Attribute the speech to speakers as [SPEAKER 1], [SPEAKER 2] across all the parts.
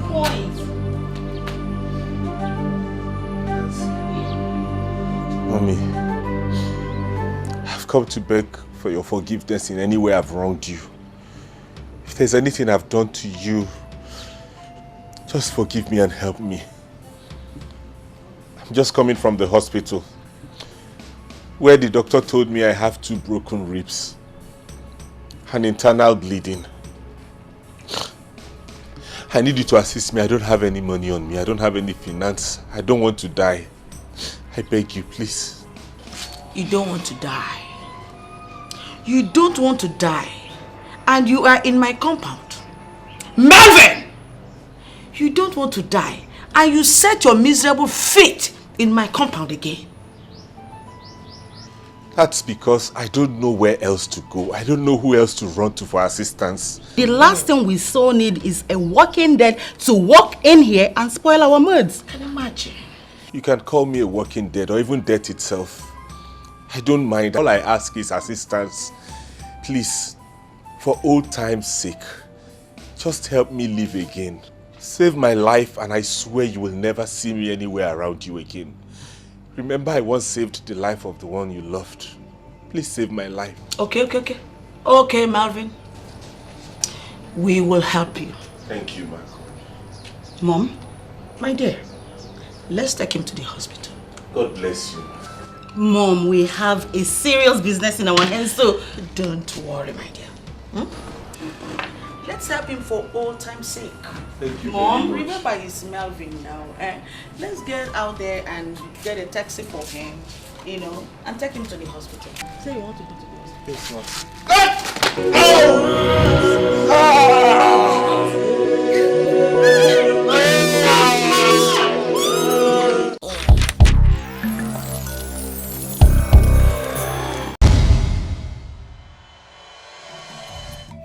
[SPEAKER 1] point.
[SPEAKER 2] Mommy, I've come to beg for your forgiveness in any way I've wronged you. If there's anything I've done to you, just forgive me and help me. I'm just coming from the hospital, where the doctor told me I have 2 broken ribs and internal bleeding. I need you to assist me. I don't have any money on me. I don't have any finance. I don't want to die. I beg you, please.
[SPEAKER 1] You don't want to die. You don't want to die. And you are in my compound. Melvin! You don't want to die. And you set your miserable feet in my compound again.
[SPEAKER 2] That's because I don't know where else to go. I don't know who else to run to for assistance.
[SPEAKER 1] The last thing we so need is a walking dead to walk in here and spoil our moods. Can you imagine?
[SPEAKER 2] You can call me a walking dead or even death itself. I don't mind. All I ask is assistance. Please, for old time's sake, just help me live again. Save my life and I swear you will never see me anywhere around you again. Remember, I once saved the life of the one you loved. Please save my life.
[SPEAKER 1] Okay. Okay, Melvin. We will help you.
[SPEAKER 2] Thank you, Marco.
[SPEAKER 1] Mom, my dear, let's take him to the hospital.
[SPEAKER 2] God bless you.
[SPEAKER 1] Mom, we have a serious business in our hands, so don't worry, my dear. Let's help him for old time's sake.
[SPEAKER 2] Thank you.
[SPEAKER 1] Mom, remember it's Melvin now. Let's get out there and get a taxi for him, and take him to the hospital. Say you want to go to the hospital.
[SPEAKER 2] It's not.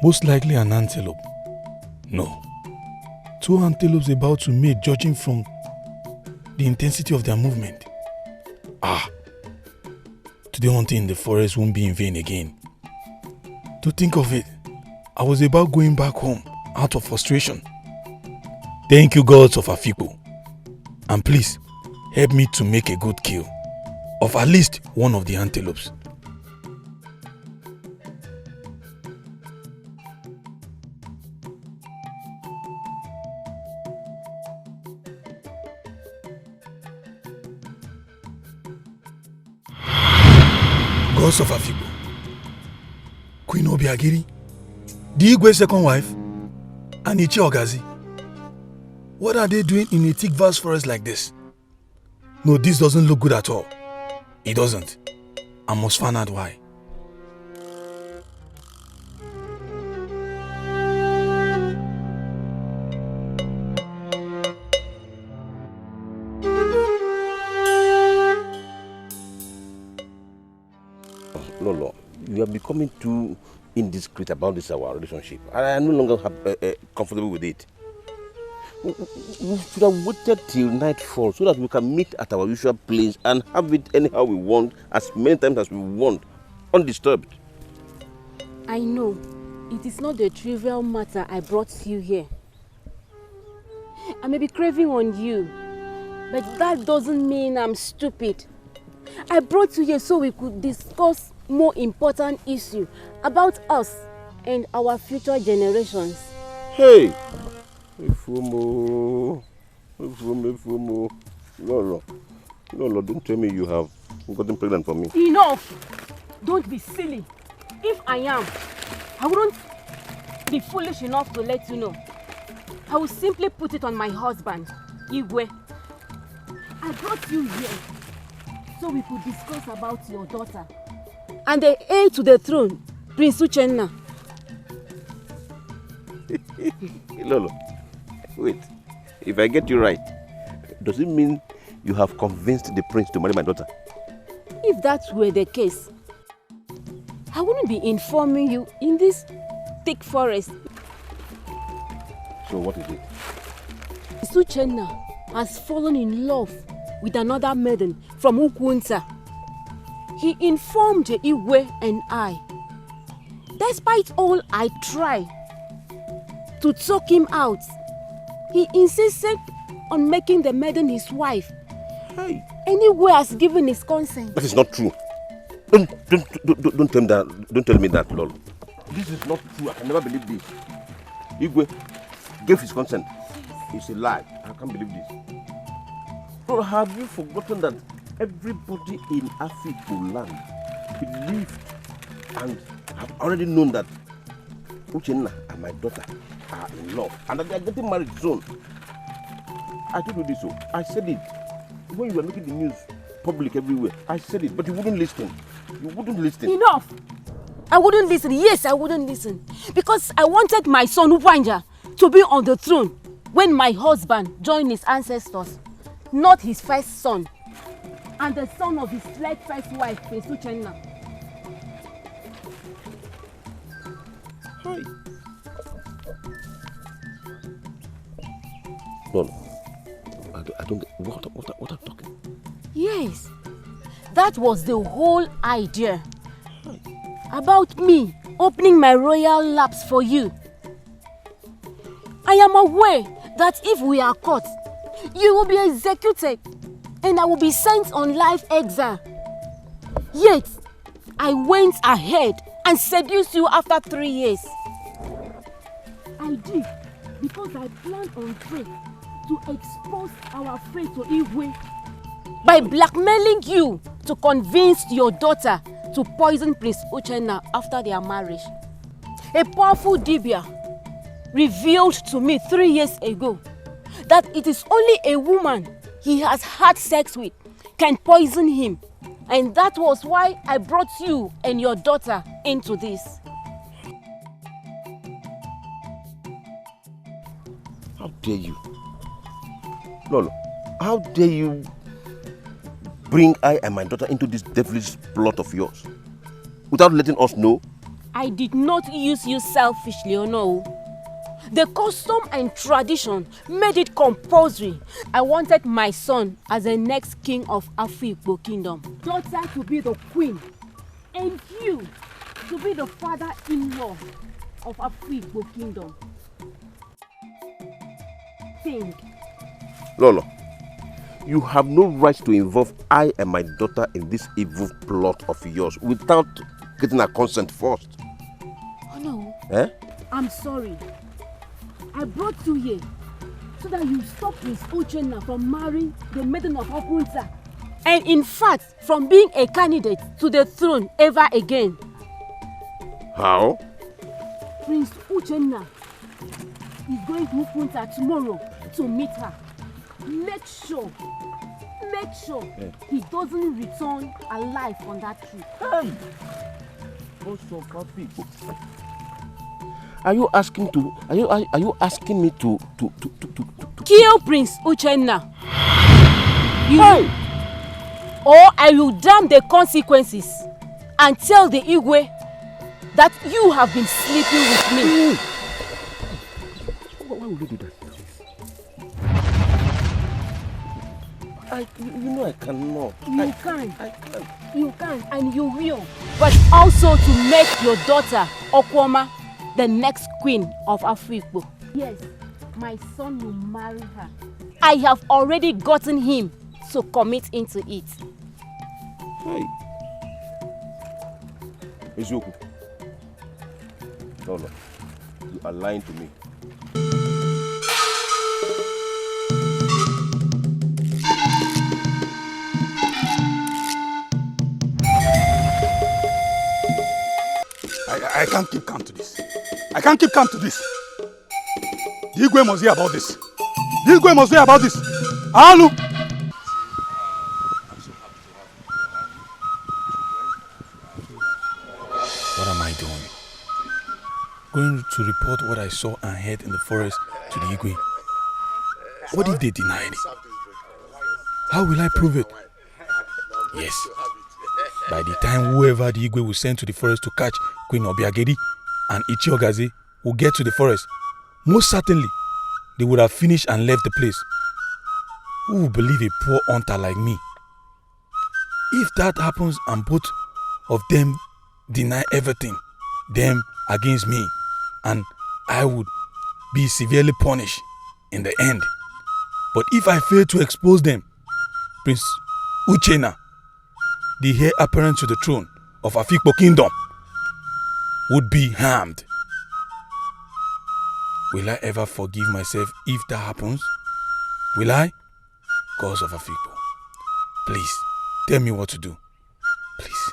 [SPEAKER 3] Most likely an antelope. No. 2 antelopes about to mate, judging from the intensity of their movement. Today hunting in the forest won't be in vain again. To think of it, I was about going back home out of frustration. Thank you, gods of Afikpo. And please, help me to make a good kill of at least one of the antelopes. Gods of Afikpo, Queen Obiagiri, the Igwe's second wife, and Ichi Ogazi. What are they doing in a thick vast forest like this? No, this doesn't look good at all. It doesn't. I must find out why.
[SPEAKER 4] Lolo, you are becoming too indiscreet about this our relationship. I am no longer comfortable with it. We should have waited till nightfall so that we can meet at our usual place and have it anyhow we want, as many times as we want, undisturbed.
[SPEAKER 5] I know. It is not a trivial matter I brought you here. I may be craving on you, but that doesn't mean I'm stupid. I brought you here so we could discuss more important issue about us and our future generations.
[SPEAKER 4] Hey! Lolo, don't tell me you have gotten pregnant for me.
[SPEAKER 5] Enough! Don't be silly. If I am, I wouldn't be foolish enough to let you know. I will simply put it on my husband, Igwe. I brought you here so we could discuss about your daughter and the heir to the throne, Prince Uchenna.
[SPEAKER 4] Lolo, wait. If I get you right, does it mean you have convinced the prince to marry my daughter?
[SPEAKER 5] If that were the case, I wouldn't be informing you in this thick forest.
[SPEAKER 4] So what is it?
[SPEAKER 5] Uchenna has fallen in love with another maiden from Ukwunta. He informed Igwe and I. Despite all I try to talk him out, He insisted on making the maiden his wife.
[SPEAKER 4] Hey.
[SPEAKER 5] Anyway has given his consent.
[SPEAKER 4] That is not true. Don't tell me that. Don't tell me that, Lolo. This is not true. I can never believe this. Igwe gave his consent. It's a lie. I can't believe this. Lolo, have you forgotten that everybody in African land believed and have already known that Uchenna and my daughter are in love and that they are getting married soon? I told you this, so I said it when you were making the news public everywhere. I said it, but you wouldn't listen. You wouldn't listen.
[SPEAKER 5] Enough! I wouldn't listen. Yes, I wouldn't listen. Because I wanted my son Upanja to be on the throne when my husband joined his ancestors. Not his first son. And the son of his late first wife, Uchenna.
[SPEAKER 4] Hi. No, I don't get what I'm talking.
[SPEAKER 5] Yes, that was the whole idea. About me opening my royal laps for you. I am aware that if we are caught, you will be executed and I will be sent on life exile. Yet, I went ahead and seduced you after 3 years. I did because I planned on trade to expose our afraid to Igwe by blackmailing you to convince your daughter to poison Prince Uchenna after their marriage. A powerful Dibia revealed to me 3 years ago that it is only a woman he has had sex with can poison him. And that was why I brought you and your daughter into this.
[SPEAKER 4] How dare you? Lolo, how dare you bring I and my daughter into this devilish plot of yours without letting us know?
[SPEAKER 5] I did not use you selfishly, or no. The custom and tradition made it compulsory. I wanted my son as the next king of Afikpo kingdom. Daughter to be the queen, and you to be the father-in-law of Afikpo kingdom. Think.
[SPEAKER 4] Lolo, you have no right to involve I and my daughter in this evil plot of yours without getting her consent first.
[SPEAKER 5] Oh no.
[SPEAKER 4] Eh?
[SPEAKER 5] I'm sorry. I brought you here so that you stop Prince Uchenna from marrying the maiden of Opunta. And in fact, from being a candidate to the throne ever again.
[SPEAKER 4] How?
[SPEAKER 5] Prince Uchenna is going to Opunta tomorrow to meet her. Make sure he doesn't return alive on that trip.
[SPEAKER 4] Hey! Are you asking me to
[SPEAKER 5] kill Prince Uchenna?
[SPEAKER 4] Hey!
[SPEAKER 5] Or I will damn the consequences and tell the Igwe that you have been sleeping with me.
[SPEAKER 4] Why would you do that? You know I cannot.
[SPEAKER 5] You can and you will. But also to make your daughter, Okwoma, the next queen of Afikpo. Yes, my son will marry her. I have already gotten him to commit into it.
[SPEAKER 4] Hey. Ezoku. No, you are lying to me.
[SPEAKER 3] I can't keep calm to this. I can't keep calm to this. The Igwe must hear about this. The Igwe must hear about this. Alu! What am I doing? Going to report what I saw and heard in the forest to the Igwe. What if they deny it? How will I prove it? Yes. By the time whoever the Igwe will send to the forest to catch Queen Obiageri and Ichiogazi will get to the forest, most certainly they would have finished and left the place. Who will believe a poor hunter like me? If that happens and both of them deny everything, them against me, and I would be severely punished in the end. But if I fail to expose them, Prince Uchenna, the heir apparent to the throne of Afikpo Kingdom, would be harmed. Will I ever forgive myself if that happens? Will I? Gods of Afikpo, please tell me what to do. Please.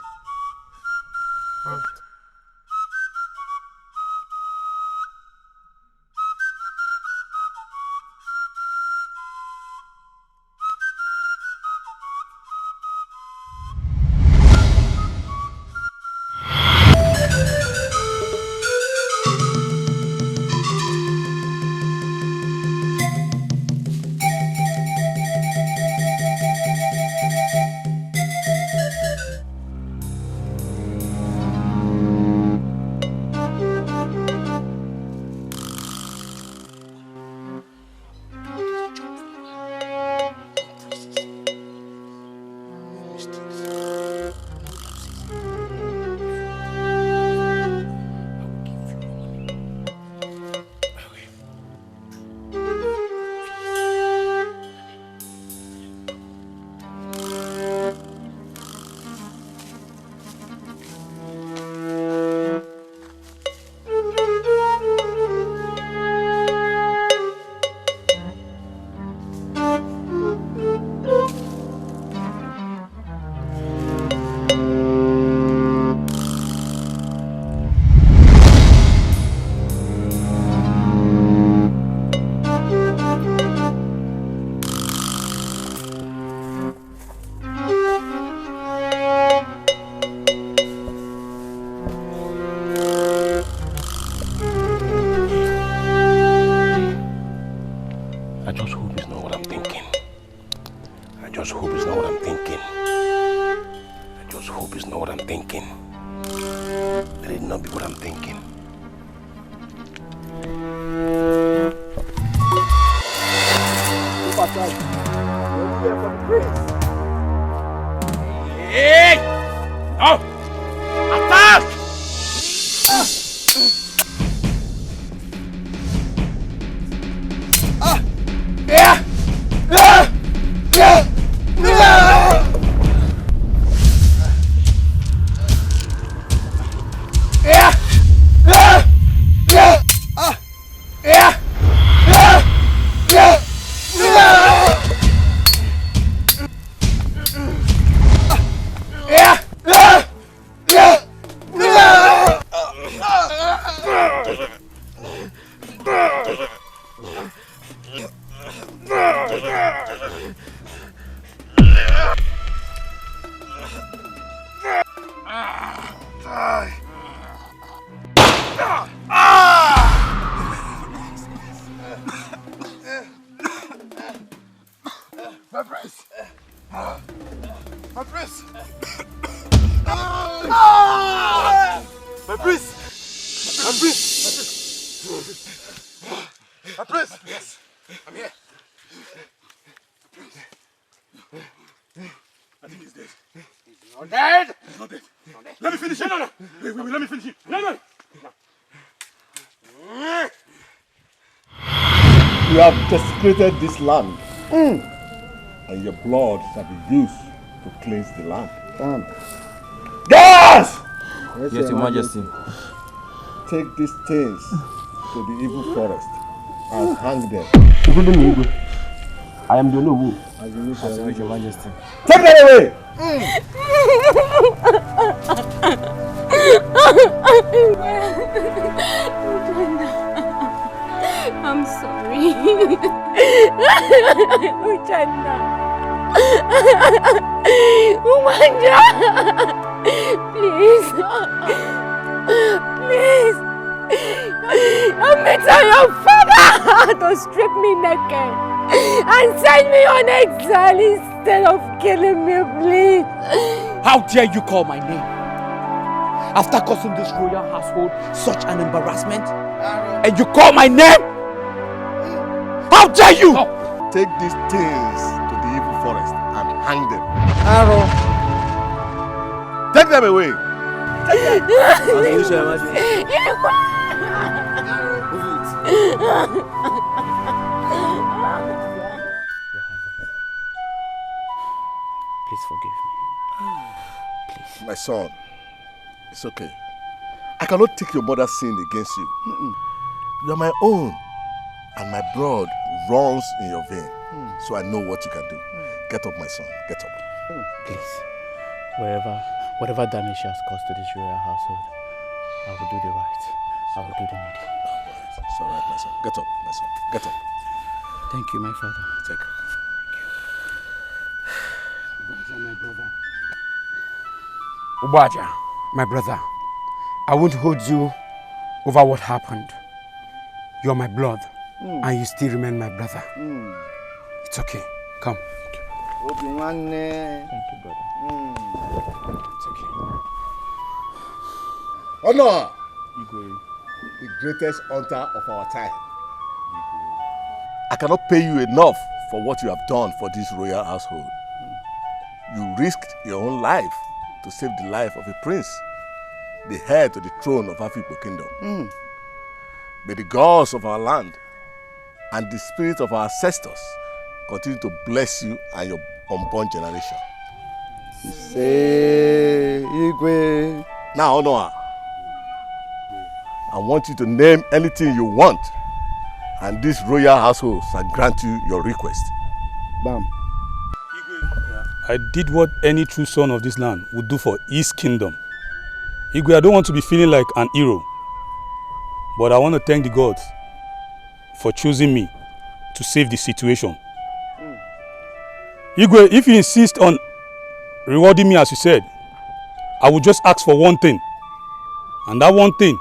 [SPEAKER 6] You have desecrated this land, and your blood shall be used to cleanse the land. Yes!
[SPEAKER 7] Yes, Your Majesty.
[SPEAKER 6] Take these things to the evil forest and hang them.
[SPEAKER 7] I am the only as you wish, Your Majesty.
[SPEAKER 6] Take them away!
[SPEAKER 5] I'm sorry. Uchenna. Umanja. Please. Please. I'm telling your father to strip me naked and send me on exile instead of killing me, please.
[SPEAKER 8] How dare you call my name? After causing this royal household such an embarrassment? And you call my name? How dare you?
[SPEAKER 6] Take these things to the evil forest and hang them.
[SPEAKER 7] Arrow.
[SPEAKER 6] Take them away.
[SPEAKER 7] Take them.
[SPEAKER 8] Please forgive me. Please.
[SPEAKER 6] My son, it's okay. I cannot take your mother's sin against you. You are my own, and my blood runs in your vein. So I know what you can do. Get up, my son. Get up.
[SPEAKER 8] Please. Whatever damage she has caused to this royal household, I will do the right. I will do the needful.
[SPEAKER 6] It's all right, my son. Get up, my son. Get up.
[SPEAKER 8] Thank you, my father.
[SPEAKER 6] Take care.
[SPEAKER 8] Ubaja, my brother, I won't hold you over what happened. You're my blood, and you still remain my brother. It's okay. Come. Thank you, brother. It's okay.
[SPEAKER 6] Honor! The greatest hunter of our time. I cannot pay you enough for what you have done for this royal household. You risked your own life to save the life of a prince, the heir to the throne of Afikpo Kingdom. May the gods of our land and the spirits of our ancestors continue to bless you and your unborn generation.
[SPEAKER 7] Say, Igwe.
[SPEAKER 6] Now, Honor, I want you to name anything you want, and this royal household shall grant you your request.
[SPEAKER 7] Bam.
[SPEAKER 3] I did what any true son of this land would do for his kingdom. Igwe, I don't want to be feeling like an hero, but I want to thank the gods for choosing me to save the situation. Igwe, if you insist on rewarding me as you said, I will just ask for one thing. And that one thing,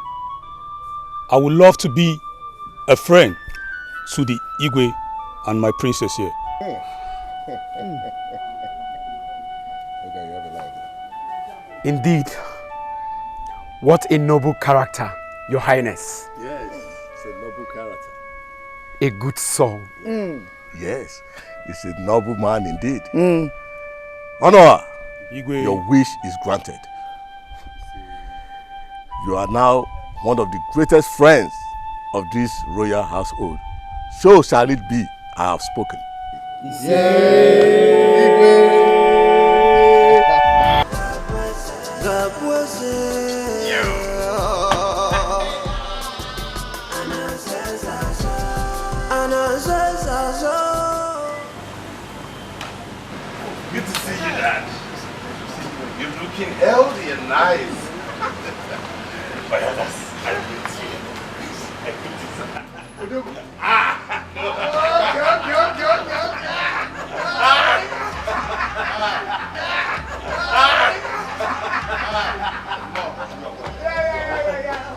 [SPEAKER 3] I would love to be a friend to the Igwe and my princess here.
[SPEAKER 8] Indeed, what a noble character, Your Highness.
[SPEAKER 6] Yes, it's a noble character.
[SPEAKER 8] A good soul.
[SPEAKER 6] Yes, it's a noble man indeed. Honor,
[SPEAKER 3] Igwe,
[SPEAKER 6] your wish is granted. You are now one of the greatest friends of this royal household. So shall it be, I have spoken.
[SPEAKER 2] Good to see you, Dad. You're looking healthy and nice. But that's, I miss you.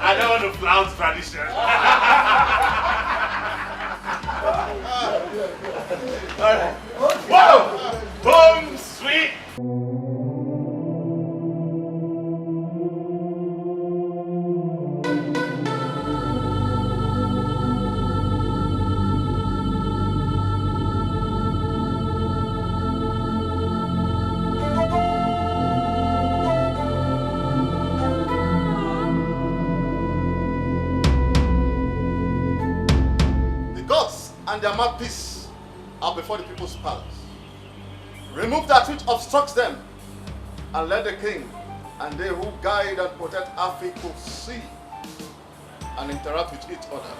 [SPEAKER 2] I don't want to flout tradition. All right. Whoa! Home sweet.
[SPEAKER 6] And their mouthpiece are before the people's palace. Remove that which obstructs them, and let the king and they who guide and protect our people see and interact with each other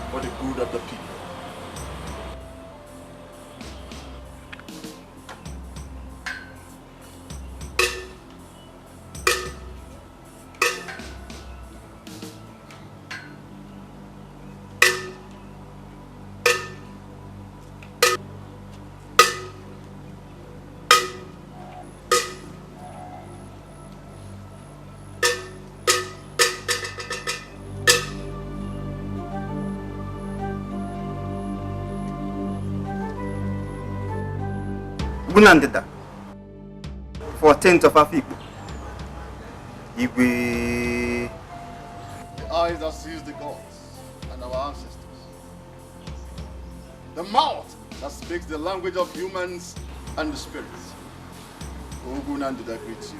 [SPEAKER 6] for the good of the people.
[SPEAKER 9] Gunandida, 14th of Afikpo. Igwe.
[SPEAKER 6] The eyes that sees the gods and our ancestors. The mouth that speaks the language of humans and the spirits. Gunandida greets you.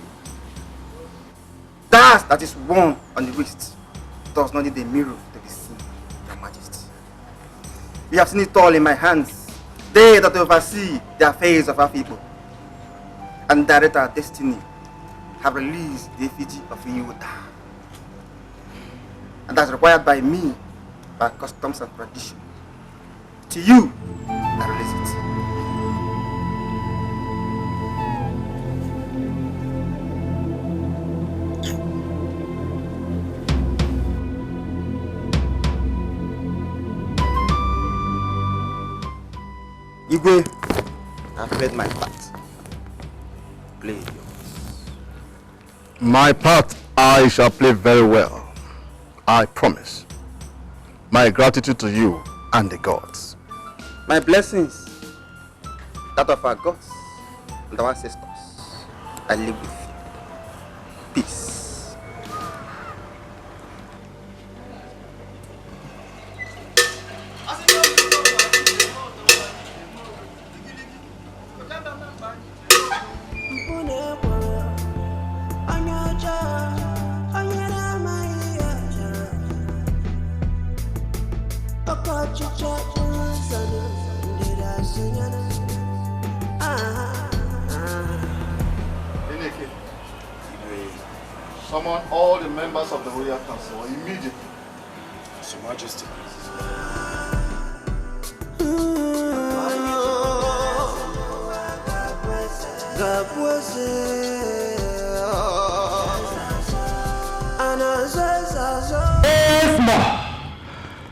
[SPEAKER 9] That is worn on the wrist does not need a mirror to be seen, Your Majesty. You have seen it all in my hands. They that oversee the affairs of our people. and direct our destiny have released the effigy of Inyota. And that's required by me, by customs and tradition. To you, I release it. Igwe, I've played my part. Play yours.
[SPEAKER 6] My part I shall play very well. I promise. My gratitude to you and the gods.
[SPEAKER 9] My blessings, that of our gods and our ancestors, I live with you. Peace.
[SPEAKER 6] Summon all the members of the Royal Council immediately.
[SPEAKER 3] Yes, Your Majesty.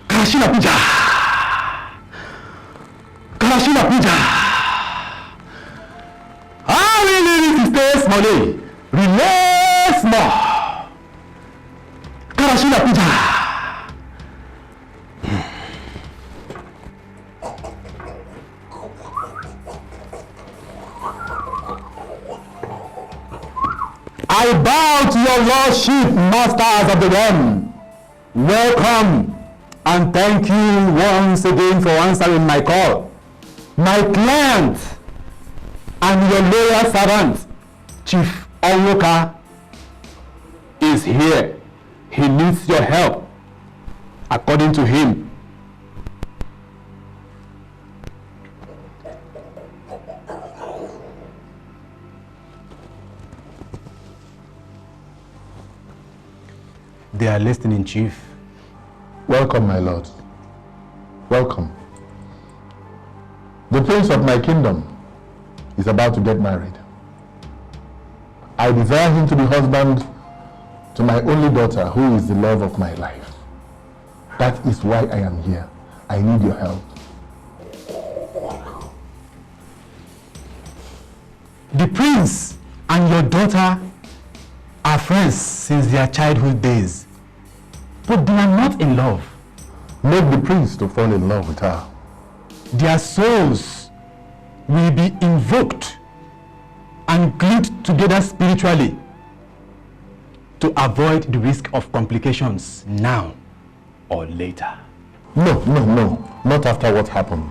[SPEAKER 10] Karashina Puja! Karashina Puja! I really need to stay money. Relax more. Karashina Puja! I bow to your lordship, masters of the realm. Welcome and thank you once again for answering my call. My client and your loyal servant, Chief Onwoka, is here. He needs your help, according to him. They are listening, Chief.
[SPEAKER 11] Welcome, my lord. Welcome. The prince of my kingdom is about to get married. I desire him to be husband to my only daughter, who is the love of my life. That is why I am here. I need your help.
[SPEAKER 10] The prince and your daughter are friends since their childhood days, but they are not in love.
[SPEAKER 11] Make the prince to fall in love with her.
[SPEAKER 10] Their souls will be invoked and glued together spiritually to avoid the risk of complications now or later.
[SPEAKER 11] No, not after what happened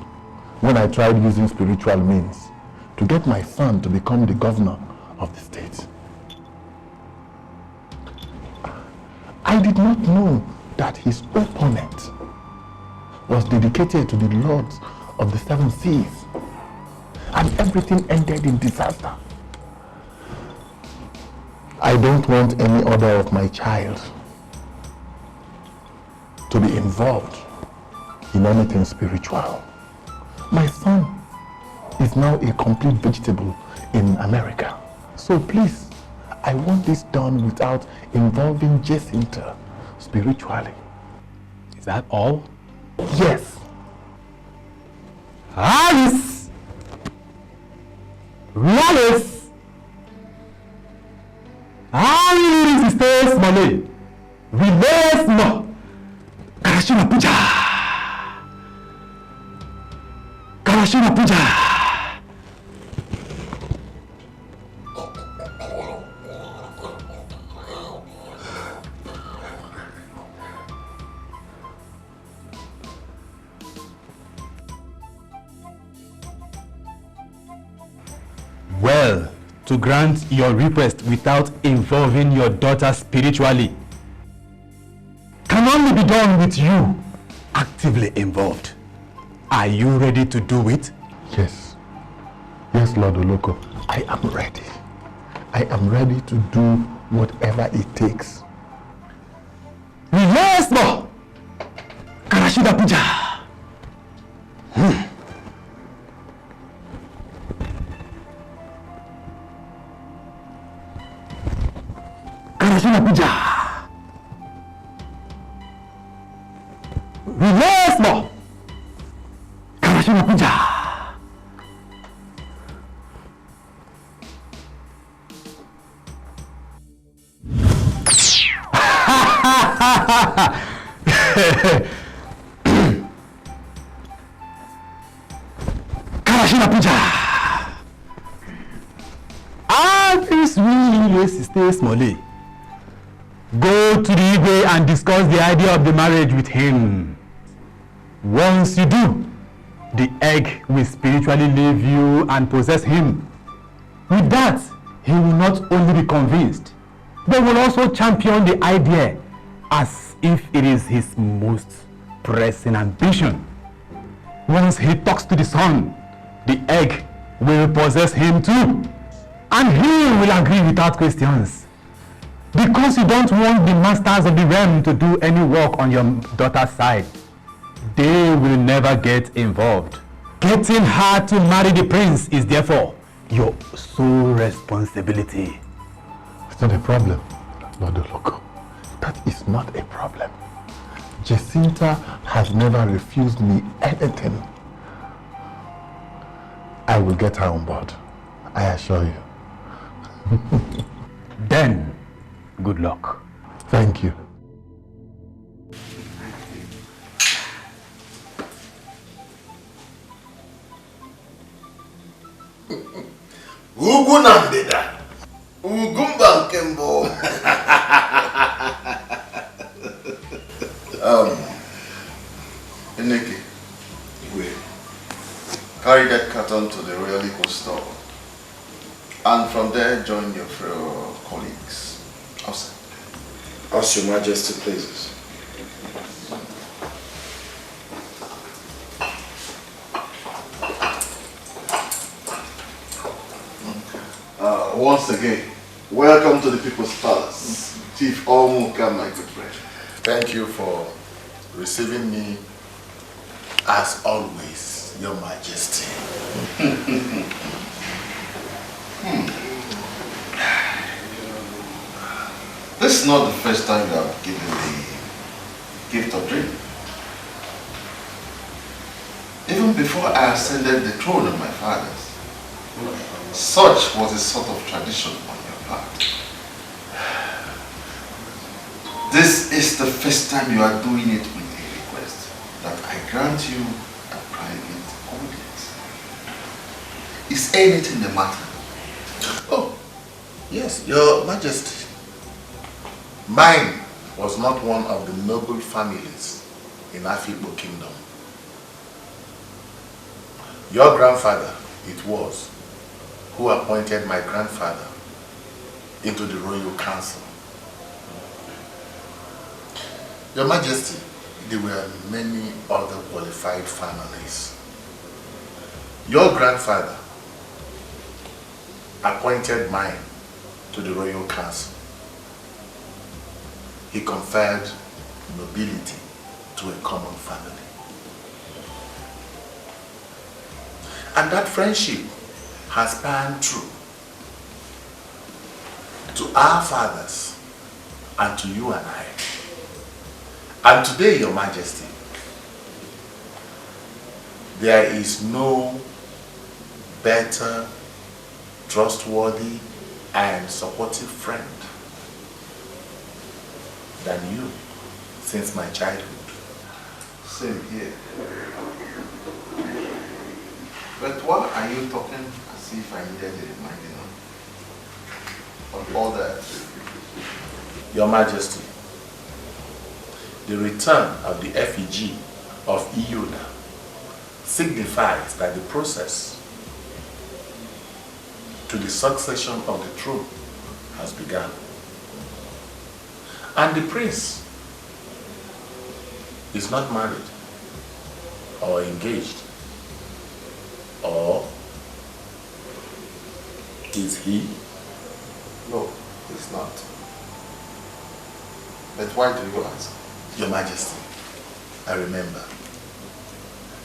[SPEAKER 11] when I tried using spiritual means to get my son to become the governor of the state. I did not know that his opponent was dedicated to the lords of the seven seas, and everything ended in disaster. I don't want any other of my child to be involved in anything spiritual. My son is now a complete vegetable in America. So please, I want this done without involving Jacinta spiritually.
[SPEAKER 10] Is that all?
[SPEAKER 11] Yes.
[SPEAKER 10] Alice! Alice! Alice is space money. Release more. Karashina Puja! Karashina Puja! Well, to grant your request without involving your daughter spiritually can only be done with you actively involved. Are you ready to do it?
[SPEAKER 11] Yes. Yes, Lord Oloko, I am ready. I am ready to do whatever it takes.
[SPEAKER 10] Yes, Lord. Karashida Puja. Karashida Puja. Yes, Lord. Karashida Puja. Karashina Puja. This really stay smally. Go to the Igwe and discuss the idea of the marriage with him. Once you do, the egg will spiritually leave you and possess him. With that, he will not only be convinced, but will also champion the idea as if it is his most pressing ambition. Once he talks to the sun, the egg will possess him too. And he will agree without questions. Because you don't want the masters of the realm to do any work on your daughter's side, they will never get involved. Getting her to marry the prince is therefore your sole responsibility.
[SPEAKER 11] It's not a problem, Lord Oloko. That is not a problem. Jacinta has never refused me anything. I will get her on board, I assure you.
[SPEAKER 10] Then, good luck.
[SPEAKER 11] Thank you.
[SPEAKER 12] Ugwu na ndịda, ugumba nke mbụ. Eneke, carry that carton to the Royal Liquor store, and from there join your colleagues outside.
[SPEAKER 13] As Your Majesty pleases.
[SPEAKER 12] Once again, welcome to the People's Palace, Chief Omuka, my good friend.
[SPEAKER 11] Thank you for receiving me as always, Your Majesty.
[SPEAKER 12] This is not the first time you have given the gift of drink. Even before I ascended the throne of my fathers, such was a sort of tradition on your part. This is the first time you are doing it with a request that I grant you a private audience. Is anything the matter?
[SPEAKER 11] Oh, yes, Your Majesty. Mine was not one of the noble families in Antview Kingdom. Your grandfather, it was, who appointed my grandfather into the royal council. Your Majesty, there were many other qualified families. Your grandfather appointed mine to the royal council. He conferred nobility to a common family. And that friendship has spanned through to our fathers and to you and I. And today, Your Majesty, there is no better, trustworthy, and supportive friend than you since my childhood.
[SPEAKER 12] Same here. But why are you talking as if I needed a reminder of all that?
[SPEAKER 11] Your Majesty, the return of the effigy of Iyoda signifies that the process to the succession of the throne has begun. And the prince is not married or engaged or
[SPEAKER 12] Is he? No, he's not. But why do you ask? Your Majesty, I remember.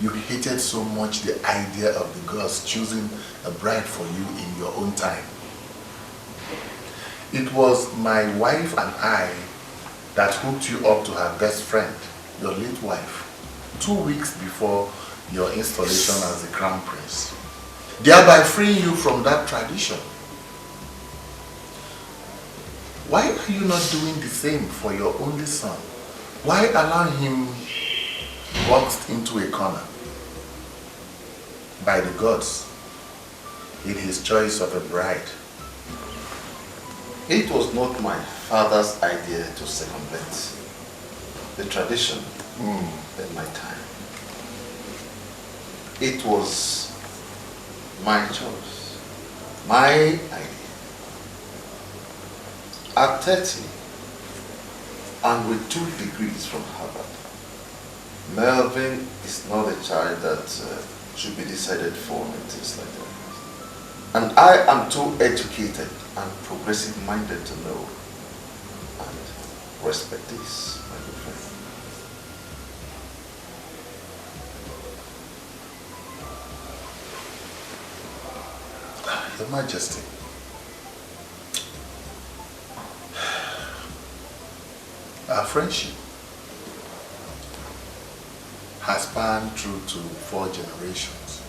[SPEAKER 12] You hated so much the idea of the gods choosing a bride for you in your own time. It was my wife and I that hooked you up to her best friend, your late wife, 2 weeks before your installation as the crown prince, thereby freeing you from that tradition. Why are you not doing the same for your only son? Why allow him boxed into a corner by the gods in his choice of a bride? It was not my father's idea to circumvent the tradition in my time. It was my choice, my idea. At 30, and with 2 degrees from Harvard, Melvin is not a child that should be decided for and things like that. And I am too educated and progressive-minded to know and respect this, my good friend. Your Majesty, our friendship has spanned through to 4 generations.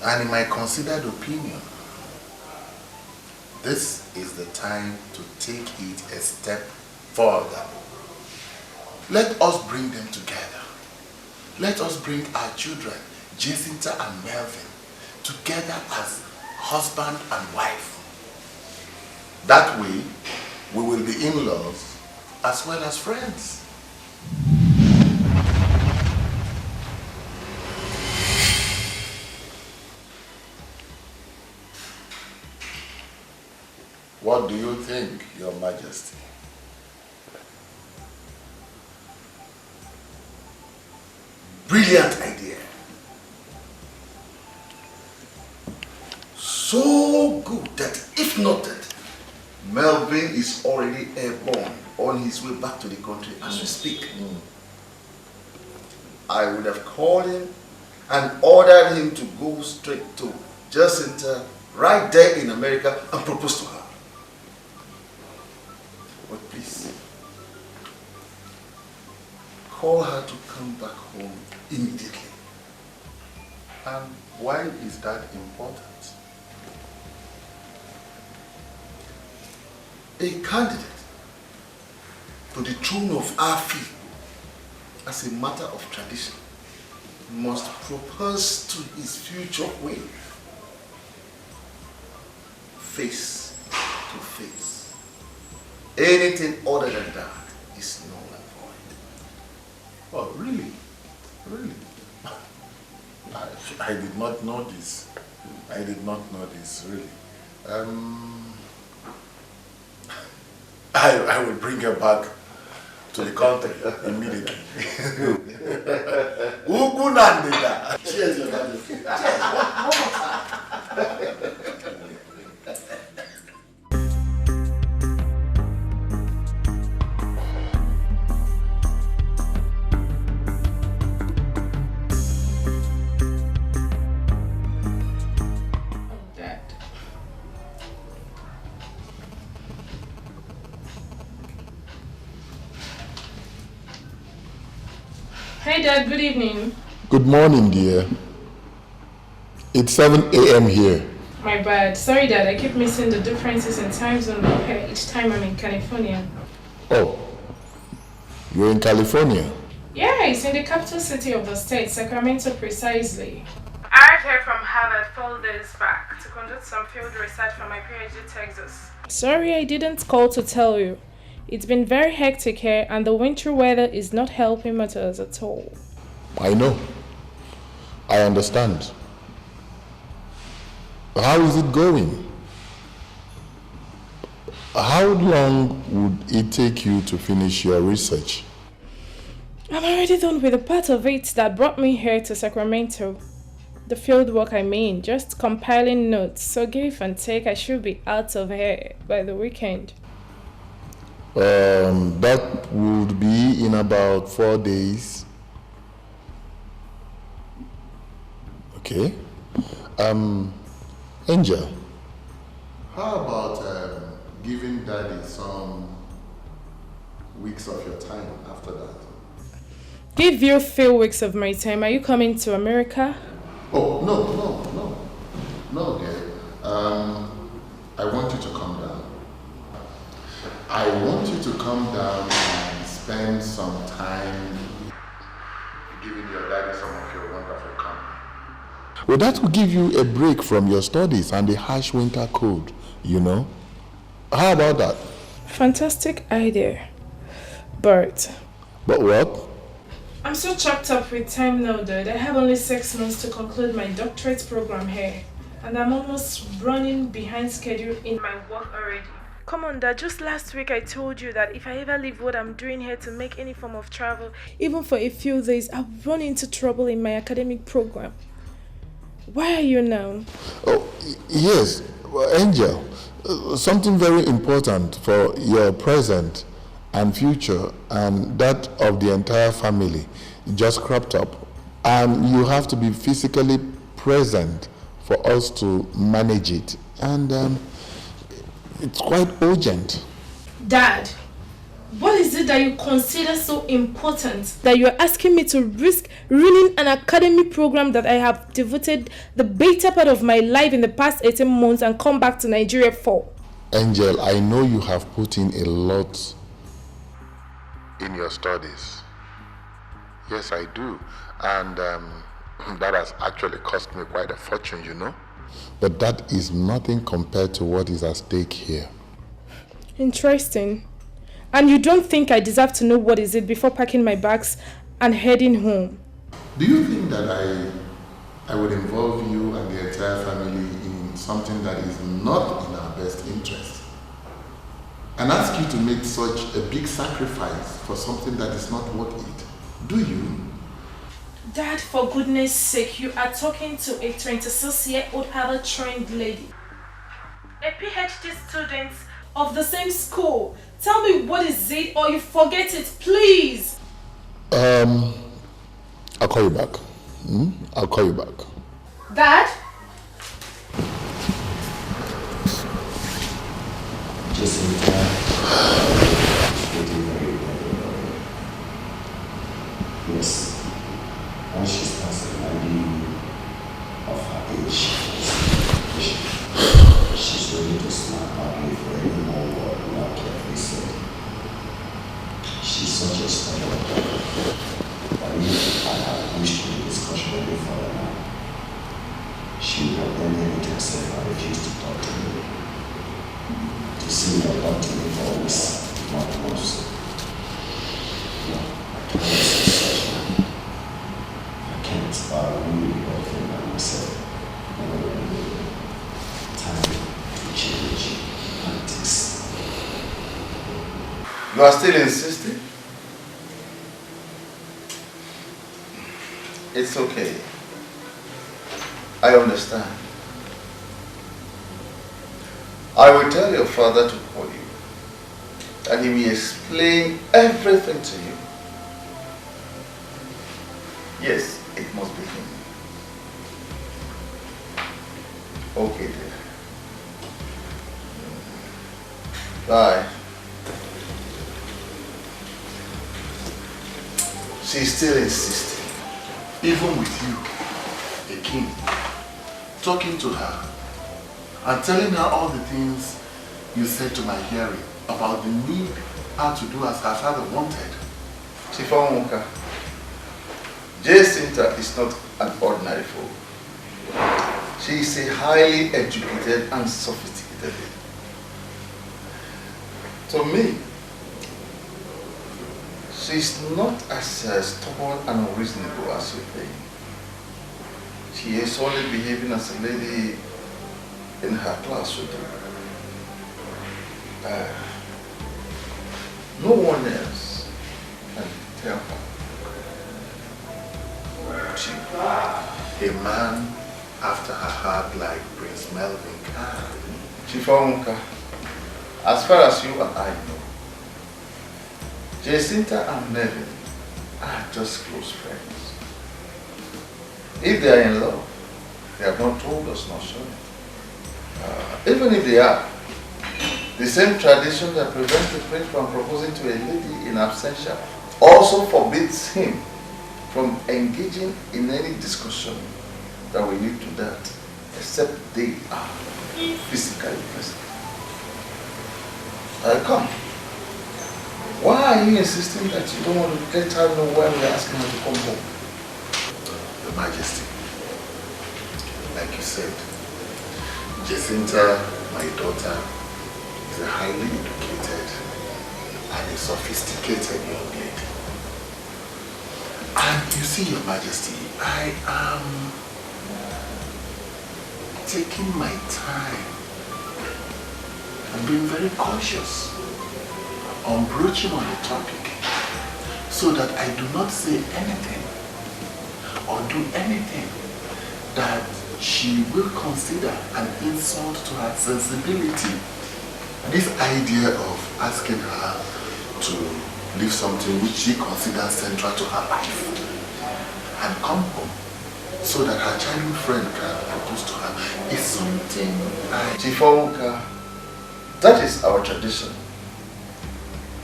[SPEAKER 12] And in my considered opinion, this is the time to take it a step further. Let us bring them together. Let us bring our children, Jacinta and Melvin, together as husband and wife. That way, we will be in-laws as well as friends. What do you think, Your Majesty? Brilliant idea. So good that if noted, Melvin is already airborne on his way back to the country as we speak. I would have called him and ordered him to go straight to Jacinta right there in America and propose to her. But please, call her to come back home immediately. And why is that important? A candidate to the throne of our faith, as a matter of tradition, must propose to his future wife face to face. Anything other than that is null and void. Oh, really? Really? I did not know this. I did not know this, really. I will bring her back to the country immediately. Cheers, Your Majesty.
[SPEAKER 14] Hey Dad, good evening.
[SPEAKER 11] Good morning, dear. It's 7 a.m. here.
[SPEAKER 14] My bad. Sorry Dad, I keep missing the differences in time zone here each time I'm in California.
[SPEAKER 11] Oh, you're in California?
[SPEAKER 14] Yeah, it's in the capital city of the state, Sacramento precisely. I arrived here from Harvard 4 days back to conduct some field research for my PhD thesis. Sorry I didn't call to tell you. It's been very hectic here and the winter weather is not helping matters at all.
[SPEAKER 11] I know. I understand. How is it going? How long would it take you to finish your research?
[SPEAKER 14] I'm already done with the part of it that brought me here to Sacramento. The field work I mean, just compiling notes. So give and take, I should be out of here by the weekend.
[SPEAKER 11] That would be in about 4 days. Okay. Angel, how about giving Daddy some weeks of your time after that?
[SPEAKER 14] Give you a few weeks of my time. Are you coming to America?
[SPEAKER 11] Oh, no, dear. I want you to come down. I want you to come down and spend some time giving your daddy some of your wonderful company. Well, that will give you a break from your studies and the harsh winter cold, you know. How about that?
[SPEAKER 14] Fantastic idea. But
[SPEAKER 11] what?
[SPEAKER 14] I'm so chopped up with time now, Dad. I have only 6 months to conclude my doctorate program here. And I'm almost running behind schedule in my work already. Come on, Dad. Just last week I told you that if I ever leave what I'm doing here to make any form of travel, even for a few days, I'll run into trouble in my academic program. Why are you now?
[SPEAKER 11] Oh, yes. Well, Angel, something very important for your present and future and that of the entire family just cropped up. And you have to be physically present for us to manage it. And it's quite urgent.
[SPEAKER 14] Dad, what is it that you consider so important that you're asking me to risk ruining an academic program that I have devoted the better part of my life in the past 18 months and come back to Nigeria for?
[SPEAKER 11] Angel, I know you have put in a lot in your studies. Yes, I do. And that has actually cost me quite a fortune, you know. But that is nothing compared to what is at stake here.
[SPEAKER 14] Interesting. And you don't think I deserve to know what is it before packing my bags and heading home?
[SPEAKER 11] Do you think that I would involve you and the entire family in something that is not in our best interest? And ask you to make such a big sacrifice for something that is not worth it? Do you?
[SPEAKER 14] Dad, for goodness sake, you are talking to a 26-year-old Harvard-trained lady. A PhD student of the same school. Tell me what is it or you forget it, please.
[SPEAKER 11] I'll call you back. I'll call you back.
[SPEAKER 14] Dad?
[SPEAKER 15] Yes, when she starts reminding you of her age, she's ready to snap at you for any more word not carefully said. She's such a stubborn girl that if I had wished for the discussion any further now, she would have ended it herself and refused to talk to me. To see me or talk to me for always, not once. No, I can't say such now. I can't, but I really working by myself. Time to change tactics.
[SPEAKER 12] You are still insisting? It's okay. I understand. I will tell your father to call you, and he will explain everything to you. Yes, it must be him. Okay, dear. Bye. She's still insisting, even with you, the king, talking to her and telling her all the things you said to my hearing about the need her to do as her father wanted. Chifonka, Jacinta is not an ordinary fool. She is a highly educated and sophisticated lady. To me, she is not as stubborn and unreasonable as you think. She is only behaving as a lady in her class with you. No one else can tell her. a man after her heart like Prince Melvin can. Chifonka, as far as you and I know, Jacinta and Melvin are just close friends. If they are in love, they have not told us, not shown. Even if they are, the same tradition that prevents the prince from proposing to a lady in absentia also forbids him from engaging in any discussion that will lead to that, except they are physically present. Come. Why are you insisting that you don't want to let her know when we're asking her to come home? Your Majesty, like you said, Jacinta, my daughter, is a highly educated and a sophisticated young lady. And you see, Your Majesty, I am taking my time and being very cautious on broaching on the topic so that I do not say anything or do anything that she will consider an insult to her sensibility. This idea of asking her to leave something which she considers central to her life and come home so that her childhood friend can propose to her is something Chifonka, that is our tradition.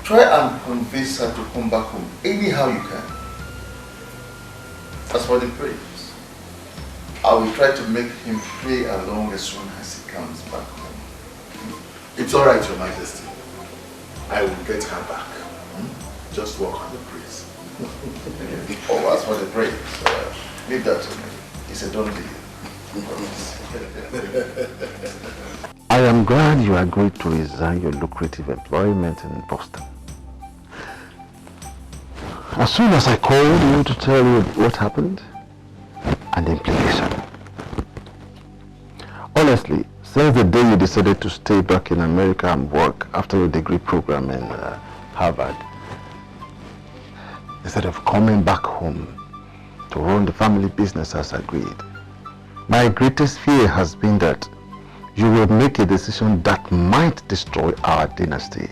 [SPEAKER 12] Try and convince her to come back home anyhow you can. As for the praise, I will try to make him pray along as soon as he comes back home. It's all right, Your Majesty. I will get her back. Just work on the praise. Oh, as for the praise, leave that to me. It's a done deal.
[SPEAKER 15] I am glad you agreed to resign your lucrative employment in Boston. As soon as I called you to tell you what happened and the implication. Honestly, since the day you decided to stay back in America and work after your degree program in Harvard, instead of coming back home to run the family business as agreed, my greatest fear has been that you will make a decision that might destroy our dynasty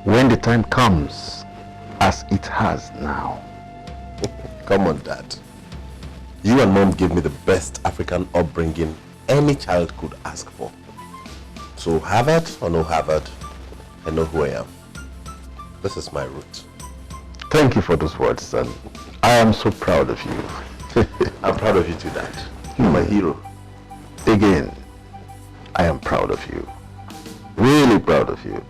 [SPEAKER 15] when the time comes, as it has now.
[SPEAKER 4] Come on, Dad. You and Mom gave me the best African upbringing any child could ask for. So Harvard or no Harvard, I know who I am. This is my route.
[SPEAKER 15] Thank you for those words, son. I am so proud of you.
[SPEAKER 4] I'm proud of you too, Dad. You're my hero.
[SPEAKER 15] Again, I am proud of you. Really proud of you.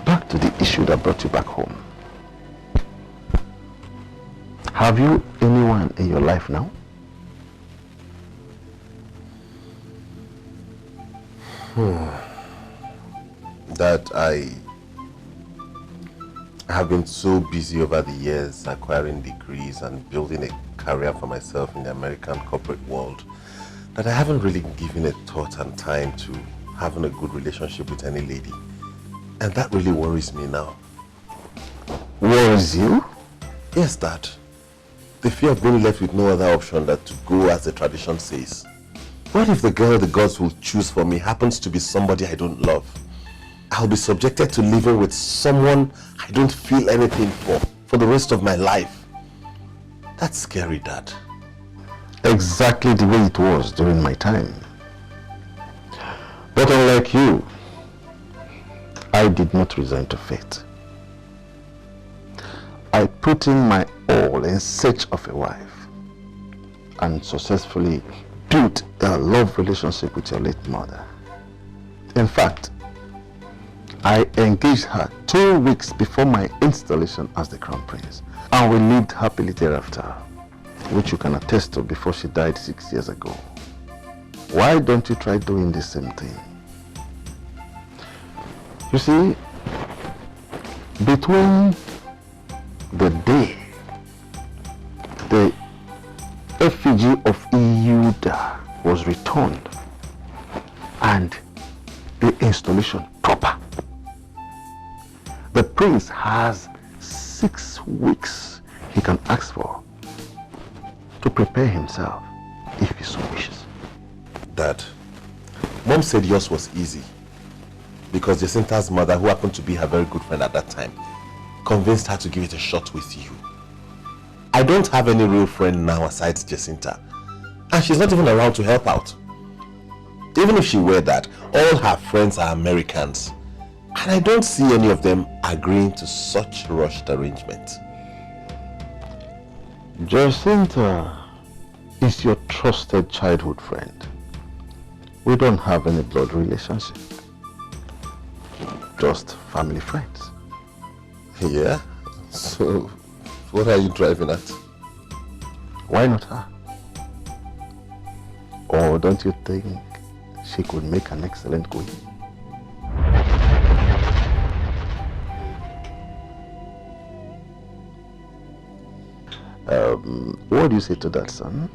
[SPEAKER 15] Back to the issue that brought you back home. Have you anyone in your life now?
[SPEAKER 4] That I have been so busy over the years acquiring degrees and building a career for myself in the American corporate world that I haven't really given a thought and time to having a good relationship with any lady. And that really worries me now.
[SPEAKER 15] Worries you?
[SPEAKER 4] Yes, Dad. The fear of being left with no other option than to go as the tradition says. What if the girl the gods will choose for me happens to be somebody I don't love? I'll be subjected to living with someone I don't feel anything for the rest of my life. That's scary, Dad.
[SPEAKER 15] Exactly the way it was during my time. But unlike you, I did not resign to fate. I put in my all in search of a wife and successfully built a love relationship with your late mother. In fact, I engaged her 2 weeks before my installation as the crown prince, and we lived happily thereafter, which you can attest to before she died 6 years ago. Why don't you try doing the same thing? You see, between the day the effigy of Euda was returned and the installation proper, the prince has 6 weeks he can ask for
[SPEAKER 11] to prepare himself if he so wishes.
[SPEAKER 4] Dad, Mom said yours was easy because Jacinta's mother, who happened to be her very good friend at that time, convinced her to give it a shot with you. I don't have any real friend now aside Jacinta, and she's not even around to help out. Even if she were that, all her friends are Americans, and I don't see any of them agreeing to such rushed arrangement.
[SPEAKER 11] Jacinta is your trusted childhood friend. We don't have any blood relationship. Just family friends.
[SPEAKER 4] Yeah? So, what are you driving at?
[SPEAKER 11] Why not her? Or don't you think she could make an excellent queen? What do you say to that, son?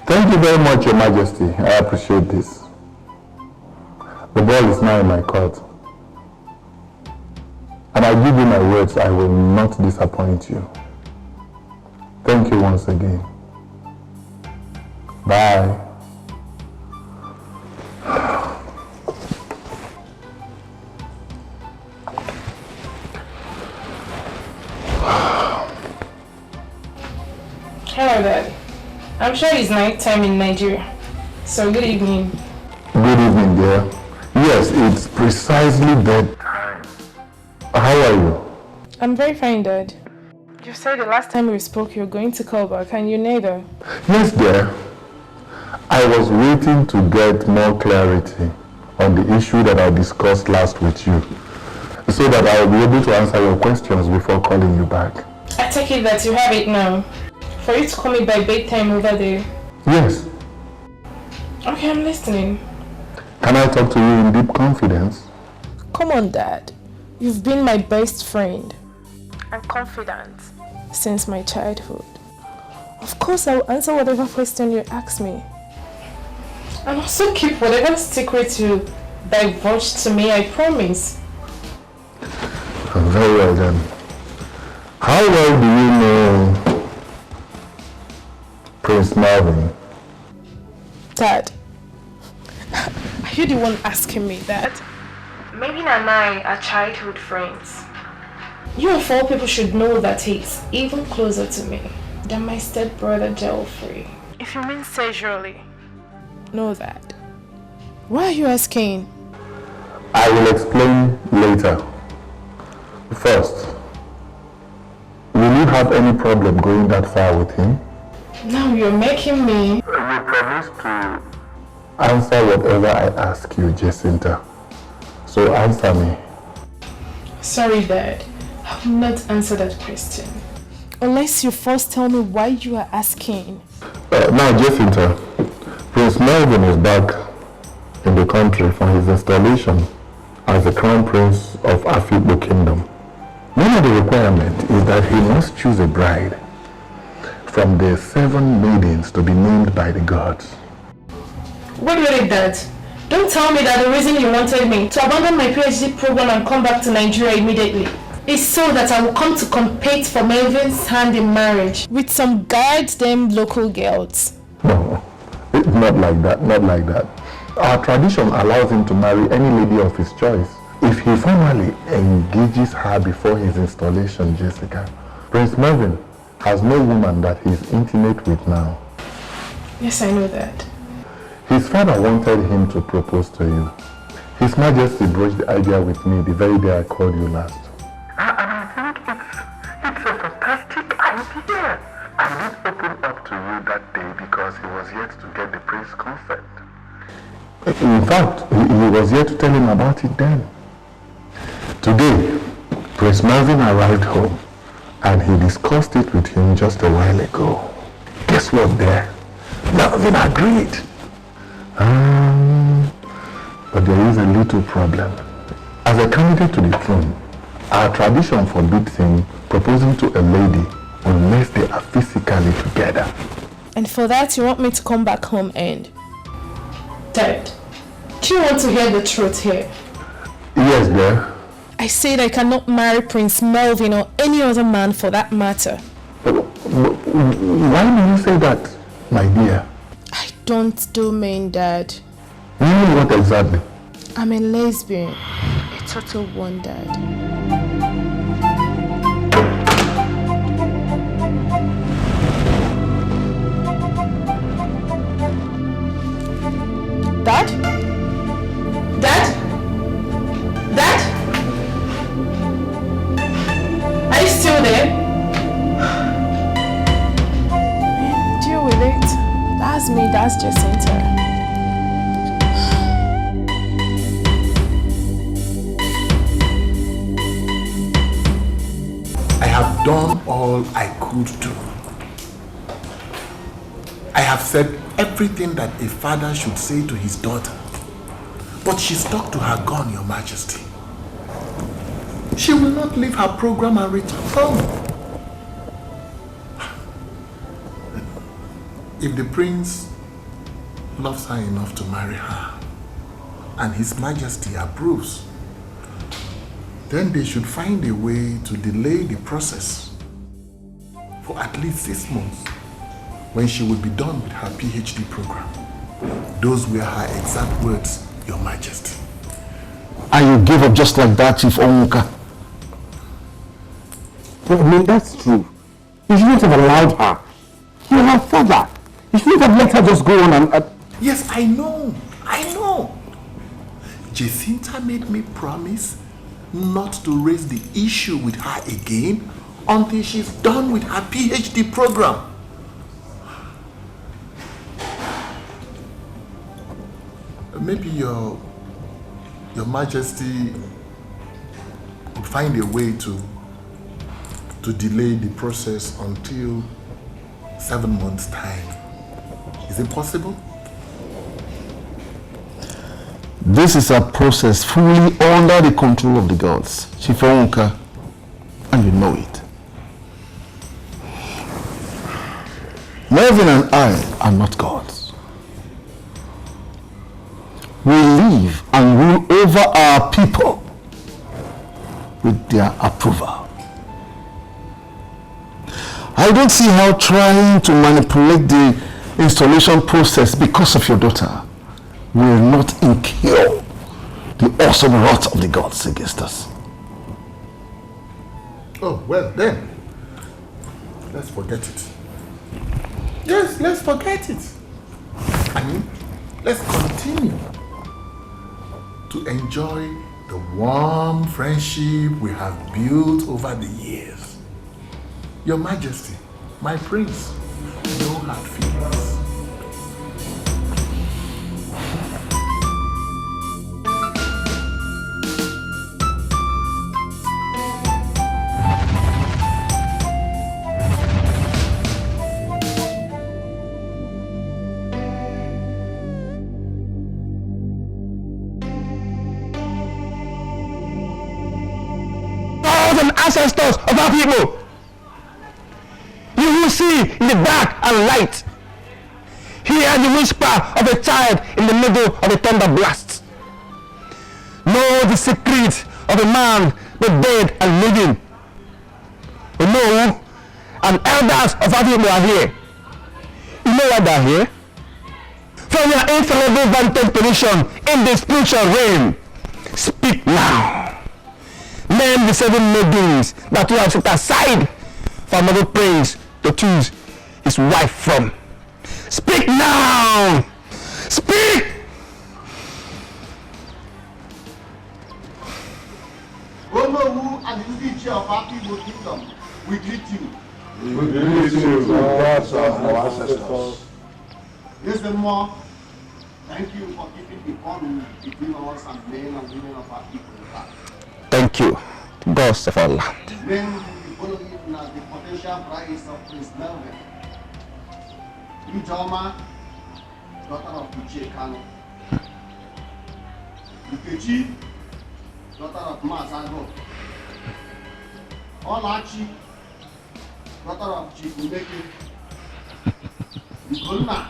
[SPEAKER 10] Thank you very much, Your Majesty. I appreciate this. The ball is now in my court. And I give you my words, I will not disappoint you. Thank you once again. Bye.
[SPEAKER 14] Hello, Dad. I'm sure it's night time in Nigeria. So good evening.
[SPEAKER 10] Good evening, dear. Yes, it's precisely bedtime. How are you?
[SPEAKER 14] I'm very fine, Dad. You said the last time we spoke you were going to call back, and you neither.
[SPEAKER 10] Yes, dear. I was waiting to get more clarity on the issue that I discussed last with you, so that I will be able to answer your questions before calling you back.
[SPEAKER 14] I take it that you have it now. For you to call me by bedtime over there.
[SPEAKER 10] Yes.
[SPEAKER 14] Okay, I'm listening.
[SPEAKER 10] Can I talk to you in deep confidence?
[SPEAKER 14] Come on, Dad. You've been my best friend and confidant since my childhood. Of course, I will answer whatever question you ask me. And also keep whatever secret you divulge to me, I promise.
[SPEAKER 10] Very well then. How well do you know Prince Marvin?
[SPEAKER 14] Dad, are you the one asking me that? Maybe and I are childhood friends. You of all people should know that he's even closer to me than my stepbrother Geoffrey. If you mean sexually, know that. Why are you asking?
[SPEAKER 10] I will explain later. First, will you have any problem going that far with him?
[SPEAKER 14] Now you're making me...
[SPEAKER 10] You promise to answer whatever I ask you, Jacinta. So answer me.
[SPEAKER 14] Sorry, Dad. I will not answer that question. Unless you first tell me why you are asking.
[SPEAKER 10] Now, Jacinta, Prince Melvin is back in the country for his installation as the Crown Prince of Antview Kingdom. One of the requirements is that he must choose a bride from the 7 maidens to be named by the gods.
[SPEAKER 14] Wait, Dad. Don't tell me that the reason you wanted me to abandon my PhD program and come back to Nigeria immediately is so that I will come to compete for Melvin's hand in marriage with some goddamn local girls.
[SPEAKER 10] No, not like that, not like that. Our tradition allows him to marry any lady of his choice if he formally engages her before his installation, Jessica. Prince Melvin has no woman that he is intimate with now.
[SPEAKER 14] Yes, I know that.
[SPEAKER 10] His father wanted him to propose to you. His Majesty broached the idea with me the very day I called you last. And I think it's a fantastic idea. I did open up to you that day because he was yet to get the prince's consent. In fact, he was yet to tell him about it then. Today, Prince Marvin arrived home and he discussed it with him just a while ago. Guess what there? Marvin agreed. But there is a little problem. As a candidate to the throne, our tradition forbids him proposing to a lady unless they are physically together.
[SPEAKER 14] And for that, you want me to come back home and... Dad, do you want to hear the truth here?
[SPEAKER 10] Yes, dear.
[SPEAKER 14] I said I cannot marry Prince Melvin or any other man for that matter.
[SPEAKER 11] Why do you say that, my dear?
[SPEAKER 14] I don't do men, Dad.
[SPEAKER 11] You mean what exactly?
[SPEAKER 14] I'm a lesbian. A total one, Dad. Dad? Dad? Dad? Are you still there? Deal with it. That's me, that's Jacinta.
[SPEAKER 12] I have done all I could do. I have said everything that a father should say to his daughter. But she stuck to her gun, Your Majesty. She will not leave her program and return home. If the prince loves her enough to marry her, and His Majesty approves, then they should find a way to delay the process for at least 6 months, when she will be done with her PhD program. Those were her exact words, Your Majesty.
[SPEAKER 11] And you gave up just like that, Chief Onwuka?
[SPEAKER 10] Well, I mean, that's true. You shouldn't have allowed her. You're her father. You shouldn't have let her just go on and...
[SPEAKER 12] Yes, I know. Jacinta made me promise not to raise the issue with her again until she's done with her PhD program. Maybe your Majesty would find a way to delay the process until 7 months' time. Is it possible?
[SPEAKER 11] This is a process fully under the control of the gods, Chief Onwuka, and you know it. Melvin and I are not gods. We live and rule over our people with their approval. I don't see how trying to manipulate the installation process because of your daughter will not incur the awesome wrath of the gods against us.
[SPEAKER 12] Oh, well then, let's forget it. Yes, let's forget it. I mean, let's continue to enjoy the warm friendship we have built over the years. Your Majesty, my prince, no hard feelings.
[SPEAKER 10] Ancestors of our people, you will see in the dark and light, hear the whisper of a child in the middle of a thunder blast, know the secret of a man both dead and living. You know, and elders of our people are here. You know why they're here? From your infallible vantage position in the spiritual realm, speak now. Name the 7 maidens that you have set aside for another prince to choose his wife from. Speak now! Speak!
[SPEAKER 16] Onowu and the Udichi of our people kingdom, we greet you.
[SPEAKER 11] We greet you, gods of our ancestors.
[SPEAKER 16] Yes, the more. Thank you for keeping the bond between us and men and women of our people.
[SPEAKER 10] Thank you, gods of our land.
[SPEAKER 16] Men will follow him as the potential prize of Prince Melvin. Ujoma, daughter of Uche Kano. Ukechi, daughter of Mazago. Olachi, daughter of Chikuneke. Ugonna,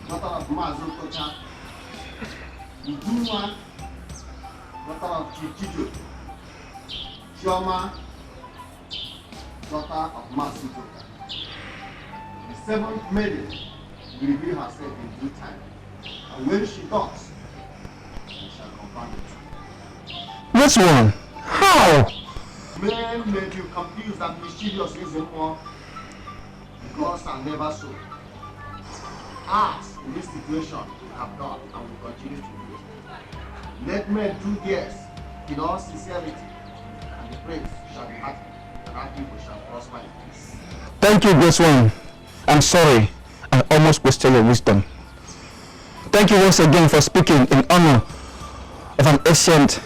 [SPEAKER 16] daughter of Mazokocha. Uduma, daughter of Chichijo. Chioma, daughter of Masito. The seventh maiden will reveal herself in due time. And when she does, we shall confirm it.
[SPEAKER 10] Which one? How?
[SPEAKER 16] Men may be confused and mischievous reason more. Gods are never so. As in this situation we have done and will continue to do. Let men do theirs in all sincerity, and the prince shall be happy, and our people shall prosper in peace.
[SPEAKER 10] Thank you, Grace One. I'm sorry. I almost wasted your wisdom. Thank you once again for speaking in honor of an ancient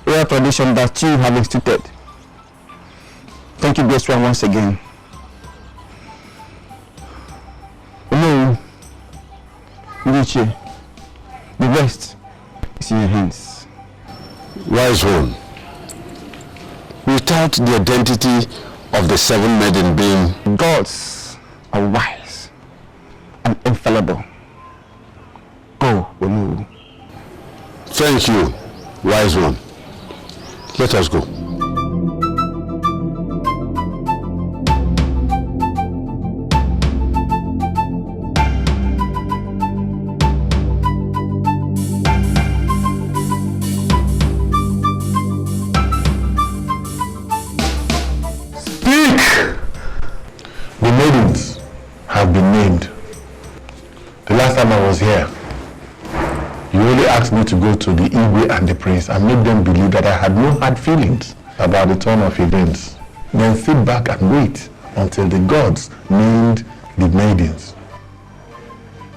[SPEAKER 10] royal tradition that you have instituted. Thank you, Grace One, once again. No, Richie, the rest is in your hands.
[SPEAKER 4] Wise one, without the identity of the seven maiden being...
[SPEAKER 10] Gods are wise and infallible. Go, Wemu.
[SPEAKER 4] Thank you, wise one. Let us go.
[SPEAKER 11] The maidens have been named. The last time I was here, you only asked me to go to the Igwe and the prince and make them believe that I had no hard feelings about the turn of events. Then sit back and wait until the gods named the maidens.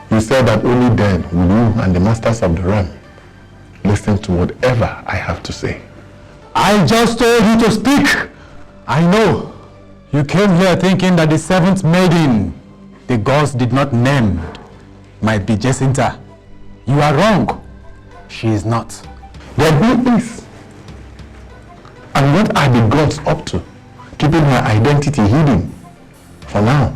[SPEAKER 11] You said that only then will you and the masters of the realm listen to whatever I have to say.
[SPEAKER 10] I just told you to speak. I know. You came here thinking that the seventh maiden the gods did not name might be Jacinta. You are wrong. She is not.
[SPEAKER 11] There who is? And what are the gods up to? Keeping her identity hidden for now.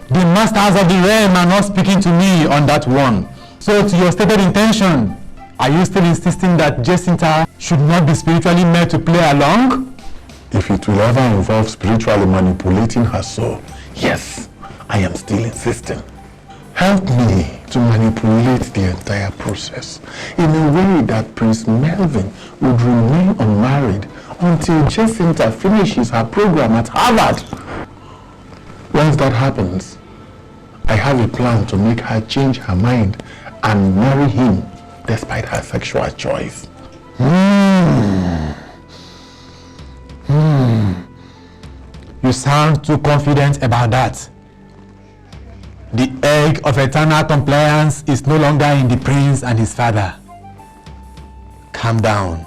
[SPEAKER 10] The masters of the realm are not speaking to me on that one. So to your stated intention, are you still insisting that Jacinta should not be spiritually made to play along?
[SPEAKER 11] If it will ever involve spiritually manipulating her soul, yes, I am still insisting. Help me to manipulate the entire process in a way that Prince Melvin would remain unmarried until Jacinta finishes her program at Harvard. Once that happens, I have a plan to make her change her mind and marry him despite her sexual choice.
[SPEAKER 10] You sound too confident about that. The egg of eternal compliance is no longer in the prince and his father. Calm down.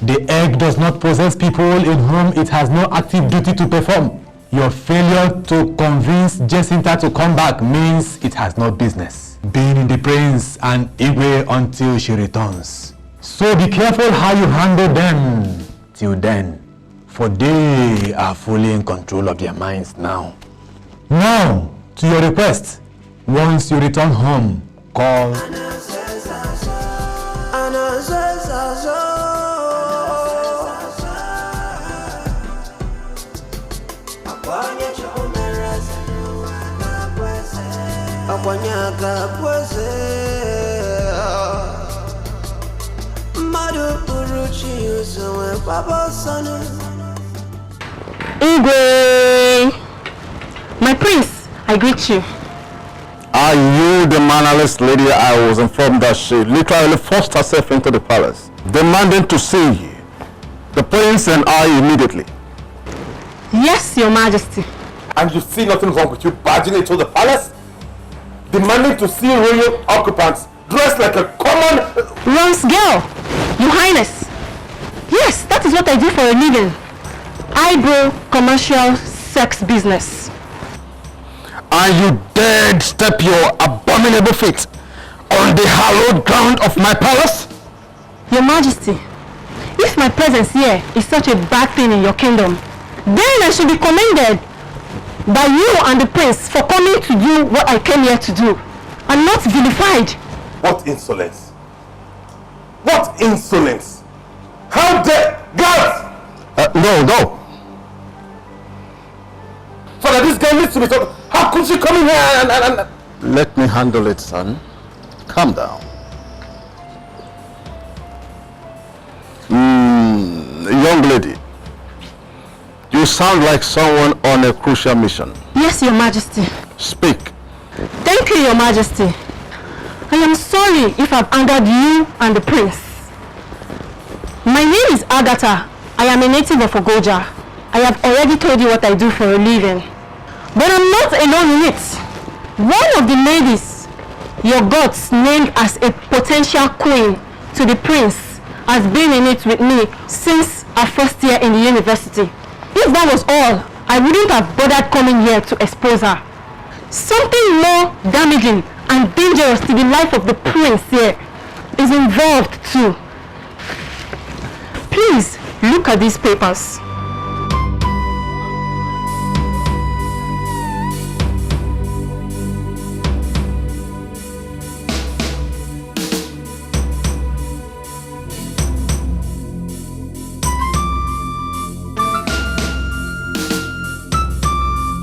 [SPEAKER 10] The egg does not possess people in whom it has no active duty to perform. Your failure to convince Jacinta to come back means it has no business being in the prince and Igwe until she returns. So be careful how you handle them till then, for they are fully in control of their minds now. Now, to your request, once you return home, call...
[SPEAKER 5] Igwe! My prince, I greet you.
[SPEAKER 11] Are you the mannerless lady I was informed that she literally forced herself into the palace, demanding to see the prince and I immediately?
[SPEAKER 5] Yes, your majesty.
[SPEAKER 2] And you see nothing wrong with you barging into the palace? Demanding to see royal occupants dressed like a common...
[SPEAKER 5] Once girl, your highness. Yes, that is what I do for a living. I do commercial sex business.
[SPEAKER 11] And you dared step your abominable feet on the hallowed ground of my palace?
[SPEAKER 5] Your majesty, if my presence here is such a bad thing in your kingdom, then I should be commended by you and the prince for coming to do what I came here to do, and not vilified.
[SPEAKER 2] What insolence! What insolence! How dare... Guards!
[SPEAKER 11] No.
[SPEAKER 4] Father, this girl needs to be told. How could she come in here and...
[SPEAKER 11] Let me handle it, son. Calm down. Young lady, you sound like someone on a crucial mission.
[SPEAKER 17] Yes, Your Majesty.
[SPEAKER 11] Speak.
[SPEAKER 17] Thank you, Your Majesty. I am sorry if I've angered you and the prince. My name is Agatha. I am a native of Ogoja. I have already told you what I do for a living. But I'm not alone in it. One of the ladies your gods named as a potential queen to the prince has been in it with me since our first year in the university. If that was all, I wouldn't have bothered coming here to expose her. Something more damaging and dangerous to the life of the prince here is involved too. Please, look at these papers.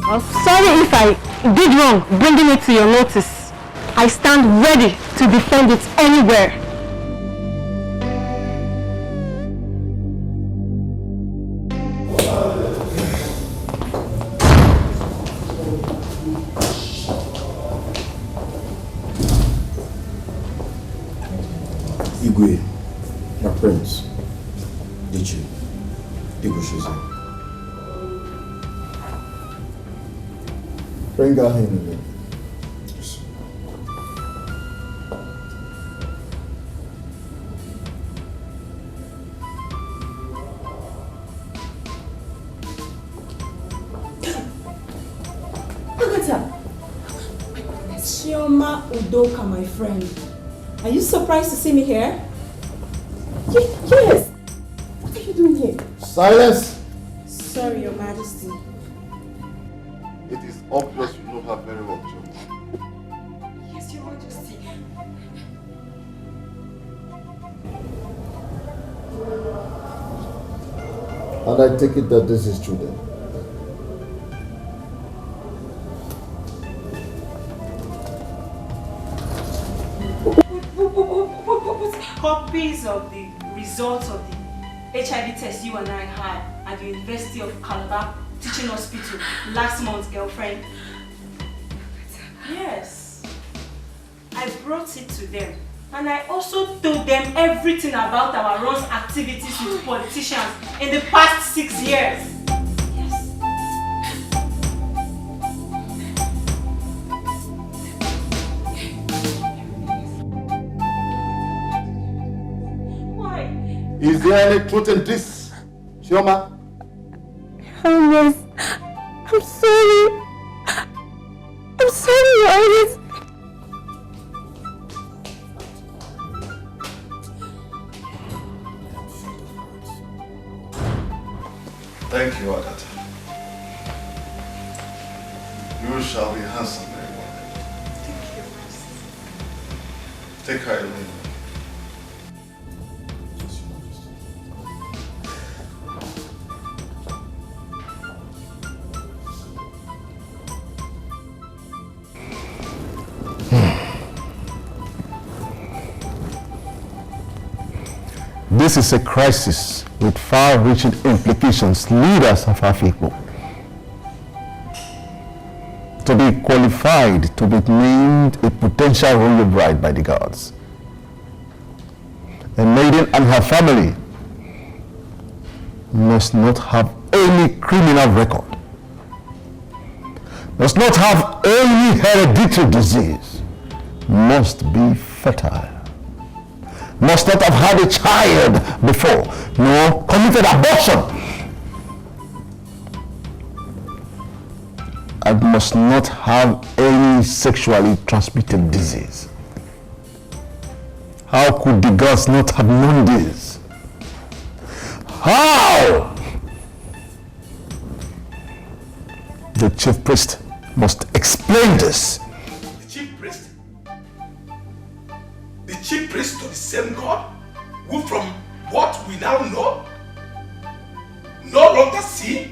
[SPEAKER 17] I'm sorry if I did wrong bringing it to your notice. I stand ready to defend it anywhere.
[SPEAKER 13] Igwe, my prince, Ichi, Igwe. Bring her in again.
[SPEAKER 18] Agatha! My goodness. Chioma Udoka, my friend. Are you surprised to see me here? Yes. What are you doing here?
[SPEAKER 6] Silence!
[SPEAKER 18] Sorry, Your Majesty.
[SPEAKER 6] It is obvious you know her very well, Joe.
[SPEAKER 18] Yes, Your Majesty.
[SPEAKER 6] And I take it that this is true then.
[SPEAKER 18] Copies of the results of the HIV test you and I had at the University of Calabar Teaching Hospital last month, girlfriend. Yes. I brought it to them. And I also told them everything about our Ron's activities with politicians in the past 6 years. Yes. Why?
[SPEAKER 6] Is there any truth in this, Chioma?
[SPEAKER 17] Yes. I'm sorry. I'm sorry, Your Highness.
[SPEAKER 6] Thank you, Agatha. You shall be handsomely rewarded.
[SPEAKER 18] Thank you,
[SPEAKER 6] Take her away.
[SPEAKER 11] This is a crisis with far-reaching implications. Leaders of our people to be qualified to be named a potential royal bride by the gods. A maiden and her family must not have any criminal record, must not have any hereditary disease, must be fertile, must not have had a child before, nor committed abortion, and must not have any sexually transmitted disease. How could the gods not have known this? How? The chief priest must explain this.
[SPEAKER 3] The chief priest? The chief priest to the same God? Who from what we now know
[SPEAKER 19] no longer see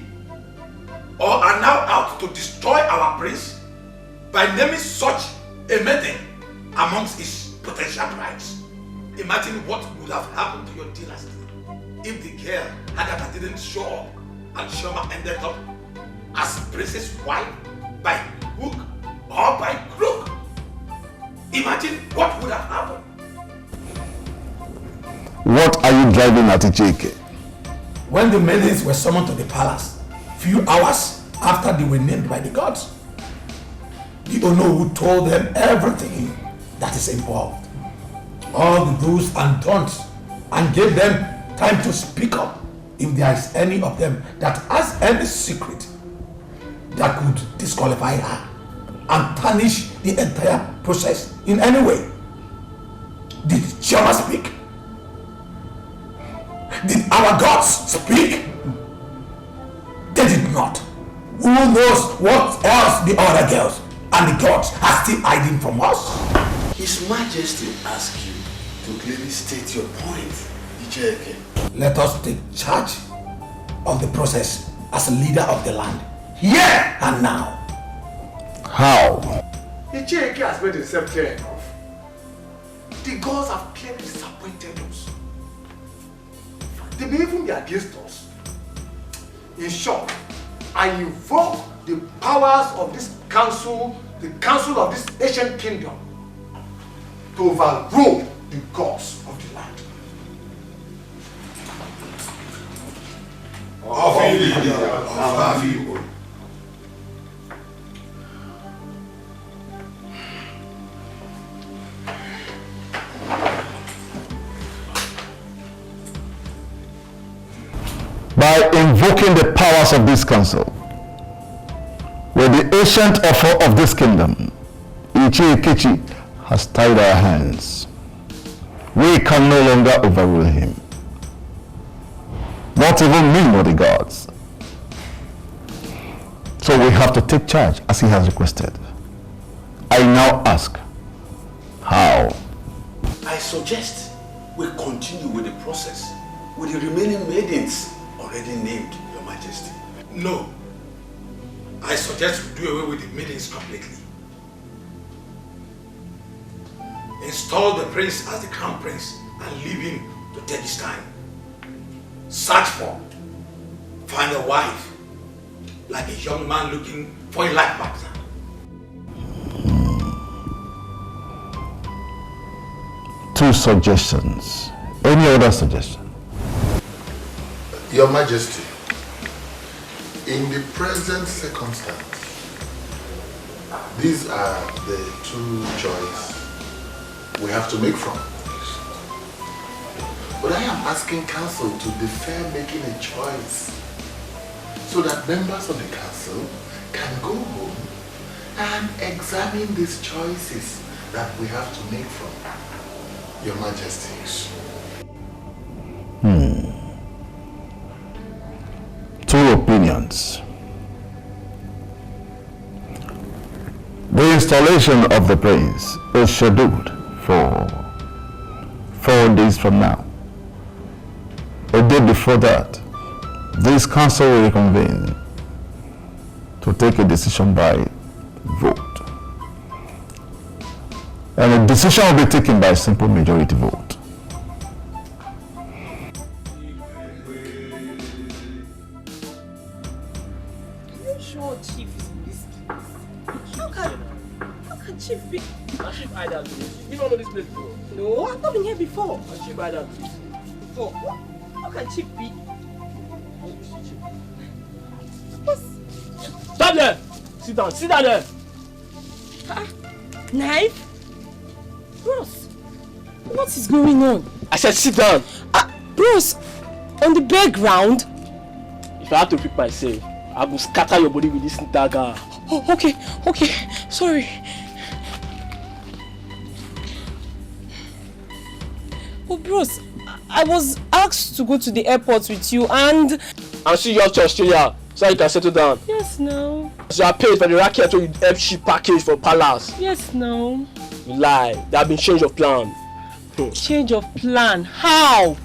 [SPEAKER 19] or are now out to destroy our prince by naming such a maiden amongst his potential brides. Imagine what would have happened to your dynasty if the girl Agatha didn't show up and Shoma ended up as princess wife by hook or by crook. Imagine what would have happened.
[SPEAKER 11] What are you driving at, Ijeke?
[SPEAKER 20] When the maidens were summoned to the palace, few hours after they were named by the gods, the Onowu told them everything that is involved, all the do's and don'ts, and gave them time to speak up if there is any of them that has any secret that could disqualify her and tarnish the entire process in any way. Did Chioma speak? Did our gods speak? They did not. Who knows what else the other girls and the gods are still hiding from us?
[SPEAKER 12] His Majesty asks you to clearly state your point, Ijeke.
[SPEAKER 20] Let us take charge of the process as a leader of the land, here and now.
[SPEAKER 11] How?
[SPEAKER 6] Ijeke has made himself clear enough. The gods have clearly disappointed us. They may even be against us. In short, I invoke the powers of this council, the council of this ancient kingdom, to overrule the gods of the land.
[SPEAKER 11] By invoking the powers of this council, with the ancient offer of this kingdom, Ichiekechi has tied our hands. We can no longer overrule him. Not even me nor the gods. So we have to take charge as he has requested. I now ask, how?
[SPEAKER 12] I suggest we continue with the process with the remaining maidens already named, Your Majesty.
[SPEAKER 19] No. I suggest we do away with the maidens completely. Install the prince as the crown prince and leave him to take his time. Search for, find a wife, like a young man looking for a life partner.
[SPEAKER 11] Two suggestions. Any other suggestion?
[SPEAKER 12] Your Majesty, in the present circumstance, these are the two choices we have to make from. But I am asking council to defer making a choice so that members of the council can go home and examine these choices that we have to make from. Your Majesty.
[SPEAKER 11] Two opinions. The installation of the prince is scheduled for 4 days from now. A day before that, this council will reconvene to take a decision by vote. And a decision will be taken by a simple majority vote.
[SPEAKER 18] Chief be?
[SPEAKER 7] Chief Ida, you don't know this place before?
[SPEAKER 18] No, I've not been here before.
[SPEAKER 7] Chief Ida,
[SPEAKER 18] before? How can Chief be?
[SPEAKER 7] Stop there! Sit down there!
[SPEAKER 18] Knife? Bros, what is going on?
[SPEAKER 7] I said sit down!
[SPEAKER 18] Bros, on the background?
[SPEAKER 7] If I have to pick myself, I will scatter your body with this dagger.
[SPEAKER 18] Oh, okay, sorry. Oh, bros, I was asked to go to the airport with you and
[SPEAKER 7] see you off to Australia so you can settle down.
[SPEAKER 18] Yes, no.
[SPEAKER 7] So I paid for the racket with the ship package for Palace.
[SPEAKER 18] Yes, no.
[SPEAKER 7] You lie. There have been change of plan.
[SPEAKER 18] Change of plan? How?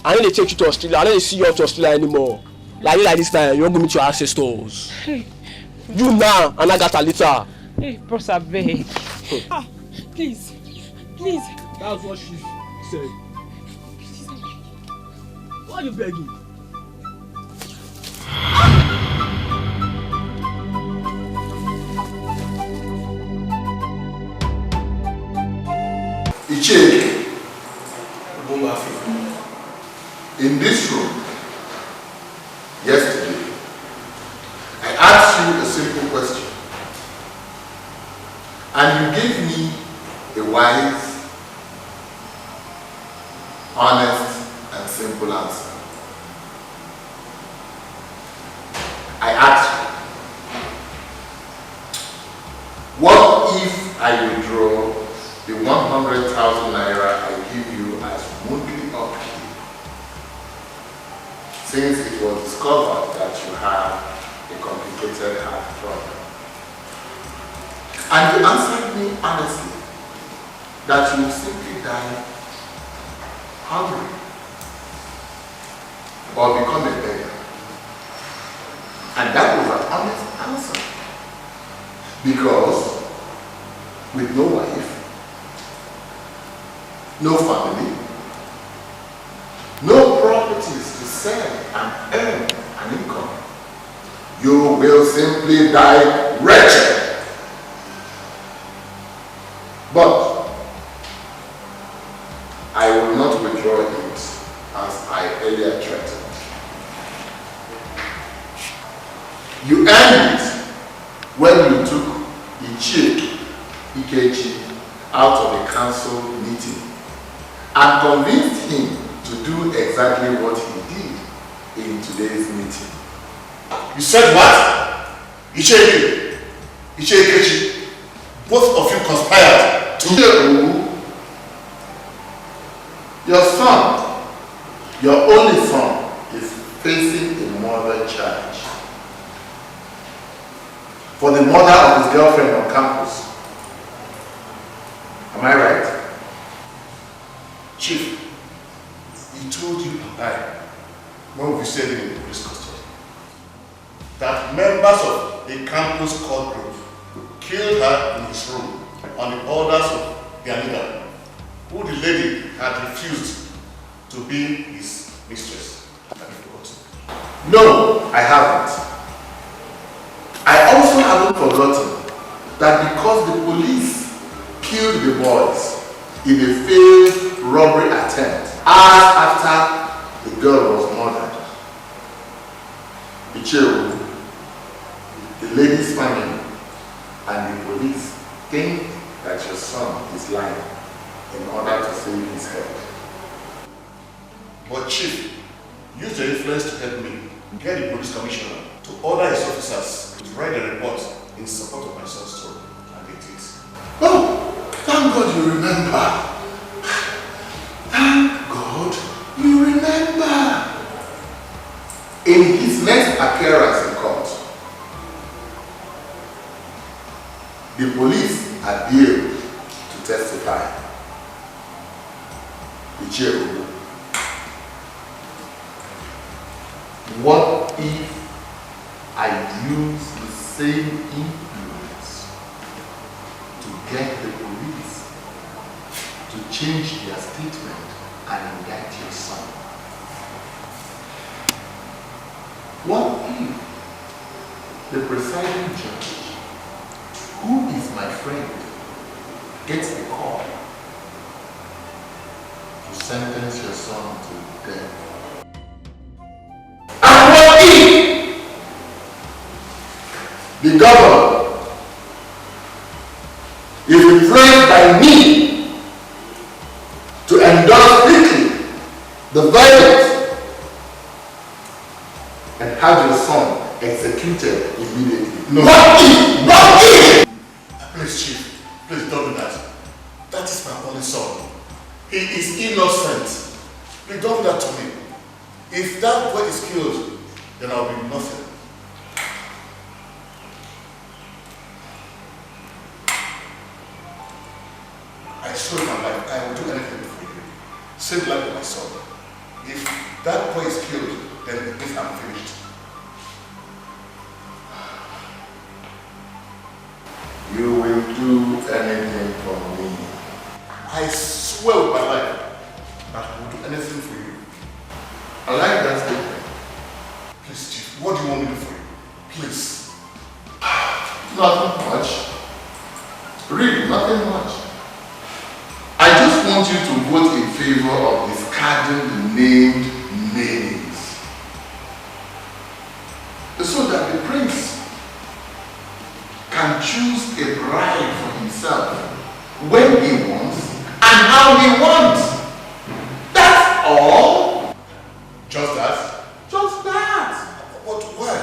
[SPEAKER 7] I need to take you to Australia. I need to see you up to Australia anymore. Like this time, you won't go meet your ancestors.
[SPEAKER 14] Hey.
[SPEAKER 7] You now, and I got a later.
[SPEAKER 14] Hey, bros, I beg. Please. Please.
[SPEAKER 7] That's what she said. Why are you begging?
[SPEAKER 12] Icheke, in this room, yesterday, I asked you a simple question, and you gave me a wise, honest, and simple answer. I asked you, what if I withdraw the 100,000 naira I give you as monthly upkeep, since it was discovered that you have a complicated heart problem? And you answered me honestly that you will simply die hungry or become a beggar. And that was an honest answer. Because with no wife, no family, no properties to sell and earn an income, you will simply die wretched. But I will not withdraw it as I earlier threatened. You earned it when you took Icheke Ikechi out of the council meeting and convinced him to do exactly what he did in today's meeting.
[SPEAKER 6] You said what? Icheke Ikechi, both of you conspired to...
[SPEAKER 12] Your son, your only son, is facing a murder charge for the murder of his girlfriend on campus. Am I right?
[SPEAKER 6] Chief, he told you and I, when we visited him in the police custody, that members of a campus cult group killed her in his room on the orders of their leader, who the lady had refused to be his mistress. Have you forgotten?
[SPEAKER 12] No, I haven't. I also haven't forgotten that because the police killed the boys in a failed robbery attempt hours after the girl was murdered, Icheke, the lady's family, and the police think that your son is lying in order to save his head.
[SPEAKER 6] But Chief, use your influence to help me get the police commissioner to order his officers to write a report in support of my son's story, and it is.
[SPEAKER 12] Oh, thank God you remember. Thank God you remember. In his next appearance in court, the police appealed to testify. Icheke, what if I use the same influence to get the police to change their statement and indict your son? What if the presiding judge, who is my friend, gets the call to sentence your son to death? And what if the governor is influenced by me to endorse quickly the verdict and have your son executed immediately?
[SPEAKER 6] No.
[SPEAKER 12] What if? What if?
[SPEAKER 6] Please, Chief, please don't do that. That is my only son. He is innocent. Please don't do that to me. If that boy is killed, then I'll be nothing. I swear my life, I will do anything for you. Save the life of my son.
[SPEAKER 12] If that boy is killed, then it means I'm finished. You will do anything for me. I swear with my life that I will do anything for you. I like that statement. Please, Chief, what do you want me to do for you? Please. Nothing much. Really, nothing much. I just want you to vote in favor of discarding the named names. So that the prince can choose a bride for himself when he wants and how he wants. That's all. Just that? Just that. What? Why?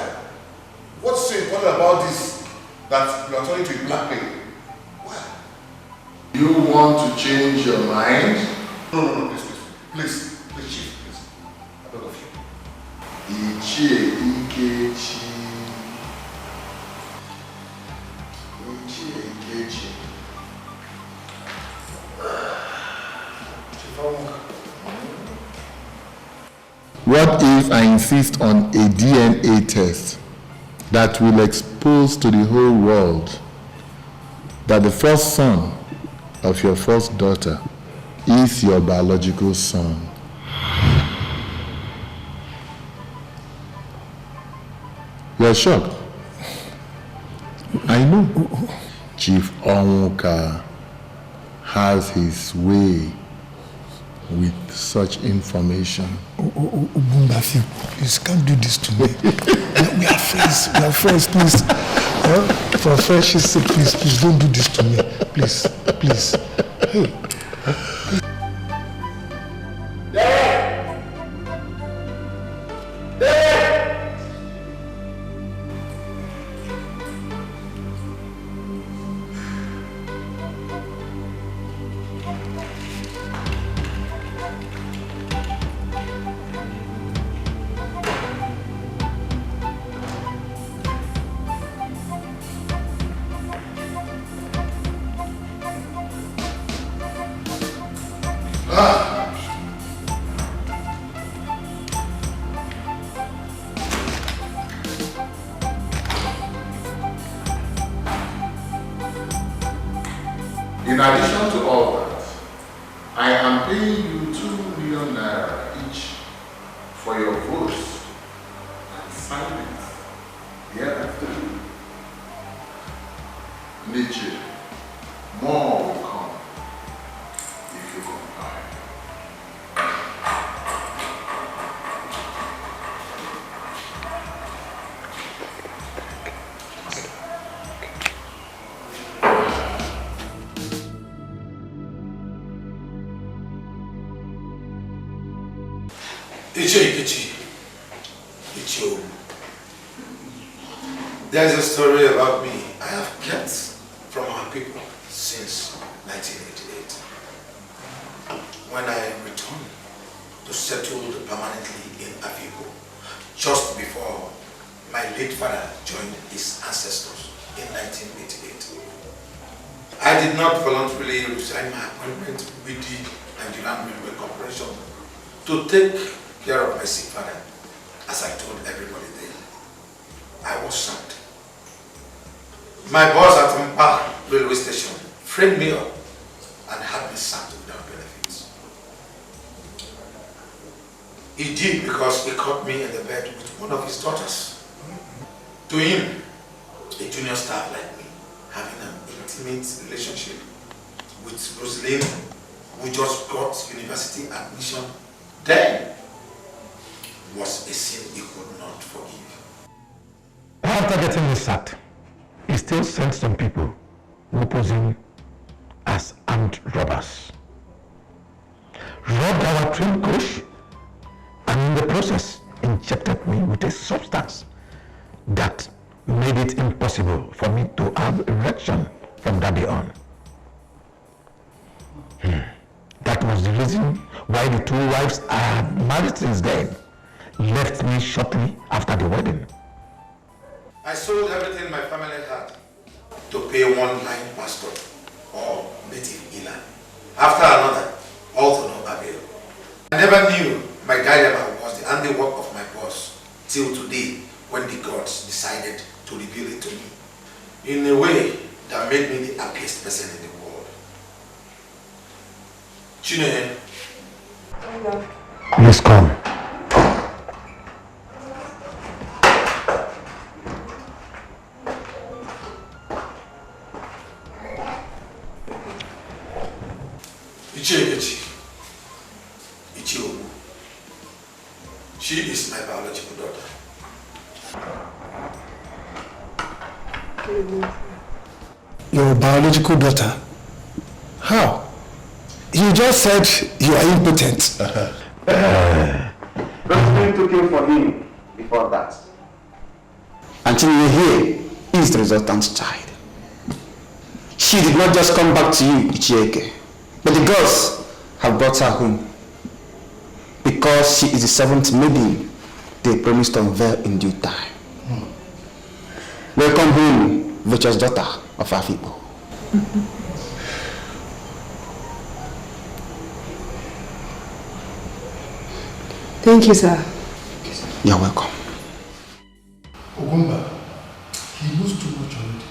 [SPEAKER 12] What's so important about this that you are turning to a blackmail? Why? You want to change your mind? No, please, Chief, please. I beg of you. Ichie Ikechi.
[SPEAKER 11] What if I insist on a DNA test that will expose to the whole world that the first son of your first daughter is your biological son? You're shocked? I know. Chief Onwuka has his way with such information.
[SPEAKER 3] Matthew, please can't do this to me. We are friends. We are friends, please. For friendship's sake, please don't do this to me. Please. Hey.
[SPEAKER 12] In addition to all that, I am paying you 2 million naira each for your votes and silence hereafter. Nietzsche, more will come if you comply.
[SPEAKER 19] Ichi. There's a story about me I have kept from our people since 1988. When I returned to settle permanently in Antview, just before my late father joined his ancestors in 1988. I did not voluntarily resign my appointment with the Nigerian Railway Corporation to take care of my sick father, as I told everybody then. I was sacked. My boss at Mpa railway station framed me up and had me sacked without benefits. He did because he caught me in the bed with one of his daughters. To him, a junior staff like me, having an intimate relationship with Rosaline, who just got university admission then, was a sin he could not forgive.
[SPEAKER 10] After getting me sacked, he still sent some people who pose him as armed robbers. Robbed our trained coach and in the process injected me with a substance that made it impossible for me to have erection from that day on. That was the reason why the 2 wives I had married since then left me shortly after the wedding.
[SPEAKER 19] I sold everything my family had to pay one blind pastor or native healer after another, all to no avail. I never knew My dilemma was the handiwork of my boss till today when the gods decided to reveal it to me in a way that made me the happiest person in the world. Chineye.
[SPEAKER 10] Please come.
[SPEAKER 19] She is my biological daughter.
[SPEAKER 20] Your biological daughter? How? You just said you are impotent.
[SPEAKER 9] Rosemary took him for him before that. Until you hear, he is the resultant child. She did not just come back to you, Ichieke, but the gods have brought her home. Because she is the seventh maiden they promised to unveil in due time. Welcome home, virtuous daughter of our people.
[SPEAKER 21] Thank you, sir.
[SPEAKER 9] You're welcome.
[SPEAKER 11] Ogumba, he knows too much already.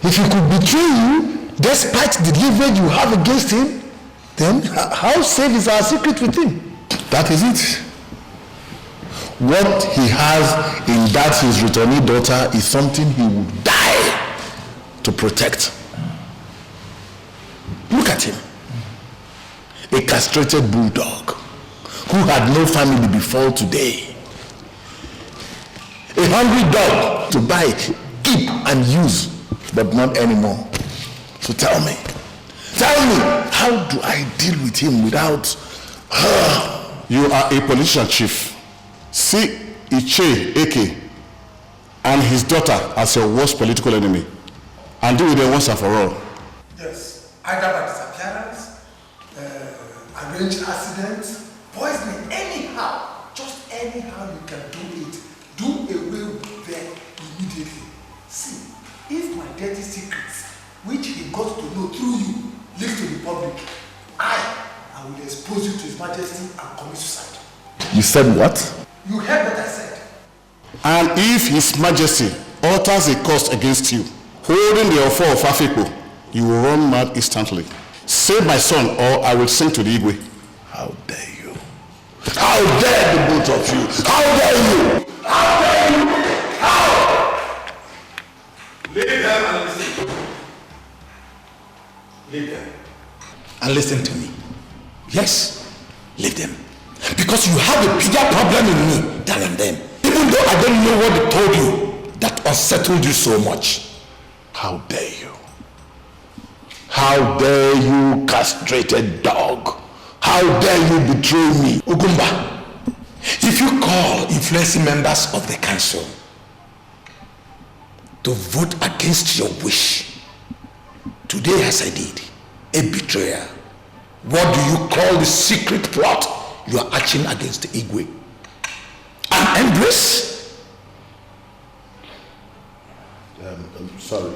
[SPEAKER 3] If he could betray you, despite the leverage you have against him, then how safe is our secret with him?
[SPEAKER 11] That is it. What he has in that his returnee daughter is something he would die to protect. Look at him. A castrated bulldog who had no family before today. A hungry dog to buy, keep and use, but not anymore. So tell me, how do I deal with him without her?
[SPEAKER 6] You are a politician, chief. See Iche Eke and his daughter as your worst political enemy and deal with them once and for all.
[SPEAKER 20] Yes, either by disappearance, arranged accidents, poisoning, anyhow, just anyhow you can do it. Do away with them immediately. See, if my dirty secrets, which he got to know through you, leak to the public, I will expose you to His Majesty and commit suicide.
[SPEAKER 11] You said what?
[SPEAKER 20] You heard what I said.
[SPEAKER 6] And if His Majesty alters a cost against you, holding the offer of Afikpo, you will run mad instantly. Save my son or I will sing to the Igwe.
[SPEAKER 11] How dare you? How dare the both of you? How dare you? How dare you? How?
[SPEAKER 19] Leave them and listen. Leave them.
[SPEAKER 20] And listen to me. Yes, leave them. Because you have a bigger problem in me than in them. Even though I don't know what they told you that unsettled you so much.
[SPEAKER 11] How dare you? How dare you, castrated dog? How dare you betray me?
[SPEAKER 20] Ogumba, if you call influencing members of the council to vote against your wish, today as I did, a betrayal, what do you call the secret plot you are hatching against the Igwe? An embrace?
[SPEAKER 11] Sorry,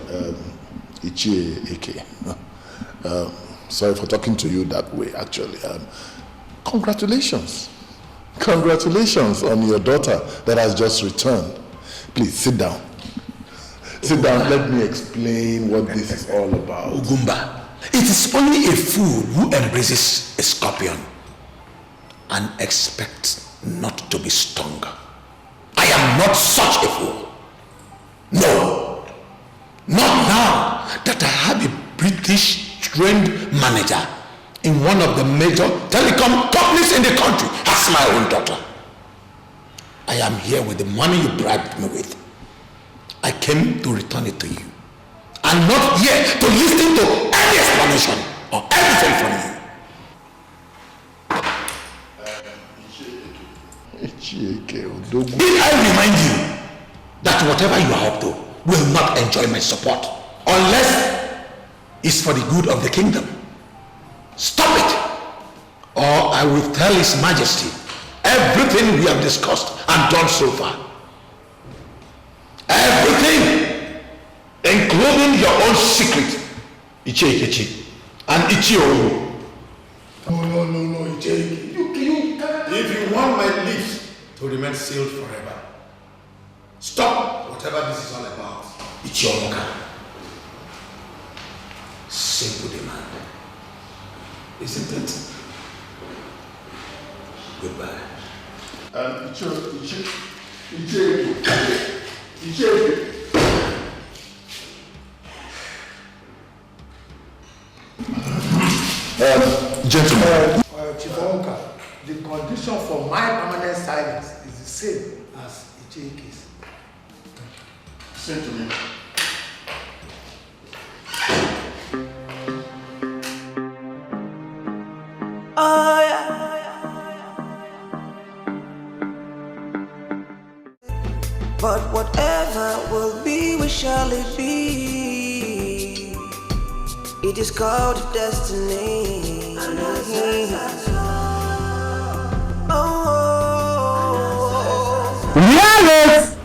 [SPEAKER 11] Ichie Eke. Sorry for talking to you that way, actually. Congratulations. Congratulations on your daughter that has just returned. Please, sit down. Sit down, let me explain what this is all about.
[SPEAKER 20] Ugumba, it is only a fool who embraces a scorpion and expects not to be stung. I am not such a fool. No, not now that I have a British trained manager in one of the major telecom companies in the country as my own daughter. I am here with the money you bribed me with. I came to return it to you. I'm not here to listen to any explanation or anything from you. Did I remind you that whatever you are up to will not enjoy my support unless it's for the good of the kingdom? Stop it, or I will tell His Majesty everything we have discussed and done so far. Everything, including your own secret, Iche Ikechi and Ichiowu.
[SPEAKER 11] No,
[SPEAKER 20] If you want my lips to remain sealed forever, stop whatever this is all about. It's your mocha. Simple demand. Isn't it? Goodbye.
[SPEAKER 6] Gentlemen.
[SPEAKER 16] Chief Onka, the condition for my permanent silence is the same as Icheike's.
[SPEAKER 6] Listen to me.
[SPEAKER 1] Oh yeah. But whatever will be, will surely be. It is called destiny.
[SPEAKER 10] Realize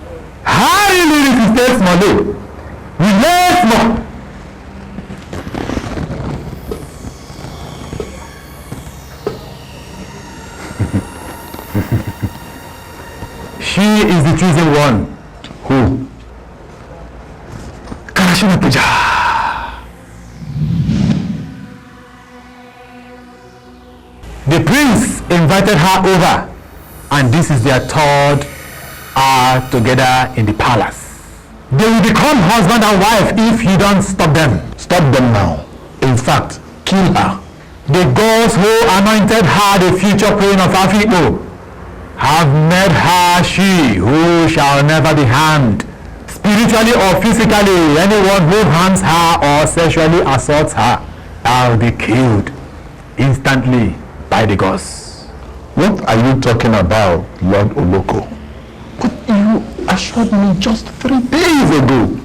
[SPEAKER 10] how really it takes money. Relax more. She is the chosen one. Who? Karashina Puja. The prince invited her over, and this is their third hour together in the palace. They will become husband and wife if you don't stop them.
[SPEAKER 11] Stop them now. In fact, kill her.
[SPEAKER 10] The gods who anointed her the future queen of Antview have made her she who shall never be harmed. Spiritually or physically, anyone who harms her or sexually assaults her shall be killed instantly by the gods.
[SPEAKER 11] What are you talking about, Lord Oloko? But you assured me just 3 days ago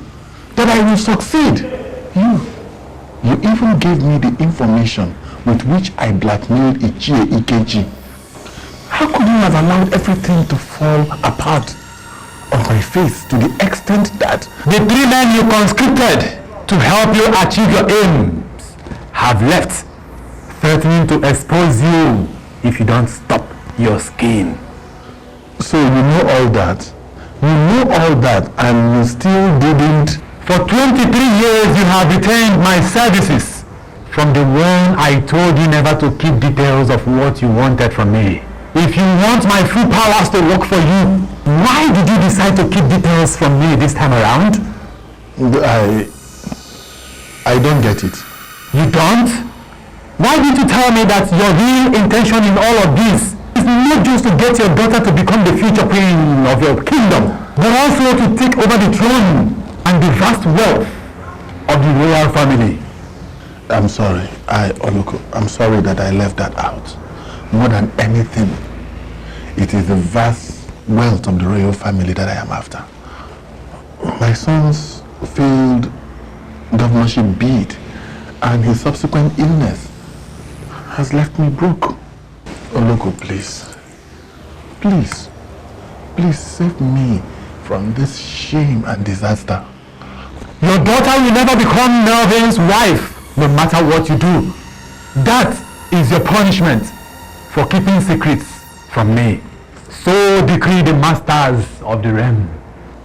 [SPEAKER 11] that I will succeed. You even gave me the information with which I blackmailed Ichie Ikeji. How could you have allowed everything to fall apart on my face to the extent that
[SPEAKER 10] the 3 men you conscripted to help you achieve your aims have left, threatening to expose you if you don't stop your scheme?
[SPEAKER 11] So you know all that? You know all that and you still didn't?
[SPEAKER 10] For 23 years you have retained my services from the one I told you never to keep details of what you wanted from me. If you want my full powers to work for you, why did you decide to keep details from me this time around?
[SPEAKER 11] I don't get it.
[SPEAKER 10] You don't? Why did you tell me that your real intention in all of this is not just to get your daughter to become the future queen of your kingdom, but also to take over the throne and the vast wealth of the royal family?
[SPEAKER 11] I'm sorry, Oloko, I'm sorry that I left that out. More than anything, it is the vast wealth of the royal family that I am after. My son's failed governorship bid and his subsequent illness has left me broke. Oloko, please. Please save me from this shame and disaster.
[SPEAKER 10] Your daughter will never become Melvin's wife, no matter what you do. That is your punishment for keeping secrets from me. So decree the masters of the realm.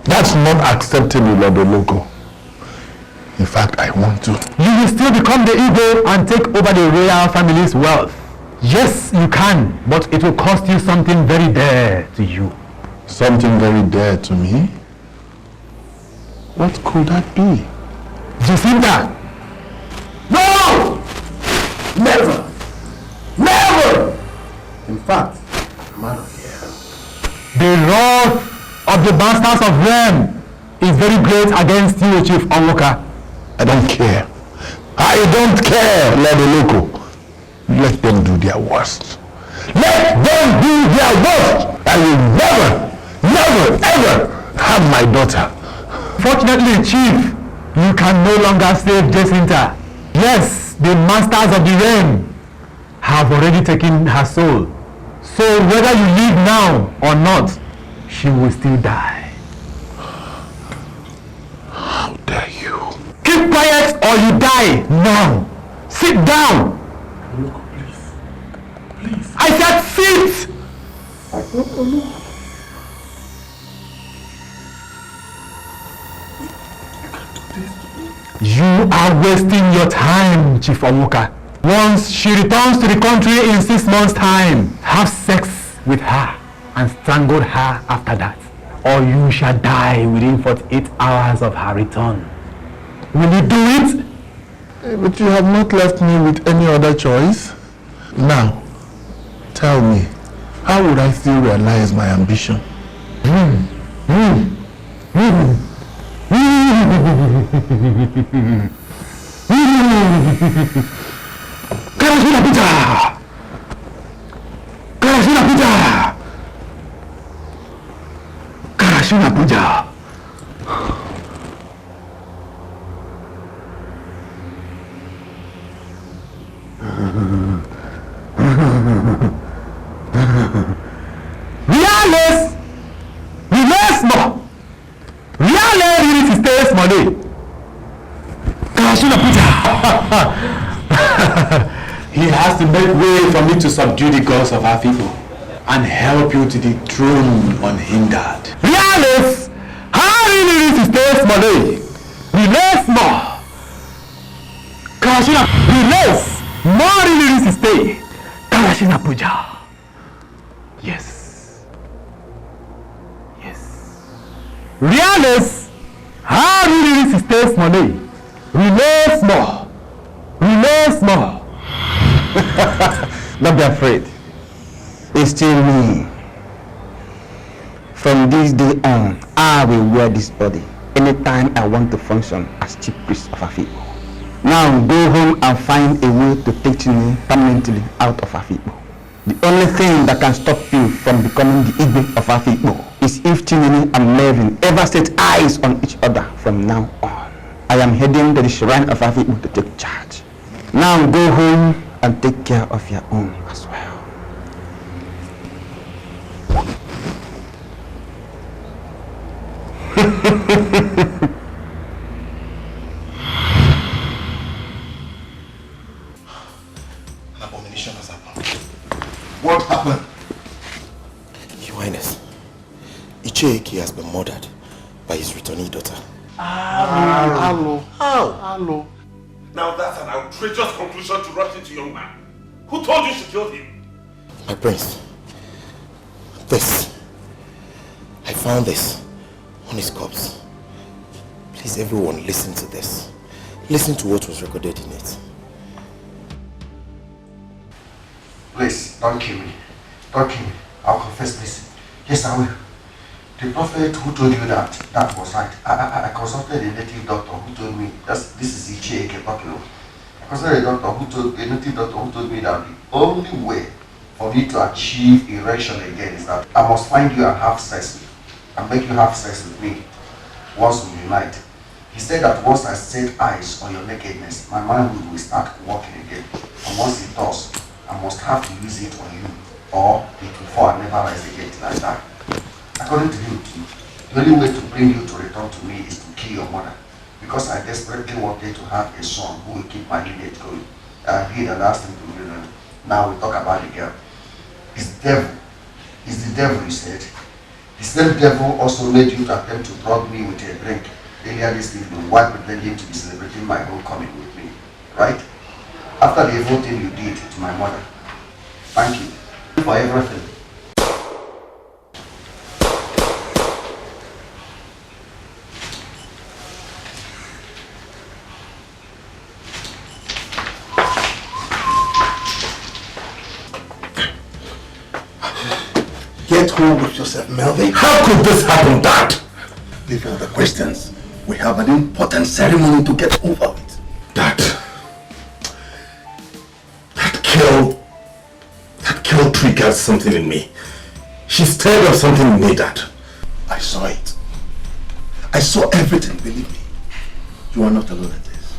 [SPEAKER 11] That's not acceptable, Lord Oloko. In fact, I want to.
[SPEAKER 10] You will still become the eagle and take over the royal family's wealth. Yes, you can, but it will cost you something very dear to you.
[SPEAKER 11] Something very dear to me? What could that be?
[SPEAKER 10] Jacinta!
[SPEAKER 11] No! Never! Never! In fact, I'm out of here.
[SPEAKER 10] The wrath of the bastards of Rem is very great against you, Chief Onwoka.
[SPEAKER 11] I don't care. I don't care, Lord Oloko. Let them do their worst. Let them do their worst! I will never, ever have my daughter.
[SPEAKER 10] Fortunately, Chief, you can no longer save Jacinta. Yes, the masters of the realm have already taken her soul. So whether you live now or not, she will still die.
[SPEAKER 11] How dare you?
[SPEAKER 10] Keep quiet or you die now. Sit down.
[SPEAKER 11] Look, please.
[SPEAKER 10] I I said sit! You are wasting your time, Chief Omuka. Once she returns to the country in 6 months' time, have sex with her and strangle her after that. Or you shall die within 48 hours of her return. Will you do it?
[SPEAKER 11] But you have not left me with any other choice. Now, tell me, how would I still realize my ambition?
[SPEAKER 10] Karashina Puja! Karashina Puja! Karashina Puja! Reales! Reales more! Reales is stays money! Karashina Puja! He has to make way for me to subdue the gods of our people and help you to the throne unhindered. Reales! How really is stays money? Reales more! Karashina Reales! More really is stay. Karashina Puja. Yes. Reales, how really is stays money? Release more. Release more. Don't be afraid. It's still me. From this day on, I will wear this body anytime I want to function as chief priest of Afipo. Now go home and find a way to take me permanently out of Afipo. The only thing that can stop you from becoming the Igwe of Afipo is if Chinini and Melvin ever set eyes on each other from now on. I am heading to the shrine of Afipo to take charge. Now go home and take care of your own as well.
[SPEAKER 12] An abomination has happened. What happened?
[SPEAKER 13] Your Highness, Icheke has been murdered by his returnee daughter.
[SPEAKER 12] Hello.
[SPEAKER 19] How? Hello. Now that's an outrageous conclusion to rush into, young man. Who told you she killed him?
[SPEAKER 13] My prince, I found this on his corpse. Please, everyone, listen to this. Listen to what was recorded in it.
[SPEAKER 16] Please, don't kill me. Don't kill me. I'll confess this. Yes, I will. The prophet who told you that was right. I consulted a native doctor who told me this is Icheke talking. I consulted a native doctor who told me that the only way for me to achieve erection again is that I must find you and have sex with you, and make you have sex with me once we unite. He said that once I set eyes on your nakedness, my manhood will start working again. And once it does, I must have to use it on you, or it will fall and never rise again till I die. According to him, the only way to bring you to return to me is to kill your mother, because I desperately wanted to have a son who will keep my lineage going. He the last thing to me. Now we talk about the girl. It's the devil. It's the devil, you said. The same devil also made you to attempt to drug me with a drink earlier this evening while pretending to be celebrating my homecoming with me, right? After the evil thing you did to my mother. Thank you for everything.
[SPEAKER 6] Get hold of yourself, Melvin. How could this happen, Dad? Leave all the questions. We have an important ceremony to get over with. That kill triggered something in me. She stirred up something in me, Dad. I saw it. I saw everything, believe me. You are not alone in this.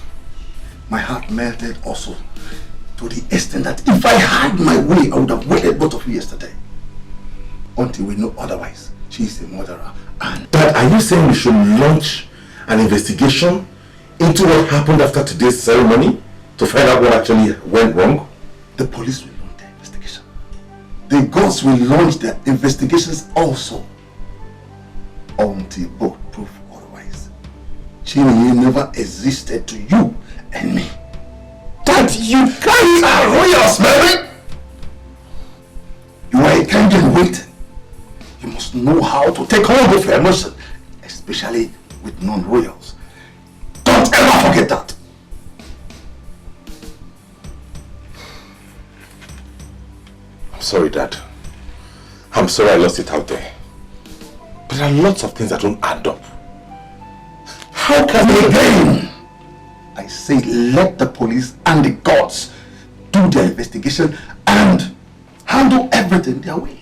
[SPEAKER 6] My heart melted also to the extent that if I had my way, I would have waited both of you yesterday. Until we know otherwise, she is a murderer. And Dad, are you saying we should launch an investigation into what happened after today's ceremony to find out what actually went wrong? The police will launch the investigation.
[SPEAKER 12] the gods will launch their investigations also until both prove otherwise. Chinonye never existed to you and me. That you guys are royals, Mary! You are a kind in waiting. You must know how to take hold of your emotion, especially with non-royals. Don't ever forget that.
[SPEAKER 2] I'm sorry, Dad. I'm sorry I lost it out there. But there are lots of things that don't add up.
[SPEAKER 12] How can they again? I say let the police and the gods do their investigation and handle everything their way.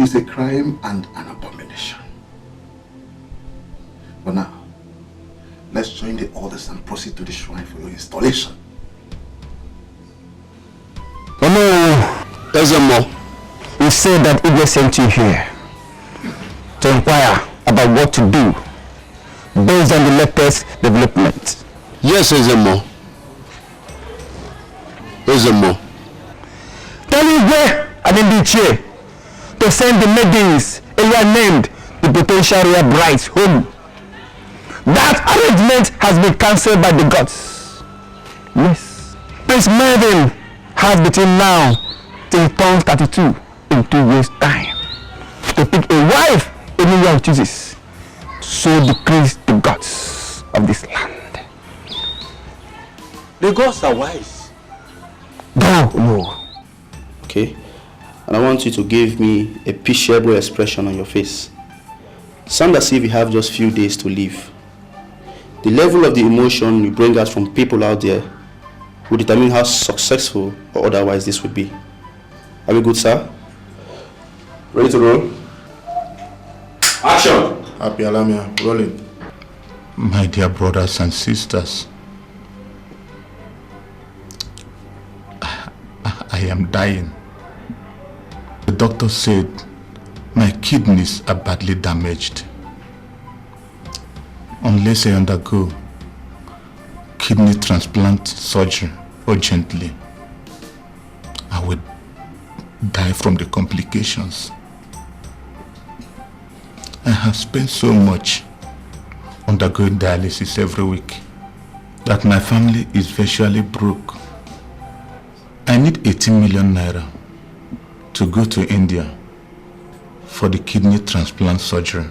[SPEAKER 12] It's a crime and an abomination. But now, let's join the others and proceed to the shrine for your installation.
[SPEAKER 10] Ezemo, we said that Igwe sent you here to inquire about what to do based on the latest development.
[SPEAKER 4] Yes, Ezemo. Ezemo.
[SPEAKER 10] Tell Igwe and Ndiche to send the maidens earlier named the potential royal brides home. That arrangement has been cancelled by the gods. Yes. Prince Mervyn has between now till he turns 32 in 2 years' time to pick a wife anywhere he chooses. So decrees the gods of this land.
[SPEAKER 4] The gods are wise.
[SPEAKER 10] No.
[SPEAKER 9] Okay? And I want you to give me a peaceable expression on your face. Sound as if you have just few days to live. The level of the emotion you bring out from people out there will determine how successful or otherwise this would be. Are we good, sir? Ready to roll? Action!
[SPEAKER 11] Happy Alamia, rolling. My dear brothers and sisters, I am dying. The doctor said my kidneys are badly damaged. Unless I undergo kidney transplant surgery urgently, I would die from the complications. I have spent so much undergoing dialysis every week that my family is virtually broke. I need 18 million naira to go to India for the kidney transplant surgery.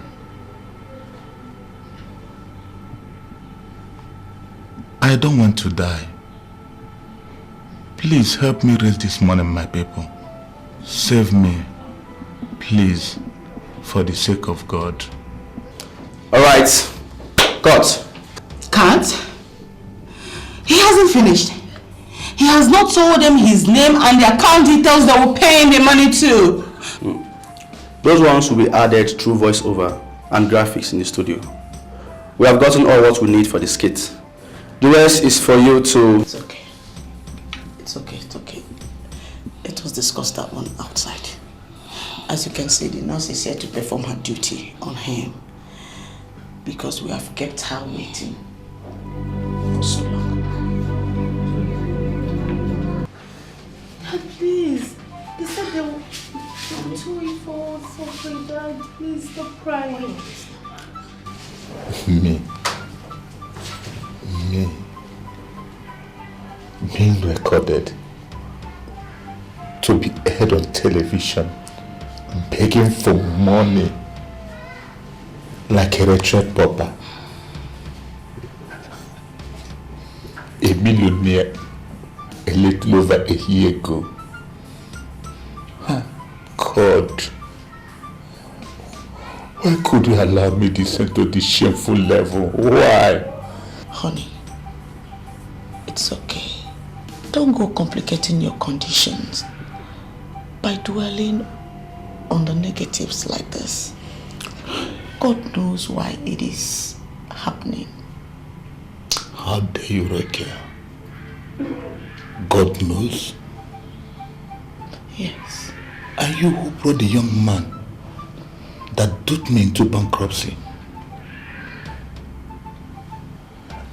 [SPEAKER 11] I don't want to die. Please help me raise this money, my people. Save me, please, for the sake of God.
[SPEAKER 9] All right. Cut.
[SPEAKER 8] Can't? He hasn't finished. He has not told them his name and the account details that will pay him the money to.
[SPEAKER 9] Those ones will be added through voiceover and graphics in the studio. We have gotten all what we need for the skit. The rest is for you to...
[SPEAKER 8] It's okay. It's okay, it's okay. Let us discuss that one outside. As you can see, the nurse is here to perform her duty on him. Because we have kept her waiting for so long.
[SPEAKER 18] Please, they said they will do it for free, Dad. Please stop crying.
[SPEAKER 11] Me being recorded to be aired on television, begging for money like a retreat pauper, a millionaire a little over a year ago. God, why could you allow me to descend to this shameful level? Why?
[SPEAKER 8] Honey, it's okay. Don't go complicating your conditions by dwelling on the negatives like this. God knows why it is happening.
[SPEAKER 11] How dare you, Raquel? God knows?
[SPEAKER 8] Yes.
[SPEAKER 11] Are you who brought the young man that duped me into bankruptcy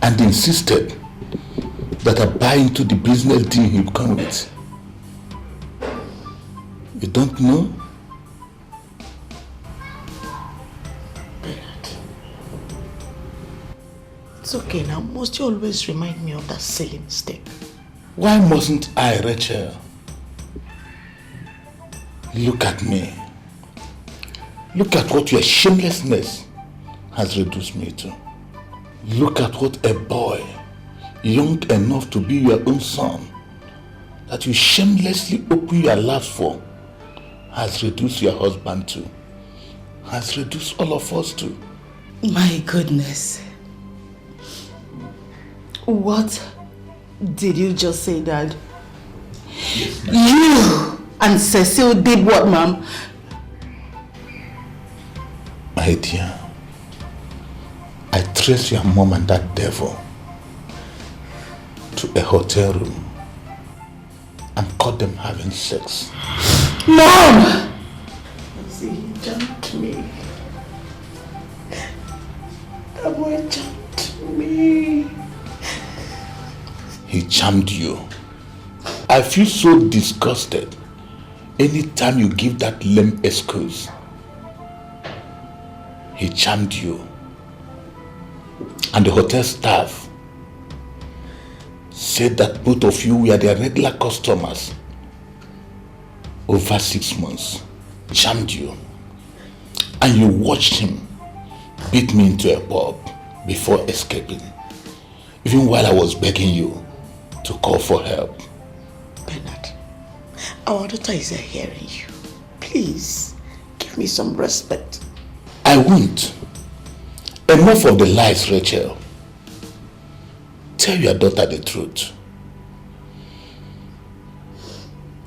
[SPEAKER 11] and insisted that I buy into the business deal he come with?
[SPEAKER 12] You don't know?
[SPEAKER 8] It's okay now. Must you always remind me of that silly mistake?
[SPEAKER 12] Why mustn't I, Rachel? Look at me. Look at what your shamelessness has reduced me to. Look at what a boy, young enough to be your own son, that you shamelessly open your life for, has reduced your husband to, has reduced all of us to.
[SPEAKER 8] My goodness. What did you just say, Dad?
[SPEAKER 12] Yes,
[SPEAKER 8] you and Cecile did what, Mom?
[SPEAKER 12] My dear, I traced your mom and that devil to a hotel room and caught them having sex.
[SPEAKER 8] Mom! See, he jumped me. That boy jumped me.
[SPEAKER 12] He charmed you. I feel so disgusted anytime you give that lame excuse. He charmed you. And the hotel staff said that both of you were their regular customers over 6 months. Charmed you. And you watched him beat me into a pub before escaping. Even while I was begging you to call for help.
[SPEAKER 8] Bernard, our daughter is hearing you. Please, give me some respect.
[SPEAKER 12] I won't. Enough of the lies, Rachel. Tell your daughter the truth.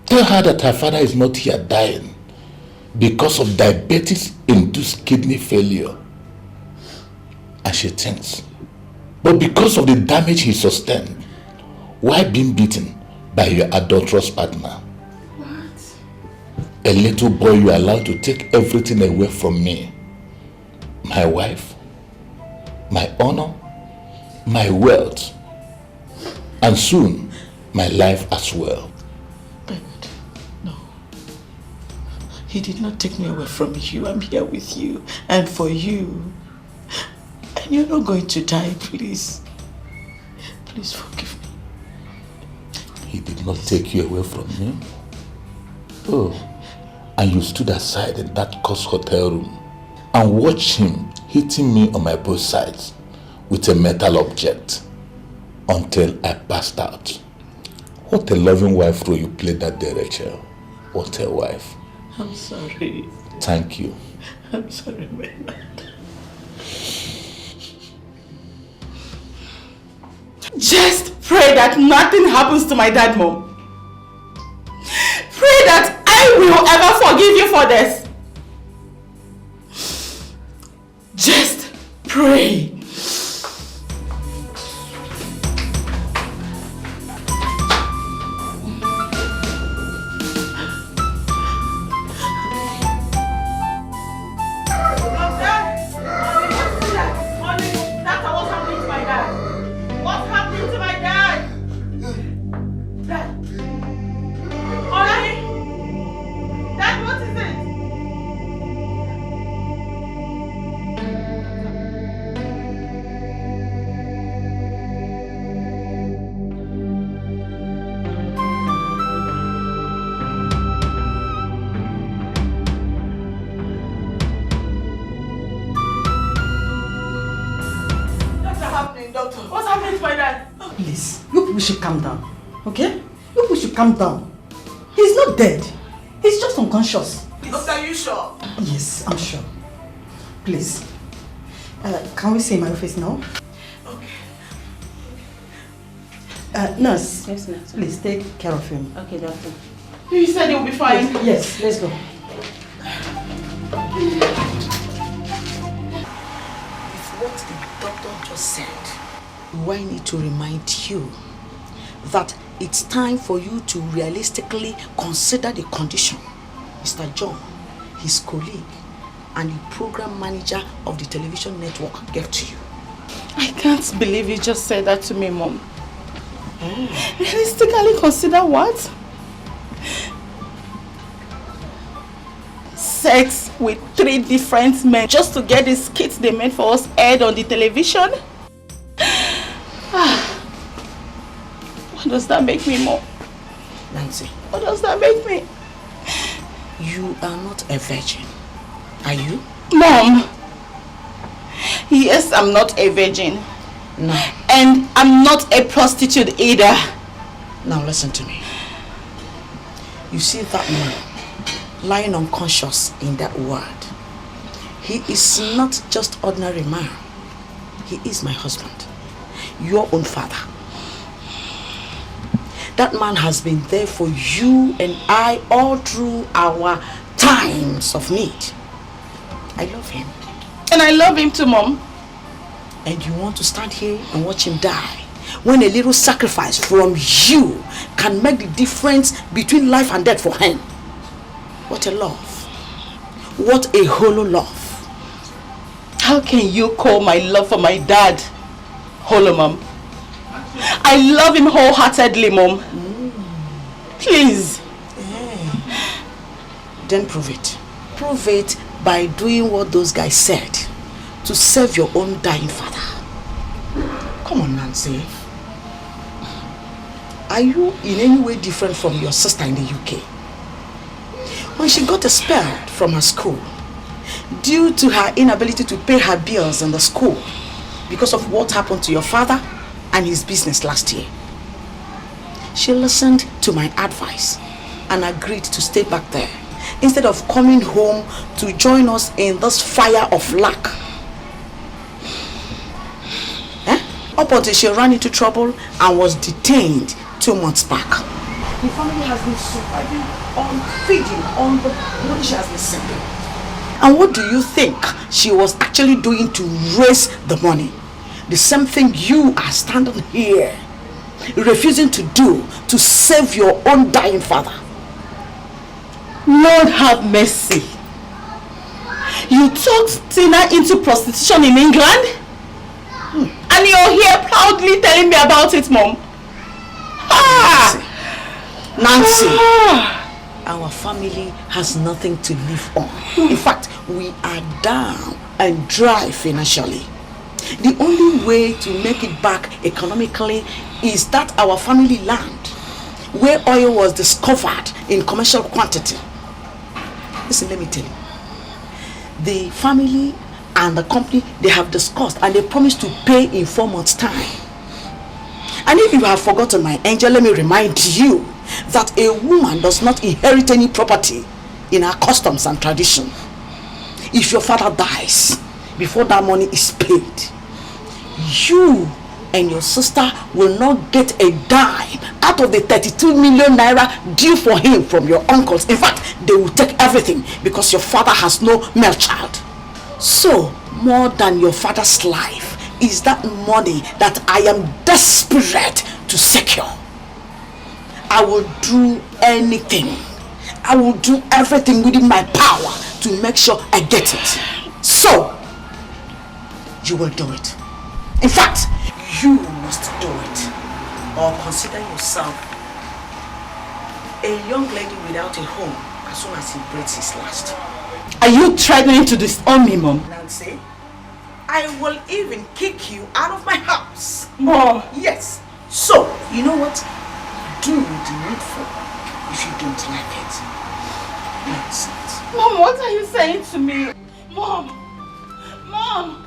[SPEAKER 12] Tell her that her father is not here dying because of diabetes-induced kidney failure. And she thinks, but because of the damage he sustained, why being beaten by your adulterous partner?
[SPEAKER 8] What?
[SPEAKER 12] A little boy you allowed to take everything away from me. My wife, my honor, my wealth, and soon my life as well.
[SPEAKER 8] Bernard, no. He did not take me away from you. I'm here with you and for you. And you're not going to die, please. Please forgive me.
[SPEAKER 12] He did not take you away from me? Oh, and you stood aside in that cursed hotel room and watched him hitting me on my both sides with a metal object until I passed out. What a loving wife role you played that day, Rachel. What a wife.
[SPEAKER 8] I'm sorry.
[SPEAKER 12] Thank you.
[SPEAKER 8] I'm sorry, Bernard. Just pray that nothing happens to my dad, Mom. Pray that I will ever forgive you for this. Just pray.
[SPEAKER 15] Should calm down, okay? You people should calm down. He's not dead. He's just unconscious.
[SPEAKER 8] Doctor, are you sure?
[SPEAKER 15] Yes, I'm sure. Please. Can we see my face now? Okay. Nurse.
[SPEAKER 5] Yes, nurse.
[SPEAKER 15] Please take care of him.
[SPEAKER 5] Okay, doctor.
[SPEAKER 8] You said he'll be fine.
[SPEAKER 15] Yes, let's go.
[SPEAKER 8] With what the doctor just said, do I need to remind you that it's time for you to realistically consider the condition Mr. John, his colleague, and the program manager of the television network gave to you?
[SPEAKER 18] I can't believe you just said that to me, Mom. Realistically consider what?
[SPEAKER 8] with 3 different men just to get the skits they made for us aired on the television? What does that make me, Mom? Nancy, what does that make me? You are not a virgin, are you? Mom! Yes, I'm not a virgin. No. And I'm not a prostitute either. Now listen to me. You see that man lying unconscious in that ward? He is not just ordinary man. He is my husband, your own father. That man has been there for you and I all through our times of need. I love him. And I love him too, Mom. And you want to stand here and watch him die when a little sacrifice from you can make the difference between life and death for him? What a love. What a hollow love. How can you call my love for my dad hollow, Mom? I love him wholeheartedly, Mom. Please. Then prove it. Prove it by doing what those guys said to save your own dying father. Come on, Nancy. Are you in any way different from your sister in the UK? When she got expelled from her school due to her inability to pay her bills in the school because of what happened to your father and his business last year, she listened to my advice and agreed to stay back there instead of coming home to join us in this fire of lack. Up until she ran into trouble and was detained 2 months back. The family has been surviving on feeding on the money she has been sending. And what do you think she was actually doing to raise the money? The same thing you are standing here refusing to do to save your own dying father. Lord have mercy. You talked Tina into prostitution in England? And you're here proudly telling me about it, Mom. Nancy. Our family has nothing to live on. In fact, we are down and dry financially. The only way to make it back economically is that our family land, where oil was discovered in commercial quantity. Listen, let me tell you. The family and the company, they have discussed and they promised to pay in 4 months' time. And if you have forgotten, my angel, let me remind you that a woman does not inherit any property in our customs and tradition. If your father dies before that money is paid, you and your sister will not get a dime out of the 32 million naira due for him from your uncles. In fact, they will take everything because your father has no male child. So, more than your father's life is that money that I am desperate to secure. I will do anything. I will do everything within my power to make sure I get it. So, you will do it. In fact, you must do it. Or consider yourself a young lady without a home as soon as he breathes his last. Are you threatening to disown me, Mom? Nancy, I will even kick you out of my house. Mom. Yes. So, you know what? Do the needful if you don't like it. Nonsense. Mom, what are you saying to me? Mom! Mom!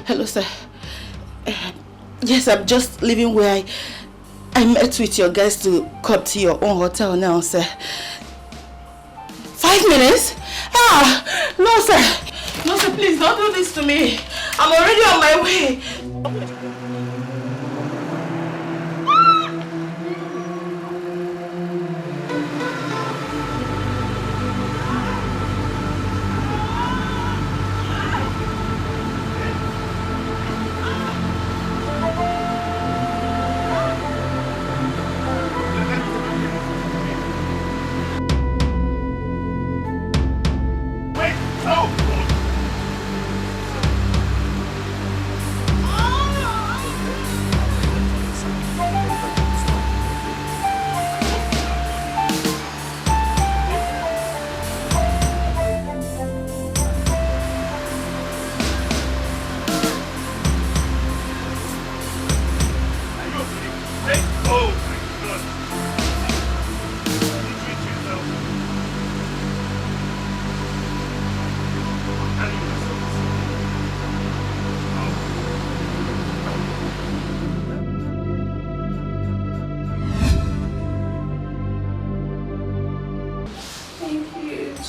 [SPEAKER 8] Hello, sir. Yes, I'm just leaving where I met with your guys to come to your own hotel now, sir. 5 minutes? No, sir. No, sir, please don't do this to me. I'm already on my way.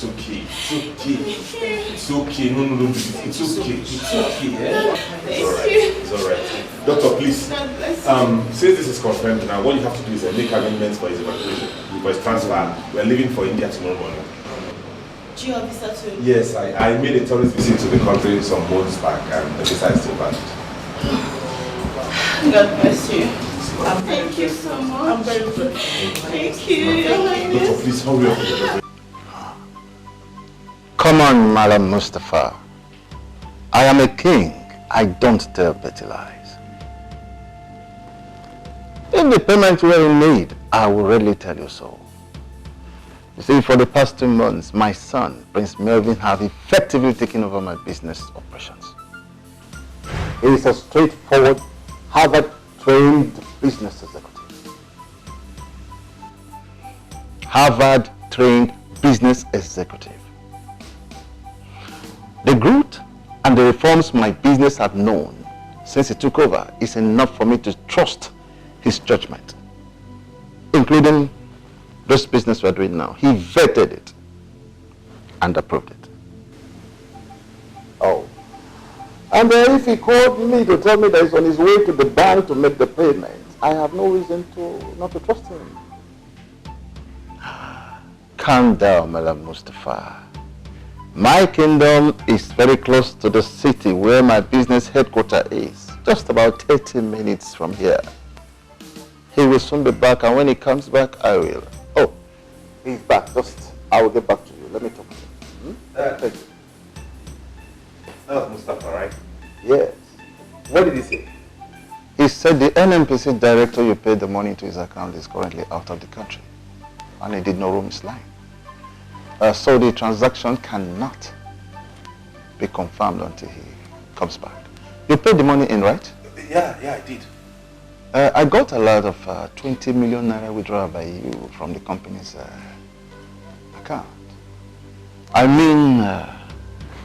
[SPEAKER 2] It's okay. It's okay. It's okay. No, don't do it. It's okay. It's okay. Eh? It's alright. It's alright. Doctor, please. Since this is confirmed now, what you have to do is make arrangements for his evacuation, for his transfer. We're leaving for India tomorrow morning.
[SPEAKER 8] Do you have visa too?
[SPEAKER 2] Yes, I made a tourist visit to the country some months back and the visa is still valid.
[SPEAKER 8] God bless you. Thank you so much. I'm very good. Thank you.
[SPEAKER 2] Doctor, please hurry up.
[SPEAKER 11] Come on, Malam Mustafa. I am a king. I don't tell petty lies. If the payment were made, I will readily tell you so. You see, for the past 2 months, my son, Prince Melvin, has effectively taken over my business operations. He is a straightforward, Harvard-trained business executive. Harvard-trained business executive. The growth and the reforms my business had known since he took over is enough for me to trust his judgment, including this business we're doing now. He vetted it and approved it. Oh. And if he called me to tell me that he's on his way to the bank to make the payment, I have no reason not to trust him. Calm down, Malam Mustafa. My kingdom is very close to the city where my business headquarters is, just about 30 minutes from here. He will soon be back, and when he comes back, I will. Oh, he's back. I will get back to you. Let me talk to you. Thank you.
[SPEAKER 2] That was Mustafa, right?
[SPEAKER 11] Yes.
[SPEAKER 2] What did he say?
[SPEAKER 11] He said the NNPC director you paid the money to his account is currently out of the country, and he did not roam his line. So the transaction cannot be confirmed until he comes back. You paid the money in, right?
[SPEAKER 2] Yeah, I did.
[SPEAKER 11] I got a lot of 20 million naira withdrawal by you from the company's account. I mean,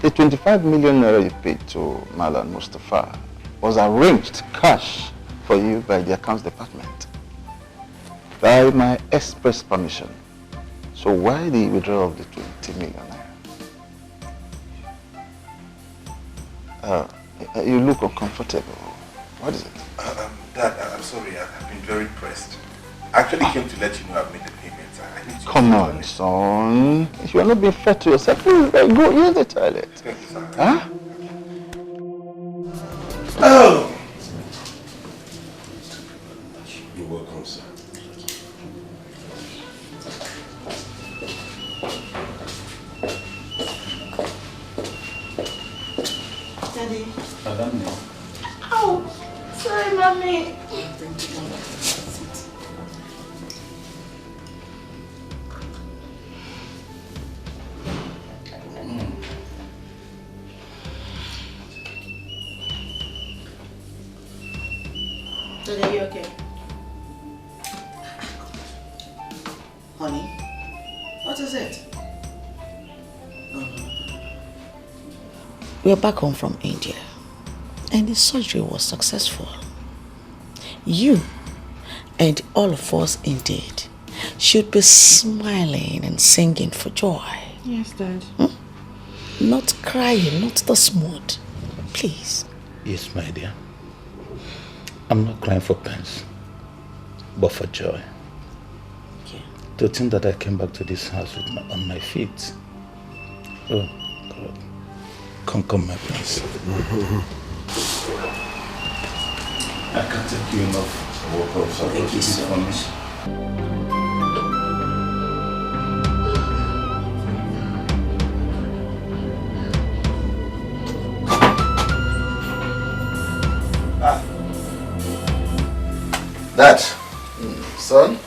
[SPEAKER 11] the 25 million naira you paid to Malan Mustafa was arranged cash for you by the accounts department by my express permission. So why the withdrawal of the 20 million naira? You look uncomfortable. What is it?
[SPEAKER 2] Dad, I'm sorry. I've been very pressed. I actually came to let you know I've made the payments. I need to.
[SPEAKER 11] Come on, son. If you are not being fair to yourself, please go use the toilet.
[SPEAKER 2] Thank you, sir.
[SPEAKER 11] Huh?
[SPEAKER 2] Oh! You're welcome, sir.
[SPEAKER 8] Daddy.
[SPEAKER 20] Madam, no.
[SPEAKER 8] Oh, sorry, Mommy. Daddy, are you okay? Honey, what is it? We're back home from India, and the surgery was successful. You and all of us indeed should be smiling and singing for joy.
[SPEAKER 21] Yes, Dad.
[SPEAKER 8] Not crying, not this mood. Please.
[SPEAKER 20] Yes, my dear. I'm not crying for pains, but for joy.
[SPEAKER 8] Okay.
[SPEAKER 20] To think that I came back to this house on my feet. Oh, God. Come, my prince. I can't thank you enough.
[SPEAKER 8] Thank you so much.
[SPEAKER 13] Dad, son.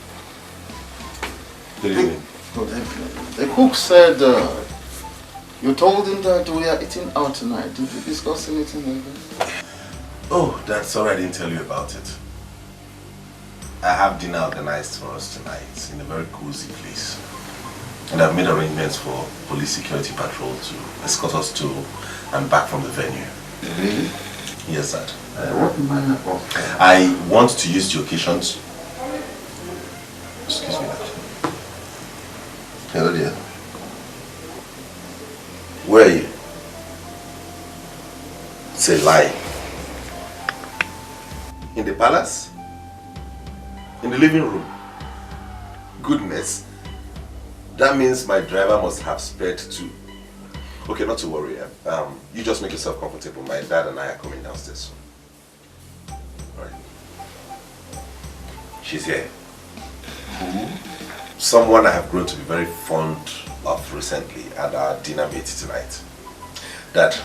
[SPEAKER 2] Good evening.
[SPEAKER 13] The cook said you told him that we are eating out tonight. Did you discuss anything like that?
[SPEAKER 2] Oh, that's sorry I didn't tell you about it. I have dinner organized for us tonight in a very cozy place. And I've made arrangements for police security patrol to escort us to and back from the venue.
[SPEAKER 13] Really?
[SPEAKER 2] Yes, sir.
[SPEAKER 13] What manner of...
[SPEAKER 2] I want to use the occasions. Excuse me, Dad. Hello, dear.
[SPEAKER 13] Where are you? It's a lie. In the palace? In the living room? Goodness. That means my driver must have sped too. Okay, not to worry. You just make yourself comfortable. My dad and I are coming downstairs soon. Alright. She's here. Who? Someone I have grown to be very fond of recently at our dinner meet tonight. Dad,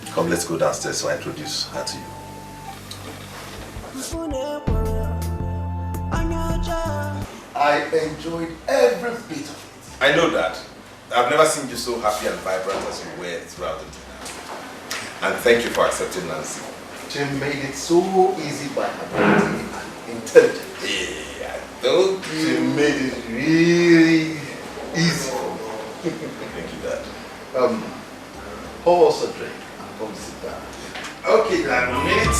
[SPEAKER 13] come, let's go downstairs so I introduce her to you.
[SPEAKER 12] I enjoyed every bit of it.
[SPEAKER 13] I know that. I've never seen you so happy and vibrant as you were throughout the dinner. And thank you for accepting Nancy.
[SPEAKER 12] She made it so easy by her beauty and intelligence.
[SPEAKER 13] Yeah, I told you.
[SPEAKER 12] She made it really easy for me.
[SPEAKER 13] Thank you, Dad.
[SPEAKER 12] Pour us a drink and come sit down.
[SPEAKER 13] Okay, Dad, 1 minute.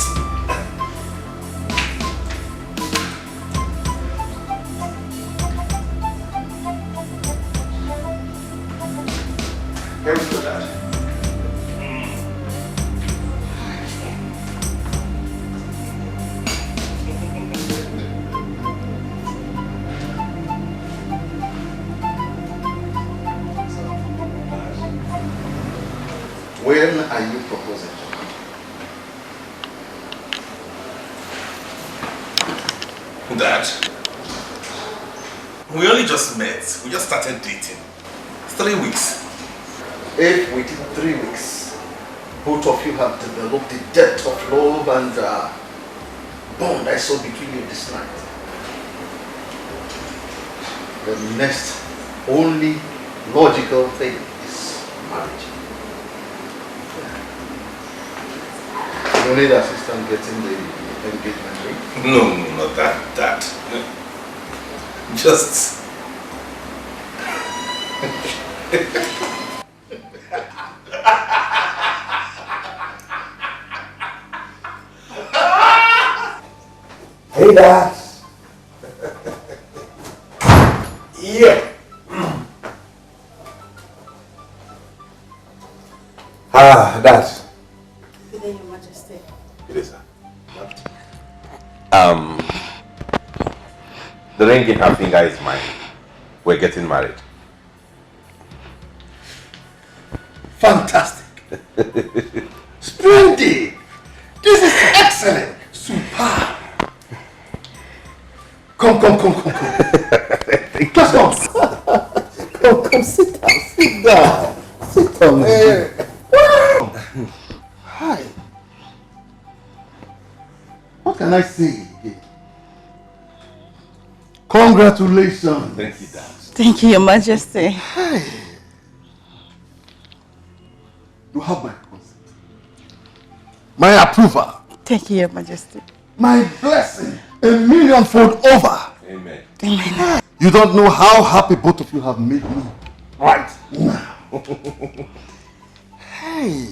[SPEAKER 13] Here we go, Dad.
[SPEAKER 12] When are you proposing?
[SPEAKER 13] Dad, we only just met. We just started dating. 3 weeks.
[SPEAKER 12] If within 3 weeks, both of you have developed the depth of love and bond I saw between you this night, the next only logical thing is marriage. You need assistance getting the engagement ring?
[SPEAKER 13] No, not that. Just...
[SPEAKER 12] Hey, Dad.
[SPEAKER 13] Yeah.
[SPEAKER 12] Dad.
[SPEAKER 8] Good day, Your Majesty.
[SPEAKER 13] Good day, sir. The ring in her finger is mine. We're getting married.
[SPEAKER 12] Fantastic. Splendid. This is excellent. Superb. Come. Just come. Come, sit down. Sit down. Wow. Hi. What can I say again? Congratulations.
[SPEAKER 13] Thank you, Dad.
[SPEAKER 8] Thank you, Your Majesty.
[SPEAKER 12] Hey. You have my consent. My approval.
[SPEAKER 8] Thank you, Your Majesty.
[SPEAKER 12] My blessing. 1,000,000-fold over.
[SPEAKER 13] Amen.
[SPEAKER 8] Amen.
[SPEAKER 12] You don't know how happy both of you have made me right now. Hey.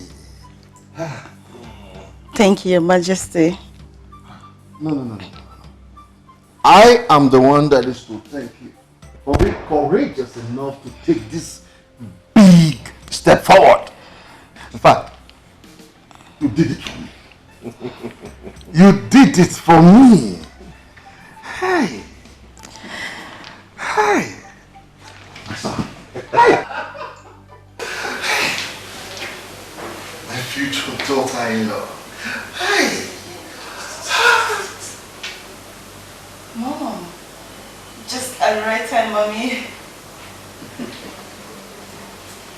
[SPEAKER 8] Thank you, Your Majesty.
[SPEAKER 12] No. I am the one that is to thank you for being courageous enough to take this big step forward. In fact, you did it for me. You did it for me. Hey. My son. Hey. My future daughter-in-law. Hey.
[SPEAKER 8] Mom, just at the right time, Mommy.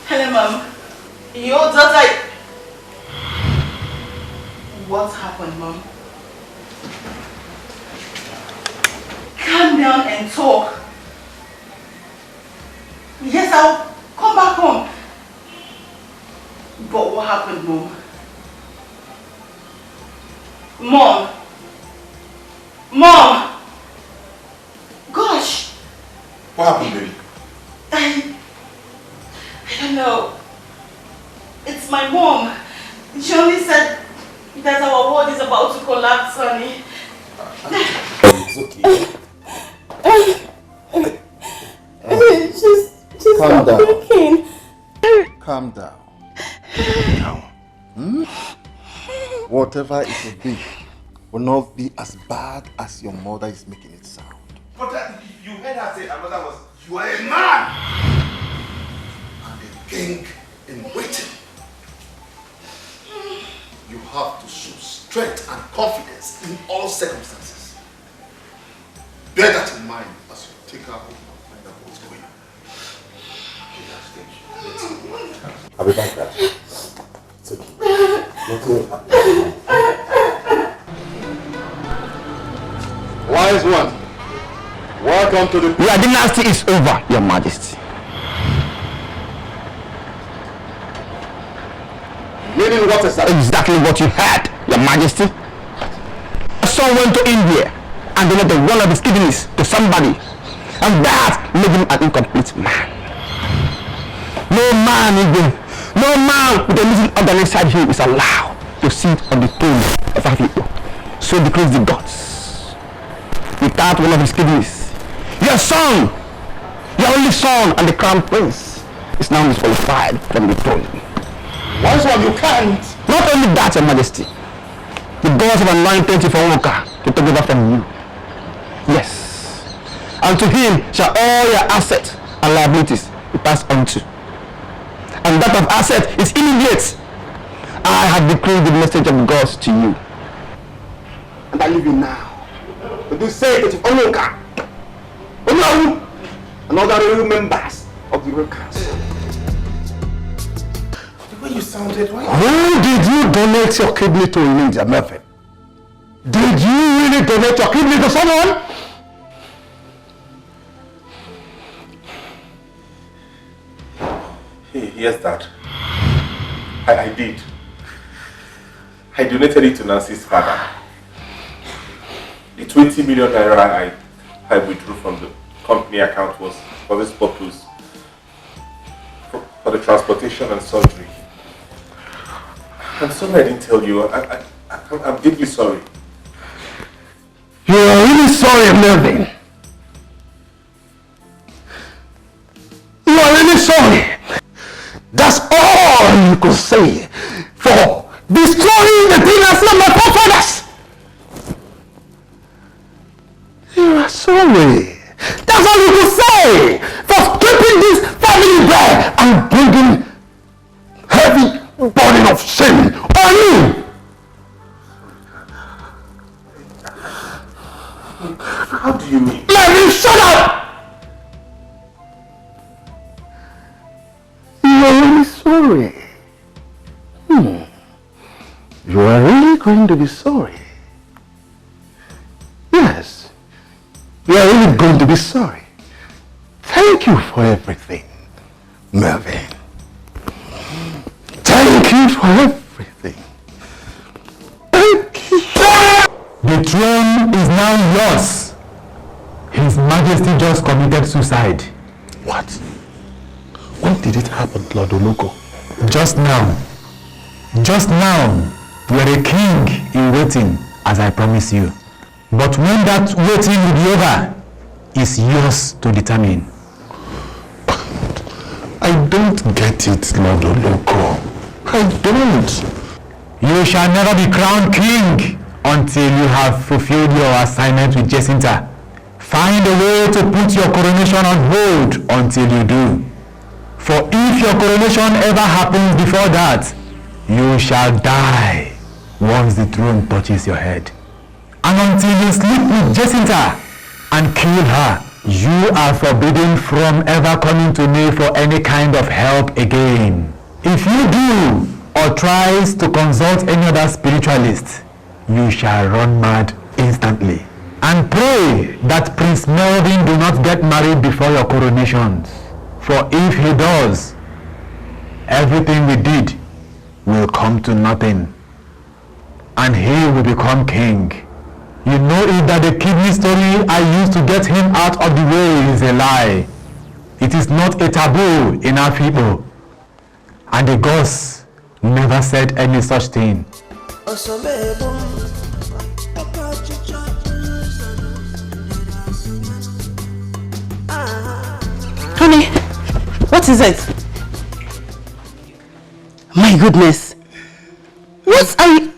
[SPEAKER 8] Hello, Mom. Your daughter... What happened, Mom? Calm down and talk. Yes, I'll come back home. But what happened, Mom? Mom! Gosh!
[SPEAKER 13] What happened, baby?
[SPEAKER 8] I don't know. It's my mom. She only said that our world is about to collapse, honey.
[SPEAKER 13] It's okay.
[SPEAKER 8] She's
[SPEAKER 12] Calm
[SPEAKER 8] not
[SPEAKER 12] down.
[SPEAKER 8] breaking.
[SPEAKER 12] Calm down. Whatever it will be will not be as bad as your mother is making it sound.
[SPEAKER 13] But you heard her say her mother was, you are a man and a king in waiting. You have to show strength and confidence in all circumstances. Bear that in mind as you take her home and find out what's going on.
[SPEAKER 4] I'll be back, Dad. It's okay. Nothing will happen.
[SPEAKER 12] Wise one, welcome to the...
[SPEAKER 9] Your dynasty is over, Your Majesty.
[SPEAKER 12] Meaning what is that?
[SPEAKER 9] Exactly what you heard, Your Majesty. A son went to India and donated one of his kidneys to somebody, and that made him an incomplete man. No man with a little organ inside him is allowed to sit on the throne of Antview. So decrees the gods. Without one of his kidneys, your son, your only son and the crown prince, is now disqualified from the throne.
[SPEAKER 12] Wise one, you can't.
[SPEAKER 9] Not only that, Your Majesty, the gods have anointed you for Oka to take over from you. Yes. And to him shall all your assets and liabilities be passed on to. And that of asset is immediate. I have decreed the message of gods to you. And I leave you now. But do say it to Onoka, Onowu, and other royal members of the royal council.
[SPEAKER 12] The way you sounded, why?
[SPEAKER 9] Who did you donate your kidney to, Ninja Melvin? Did you really donate your kidney to someone?
[SPEAKER 2] Yes, Dad. I did. I donated it to Nancy's father. The 20 million naira I withdrew from the company account was for this purpose. For the transportation and surgery. I'm sorry I didn't tell you. I'm deeply sorry.
[SPEAKER 9] You are really sorry, Melvin. You are really sorry. That's all you could say for destroying the dynasty of my forefathers. You are sorry. That's all you could say for keeping this family there and bringing heavy burden of shame on you.
[SPEAKER 2] How do you mean?
[SPEAKER 9] Let me shut up! You are really sorry. You are really going to be sorry. Yes. You are really going to be sorry. Thank you for everything, Melvin. Thank you for everything. Thank you.
[SPEAKER 10] The throne is now yours. His Majesty just committed suicide.
[SPEAKER 11] What? When did it happen, Lord Oloko?
[SPEAKER 10] Just now. Just now. You are a king in waiting, as I promised you. But when that waiting will be over, it's yours to determine.
[SPEAKER 11] I don't get it, Lord Oloko. I don't.
[SPEAKER 10] You shall never be crowned king until you have fulfilled your assignment with Jacinta. Find a way to put your coronation on hold until you do. For if your coronation ever happens before that, you shall die once the throne touches your head. And until you sleep with Jacinta and kill her, you are forbidden from ever coming to me for any kind of help again. If you do, or tries to consult any other spiritualist, you shall run mad instantly. And pray that Prince Melvin do not get married before your coronations. For if he does, everything we did will come to nothing. And he will become king. You know it that the kidney story I used to get him out of the way is a lie. It is not a taboo in our people. And the gods never said any such thing.
[SPEAKER 15] Honey, what is it?
[SPEAKER 8] My goodness. What are you...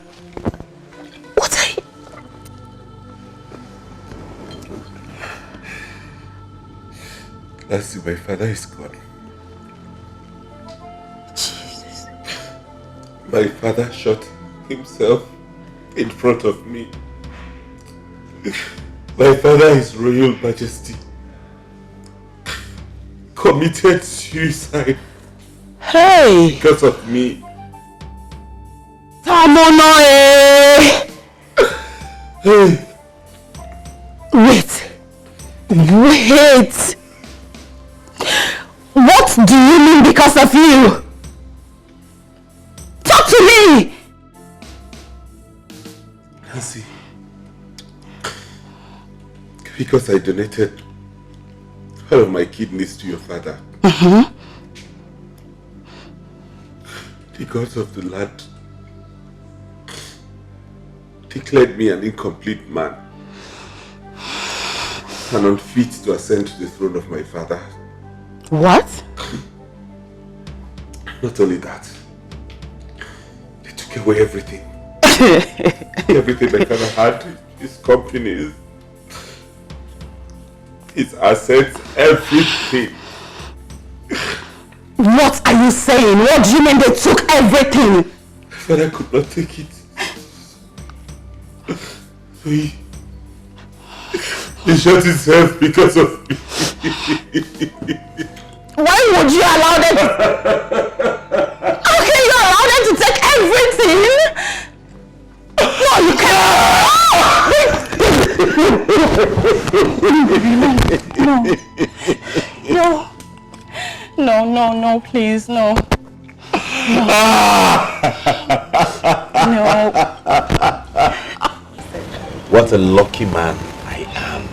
[SPEAKER 2] Nancy, my father is gone.
[SPEAKER 8] Jesus.
[SPEAKER 2] My father shot himself in front of me. My father, His Royal Majesty, committed suicide.
[SPEAKER 8] Hey!
[SPEAKER 2] Because of me.
[SPEAKER 8] Tamonoe!
[SPEAKER 2] Hey!
[SPEAKER 8] Wait! What do you mean because of you? Talk to me!
[SPEAKER 2] Nancy, because I donated part of my kidneys to your father. The gods of the land declared me an incomplete man and unfit to ascend to the throne of my father.
[SPEAKER 8] What?
[SPEAKER 2] Not only that, they took away everything. Everything my father had, his companies, his assets, everything.
[SPEAKER 8] What are you saying? What do you mean they took everything?
[SPEAKER 2] My father could not take it. So he shot himself because of me.
[SPEAKER 8] Why would you allow them to... How can you allow them to take everything? No, you can't. No, please, no. No.
[SPEAKER 13] What a lucky man I am.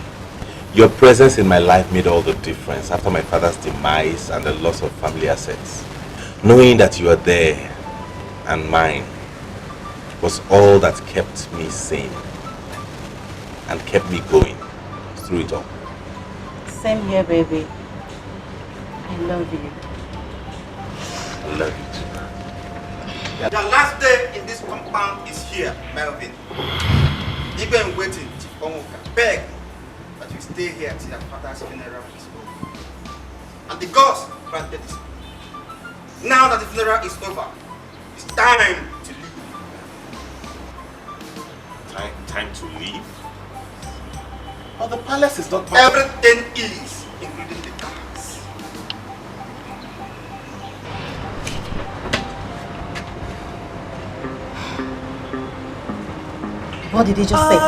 [SPEAKER 13] Your presence in my life made all the difference after my father's demise and the loss of family assets. Knowing that you are there and mine was all that kept me sane and kept me going through it all.
[SPEAKER 8] Same here, baby. I love you.
[SPEAKER 13] I love you too.
[SPEAKER 9] The last day in this compound is here, Melvin. You've been waiting, Chief Omuka. Beg that you stay here till your father's funeral is over. And the gods granted this. Now that the funeral is over, it's time to leave.
[SPEAKER 13] Time to leave? But the palace is not...
[SPEAKER 9] Everything is, including the cars.
[SPEAKER 15] What did he just say?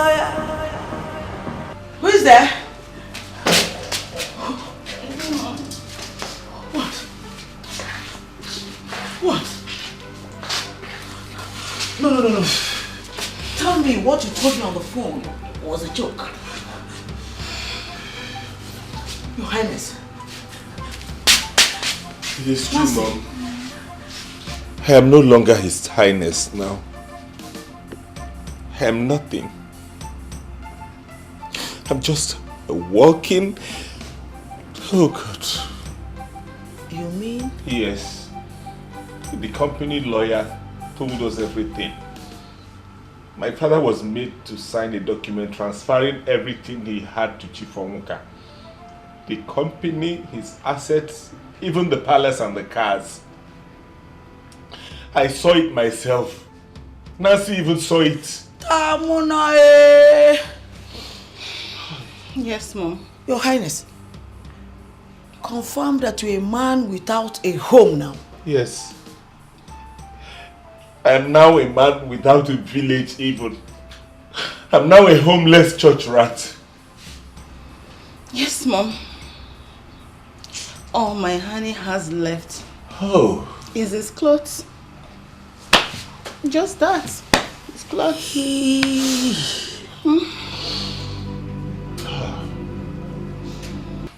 [SPEAKER 15] Who is there? What? No. Tell me what you told me on the phone was a joke. Your Highness.
[SPEAKER 2] It is true, Mom. I am no longer His Highness now. I am nothing. I'm just a walking... Oh, God.
[SPEAKER 15] You mean?
[SPEAKER 2] Yes. The company lawyer told us everything. My father was made to sign a document transferring everything he had to Chief Omuka. The company, his assets, even the palace and the cars. I saw it myself. Nancy even saw it.
[SPEAKER 15] Tamunae! Yes, Mom. Your Highness, confirm that you're a man without a home now.
[SPEAKER 2] Yes. I am now a man without a village even. I'm now a homeless church rat.
[SPEAKER 15] Yes, Mom. All my honey has left is his clothes. Just that. His clothes.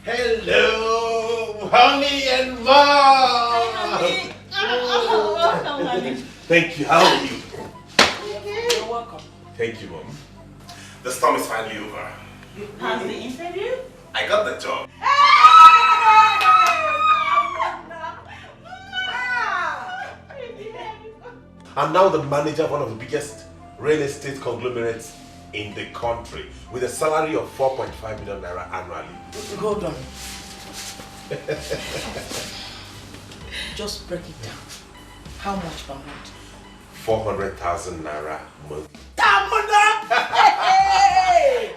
[SPEAKER 2] Hello, honey and mom. Thank you. How are you?
[SPEAKER 15] You're welcome.
[SPEAKER 2] Thank you, Mom. The storm is finally over.
[SPEAKER 15] You passed the interview?
[SPEAKER 2] I got the job. I'm now the manager of one of the biggest real estate conglomerates in the country with a salary of 4.5 million naira annually.
[SPEAKER 8] Hold on. Just break it down. How much per month?
[SPEAKER 2] 400,000 naira a month.
[SPEAKER 8] Hey!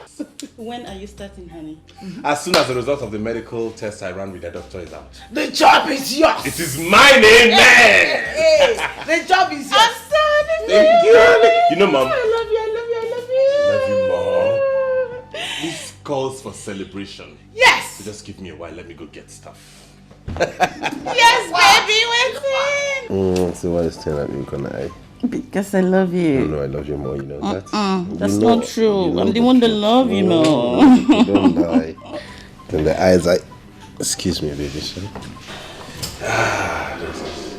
[SPEAKER 8] When are you starting, honey?
[SPEAKER 2] As soon as the result of the medical test I ran with the doctor is out.
[SPEAKER 8] The job is yours!
[SPEAKER 2] It is my name, man!
[SPEAKER 8] Hey, the job is yours! I'm sorry,
[SPEAKER 2] Thank you, honey. You know, Mom.
[SPEAKER 8] I love you, I love you, I love you.
[SPEAKER 2] Love you, Mom. This calls for celebration.
[SPEAKER 8] Yes!
[SPEAKER 2] So just give me a while, let me go get stuff.
[SPEAKER 8] Yes, baby, waiting!
[SPEAKER 4] So why is staring at me, Konai?
[SPEAKER 8] Because I love you.
[SPEAKER 4] No, I love you more, you know that.
[SPEAKER 8] That's
[SPEAKER 4] You know-
[SPEAKER 8] not true.
[SPEAKER 4] you know
[SPEAKER 8] I'm the
[SPEAKER 4] the
[SPEAKER 8] one that
[SPEAKER 4] truth.
[SPEAKER 8] love you, know.
[SPEAKER 4] Don't lie. Then the eyes, excuse me, baby. Sorry.
[SPEAKER 2] What is this?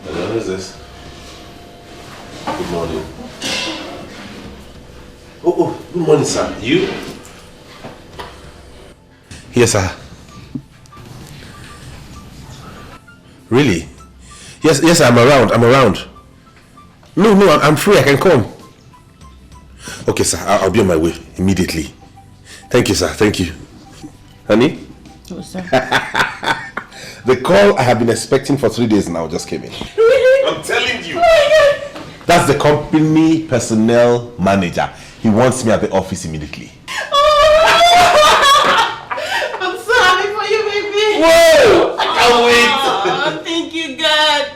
[SPEAKER 2] What is this? Good morning. Oh, good morning, sir. You? Yes, sir. Really? Yes, I'm around. No, I'm free, I can come. Okay, sir, I'll be on my way immediately. Thank you, sir, thank you. Honey?
[SPEAKER 8] What's that?
[SPEAKER 2] The call I have been expecting for 3 days now just came in.
[SPEAKER 8] Really?
[SPEAKER 2] I'm telling you. That's the company personnel manager. He wants me at the office immediately.
[SPEAKER 8] I'm so happy for you, baby.
[SPEAKER 2] Whoa! I can't wait.
[SPEAKER 8] Oh, thank you, God.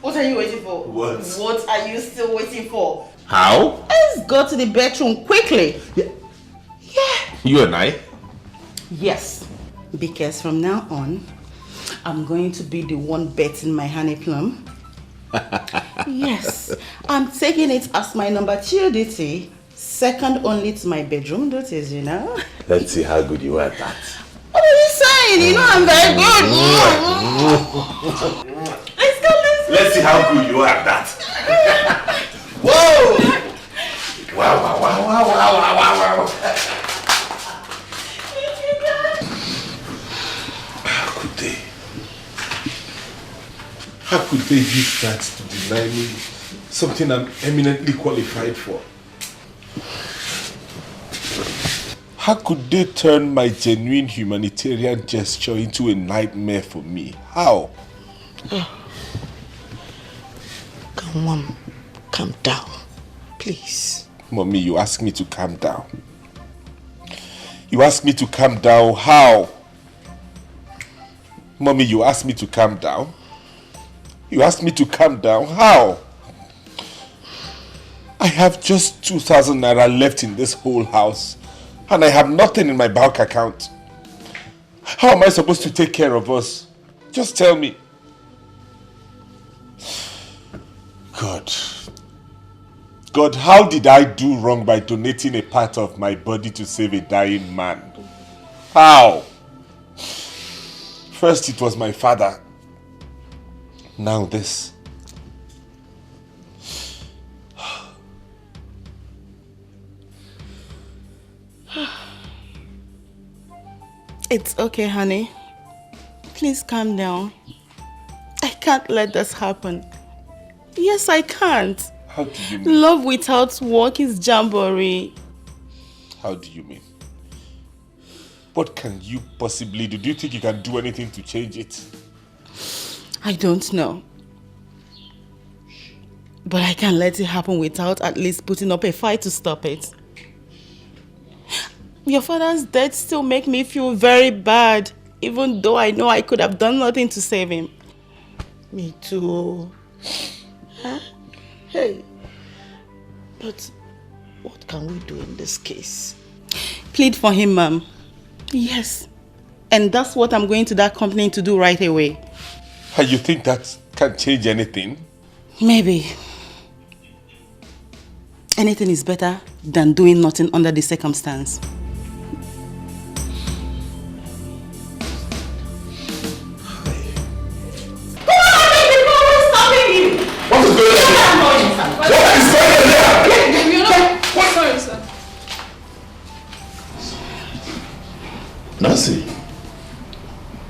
[SPEAKER 8] What are you waiting for?
[SPEAKER 2] What?
[SPEAKER 8] What are you still waiting for?
[SPEAKER 2] How?
[SPEAKER 8] Let's go to the bedroom quickly.
[SPEAKER 2] You and I?
[SPEAKER 8] Yes. Because from now on, I'm going to be the one betting my honey plum. Yes. I'm taking it as my number 2 duty, second only to my bedroom duties, you know.
[SPEAKER 2] Let's see how good you are at that.
[SPEAKER 8] What are you saying? You know I'm very good. Let's go.
[SPEAKER 2] Let's see how good you are at that. Whoa! Wow. How could they use that to deny me something I'm eminently qualified for? How could they turn my genuine humanitarian gesture into a nightmare for me? How?
[SPEAKER 8] Come on, calm down, please.
[SPEAKER 2] Mommy, you asked me to calm down. You asked me to calm down. How? Mommy, you asked me to calm down. You asked me to calm down. How? I have just 2,000 naira left in this whole house. And I have nothing in my bank account. How am I supposed to take care of us? Just tell me. God, how did I do wrong by donating a part of my body to save a dying man? How? First it was my father. Now this.
[SPEAKER 8] It's okay, honey. Please calm down. I can't let this happen. Yes, I can't.
[SPEAKER 2] How do you mean?
[SPEAKER 8] Love without work is jamboree.
[SPEAKER 2] How do you mean? What can you possibly do? Do you think you can do anything to change it?
[SPEAKER 8] I don't know. But I can't let it happen without at least putting up a fight to stop it. Your father's death still makes me feel very bad, even though I know I could have done nothing to save him.
[SPEAKER 15] Me too. Huh? Hey, but what can we do in this case?
[SPEAKER 8] Plead for him, Mom. Yes. And that's what I'm going to that company to do right away.
[SPEAKER 2] And you think that can change anything?
[SPEAKER 8] Maybe. Anything is better than doing nothing under the circumstance.
[SPEAKER 2] What is going on? What is going on here?
[SPEAKER 14] Sorry, sir.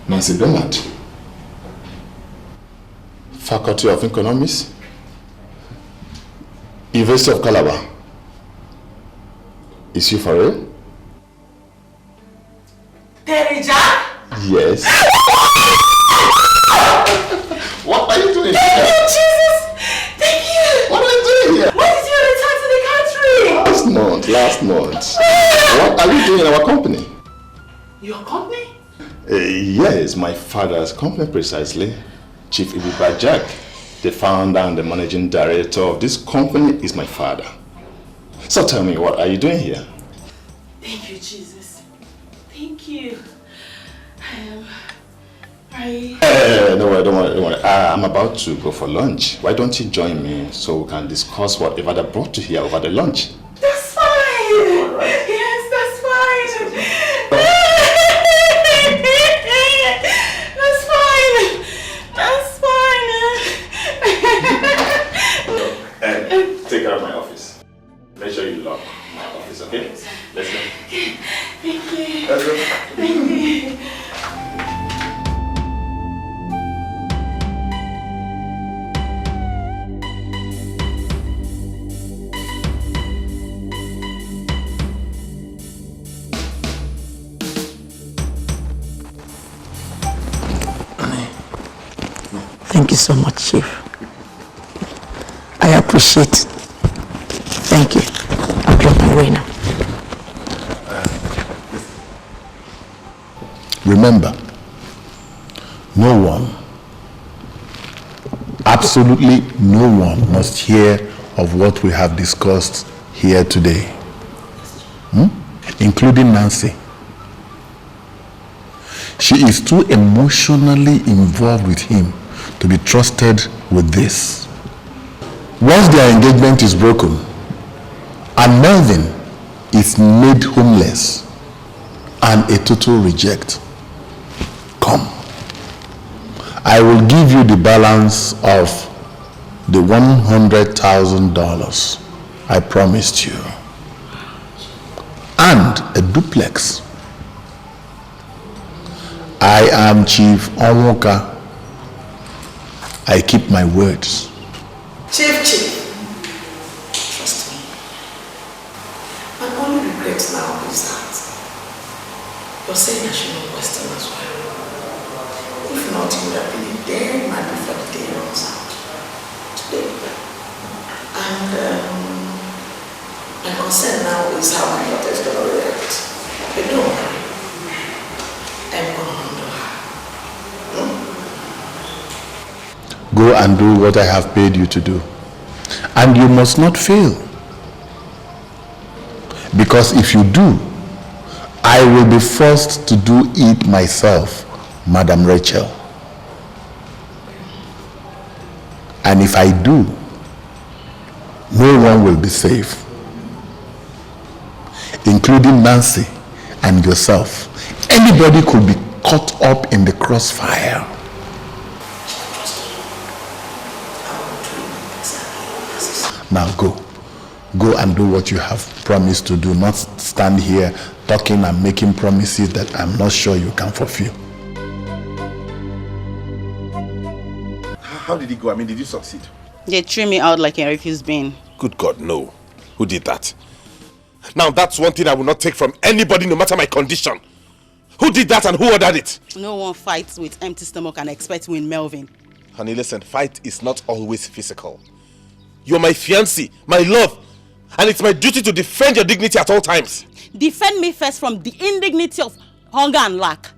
[SPEAKER 11] Nancy Bernard, Faculty of Economics, University of Calabar. Is you for real?
[SPEAKER 8] Terija?
[SPEAKER 11] Yes. What are you doing
[SPEAKER 8] Thank
[SPEAKER 11] here?
[SPEAKER 8] you, Jesus! Thank you!
[SPEAKER 11] What are you doing here?
[SPEAKER 8] When did you return to the country?
[SPEAKER 11] Last month. What are you doing in our company?
[SPEAKER 8] Your company?
[SPEAKER 11] Yes, my father's company precisely. Chief Ibu Bajak, the founder and the managing director of this company, is my father. So tell me, what are you doing here?
[SPEAKER 8] Thank you, Jesus. Thank you.
[SPEAKER 11] Don't worry. I'm about to go for lunch. Why don't you join me so we can discuss whatever they brought to here over the lunch?
[SPEAKER 8] That's fine. All right. Yes, that's fine. That's fine. That's fine.
[SPEAKER 11] Take care of my office. Make sure you lock my office, okay? Let's go.
[SPEAKER 8] Thank you.
[SPEAKER 11] Let's go.
[SPEAKER 8] Thank you. Thank you so much, Chief. I appreciate it. Thank you. I'll drop my way now.
[SPEAKER 11] Remember, no one, absolutely no one must hear of what we have discussed here today, including Nancy. She is too emotionally involved with him to be trusted with this. Once their engagement is broken and Melvin is made homeless and a total reject, come. I will give you the balance of the $100,000 I promised you and a duplex. I am Chief Onwoka. I keep my words.
[SPEAKER 8] Chief, trust me. My only regret now is that you're saying I should know Western as well. If not, you would have been a dead man before the day runs out. Today. And my concern now is how my daughter is going to react. But don't worry. I'm going to handle her.
[SPEAKER 11] Go and do what I have paid you to do. And you must not fail. Because if you do, I will be forced to do it myself, Madam Rachel. And if I do, no one will be safe, including Nancy and yourself. Anybody could be caught up in the crossfire. Now go and do what you have promised to do, not stand here talking and making promises that I'm not sure you can fulfill.
[SPEAKER 2] How did it go? I mean, did you succeed?
[SPEAKER 8] They threw me out like a refuse bin.
[SPEAKER 2] Good God, no. Who did that? Now that's one thing I will not take from anybody, no matter my condition. Who did that and who ordered it?
[SPEAKER 8] No one fights with empty stomach and expects to win Melvin.
[SPEAKER 2] Honey, listen, fight is not always physical. You're my fiancé, my love, and it's my duty to defend your dignity at all times.
[SPEAKER 8] Defend me first from the indignity of hunger and lack.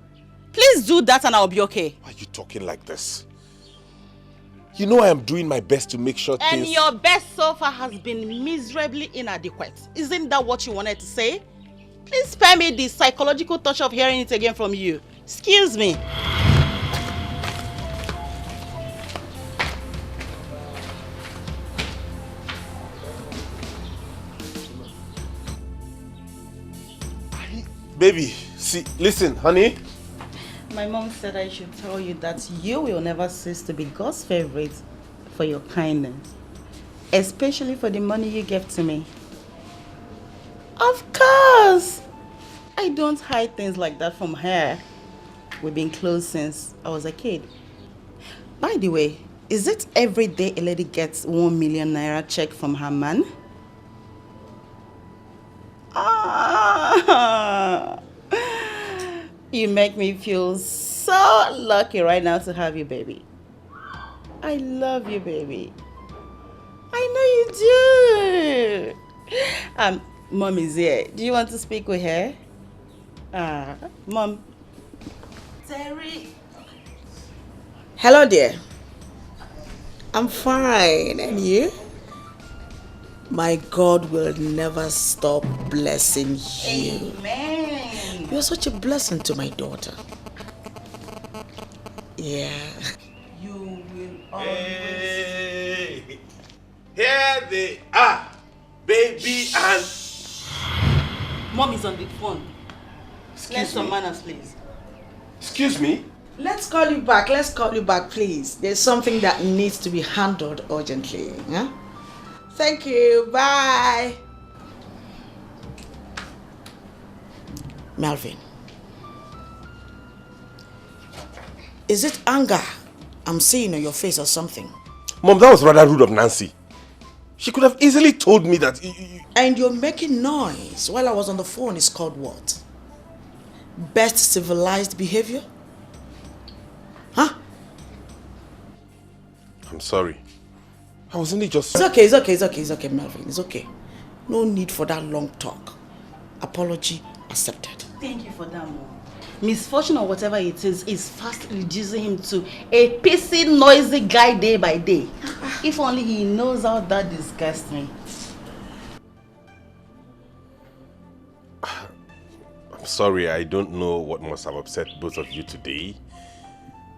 [SPEAKER 8] Please do that and I'll be okay.
[SPEAKER 2] Why are you talking like this? You know I am doing my best to make sure
[SPEAKER 8] And
[SPEAKER 2] things...
[SPEAKER 8] your best so far has been miserably inadequate. Isn't that what you wanted to say? Please spare me the psychological touch of hearing it again from you. Excuse me.
[SPEAKER 2] Baby, see, listen, honey.
[SPEAKER 8] My mom said I should tell you that you will never cease to be God's favorite for your kindness. Especially for the money you gave to me. Of course! I don't hide things like that from her. We've been close since I was a kid. By the way, Is it every day a lady gets 1 million naira check from her man? Ah, you make me feel so lucky right now to have you, baby. I love you, baby. I know you do. Mom is here. Do you want to speak with her? Mom. Terry. Hello, dear. I'm fine. And you? My God will never stop blessing you. Amen. You're such a blessing to my daughter. Yeah. You will always...
[SPEAKER 2] Hey! Here they are, baby and...
[SPEAKER 8] Mom is on the phone. Let's some manners, please.
[SPEAKER 2] Excuse me?
[SPEAKER 8] Let's call you back. Please. There's something that needs to be handled urgently. Yeah? Thank you. Bye. Melvin. Is it anger I'm seeing on your face or something?
[SPEAKER 2] Mom, that was rather rude of Nancy. She could have easily told me that...
[SPEAKER 8] And you're making noise while I was on the phone is called what? Best civilized behavior? Huh?
[SPEAKER 2] I'm sorry. I was only just...
[SPEAKER 8] It's okay, Melvin. It's okay. No need for that long talk. Apology accepted. Thank you for that, Mom. Misfortune or whatever it is fast reducing him to a pissy, noisy guy day by day. If only he knows how that disgusts me.
[SPEAKER 2] I'm sorry, I don't know what must have upset both of you today.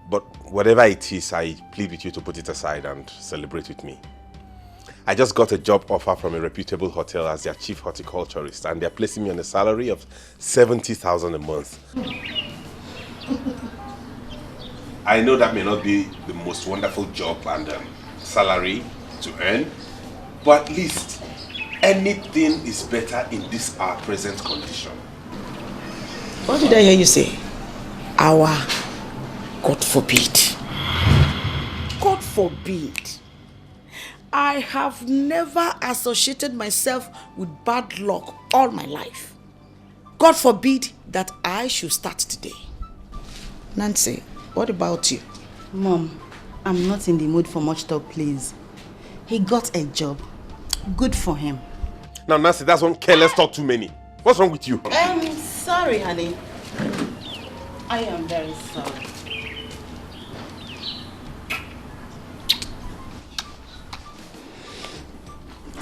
[SPEAKER 2] But whatever it is, I plead with you to put it aside and celebrate with me. I just got a job offer from a reputable hotel as their chief horticulturist, and they're placing me on a salary of 70,000 a month. I know that may not be the most wonderful job and salary to earn, but at least anything is better in this our present condition.
[SPEAKER 8] What did I hear you say? Our God forbid. God forbid. I have never associated myself with bad luck all my life. God forbid that I should start today. Nancy, what about you? Mom, I'm not in the mood for much talk, please. He got a job. Good for him.
[SPEAKER 2] Now, Nancy, that's one careless talk too many. What's wrong with you?
[SPEAKER 8] I'm sorry, honey. I am very sorry.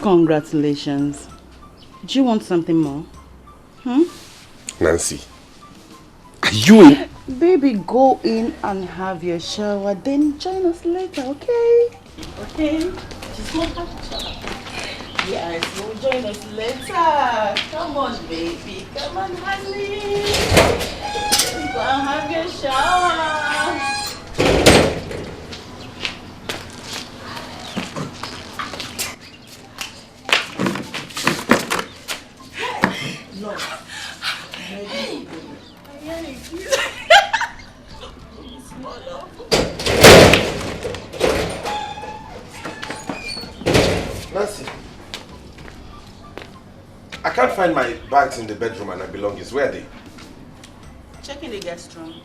[SPEAKER 8] Congratulations. Do you want something more?
[SPEAKER 2] Nancy, are you in?
[SPEAKER 8] Baby, go in and have your shower, then join us later, okay? Okay? Just go have a shower. Yes, we'll join us later. Come on, baby. Come on, honey. Go and have your shower. No.
[SPEAKER 2] Nancy, I can't find my bags in the bedroom and my belongings. Where are they?
[SPEAKER 8] Check in the guest room.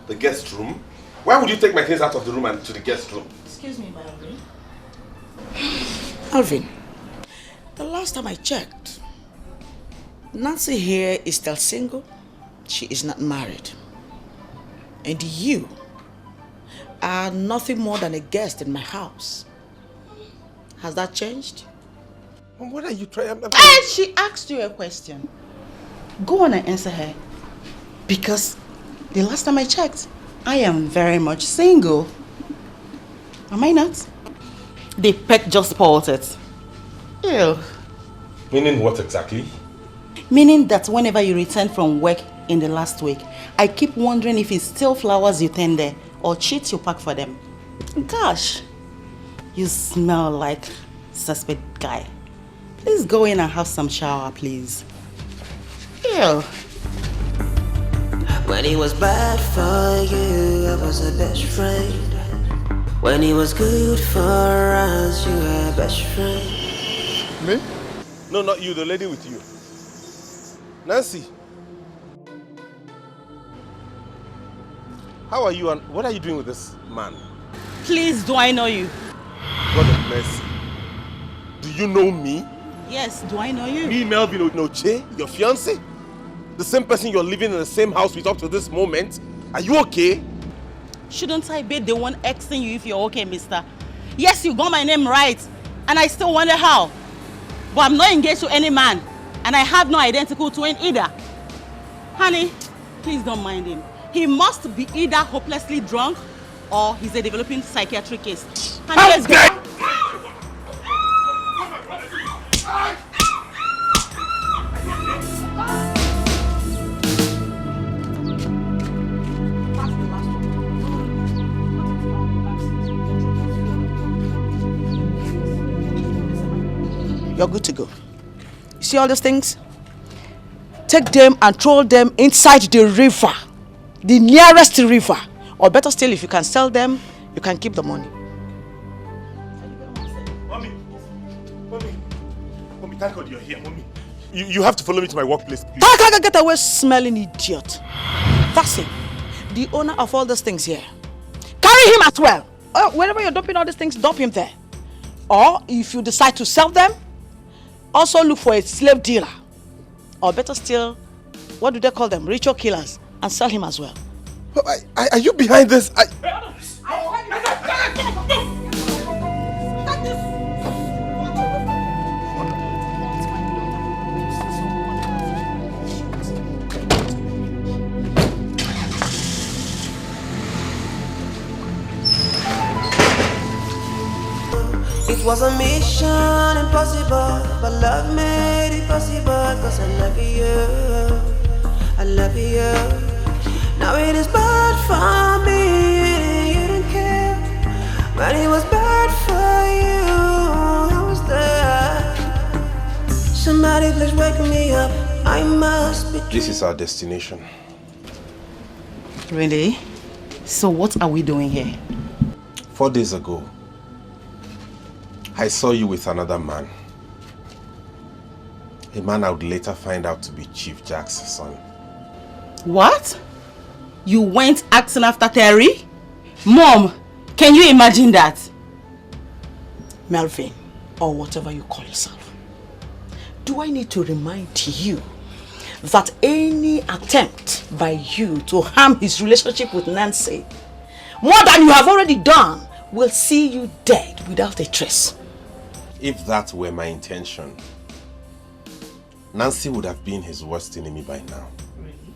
[SPEAKER 2] The guest room? Why would you take my things out of the room and to the guest room?
[SPEAKER 8] Excuse me, Alvin. Alvin, the last time I checked, Nancy here is still single. She is not married. And you are nothing more than a guest in my house. Has that changed?
[SPEAKER 2] What are you trying?
[SPEAKER 8] And she asked you a question. Go on and answer her. Because the last time I checked, I am very much single. Am I not? The pet just spoiled it. Ew.
[SPEAKER 2] Meaning what exactly?
[SPEAKER 8] Meaning that whenever you return from work in the last week, I keep wondering if it's still flowers you tend there or cheats you pack for them. Gosh, you smell like suspect guy. Please go in and have some shower, please. Ew.
[SPEAKER 1] When it was bad for you, I was a best friend. When it was good for us, you were best friend.
[SPEAKER 2] Me? No, not you, the lady with you. Nancy. How are you and what are you doing with this man?
[SPEAKER 8] Please, do I know you?
[SPEAKER 2] God of mercy. Do you know me?
[SPEAKER 8] Yes, do I know you?
[SPEAKER 2] Me, Melvin Onoche, your fiancé? The same person you're living in the same house with up to this moment? Are you okay?
[SPEAKER 8] Shouldn't I be the one asking you if you're okay, mister? Yes, you got my name right, and I still wonder how. But I'm not engaged to any man, and I have no identical twin either. Honey, please don't mind him. He must be either hopelessly drunk or he's a developing psychiatric case. Honey, let's go.
[SPEAKER 15] You're good to go. You see all these things? Take them and throw them inside the river. The nearest river. Or better still, if you can sell them, you can keep the money.
[SPEAKER 2] Mommy, thank God you're here, Mommy. You have to follow me to my workplace, please.
[SPEAKER 15] Get away, smelling idiot. That's it. The owner of all these things here. Carry him as well. Wherever you're dumping all these things, dump him there. Or if you decide to sell them, also look for a slave dealer. Or better still, what do they call them? Ritual killers. And sell him as well.
[SPEAKER 2] Are you behind this?
[SPEAKER 1] It was a mission impossible, but love made it possible. Cause I love you, I love you. Now it is bad for me, you don't care. When it was bad for you, I was there. Somebody please wake me up, I must be.
[SPEAKER 2] This is our destination.
[SPEAKER 8] Really? So what are we doing here?
[SPEAKER 2] 4 days ago, I saw you with another man. A man I would later find out to be Chief Jack's son.
[SPEAKER 8] What? You went asking after Terry? Mom, can you imagine that?
[SPEAKER 15] Melvin, or whatever you call yourself. Do I need to remind you that any attempt by you to harm his relationship with Nancy, more than you have already done, will see you dead without a trace?
[SPEAKER 2] If that were my intention, Nancy would have been his worst enemy by now. Really?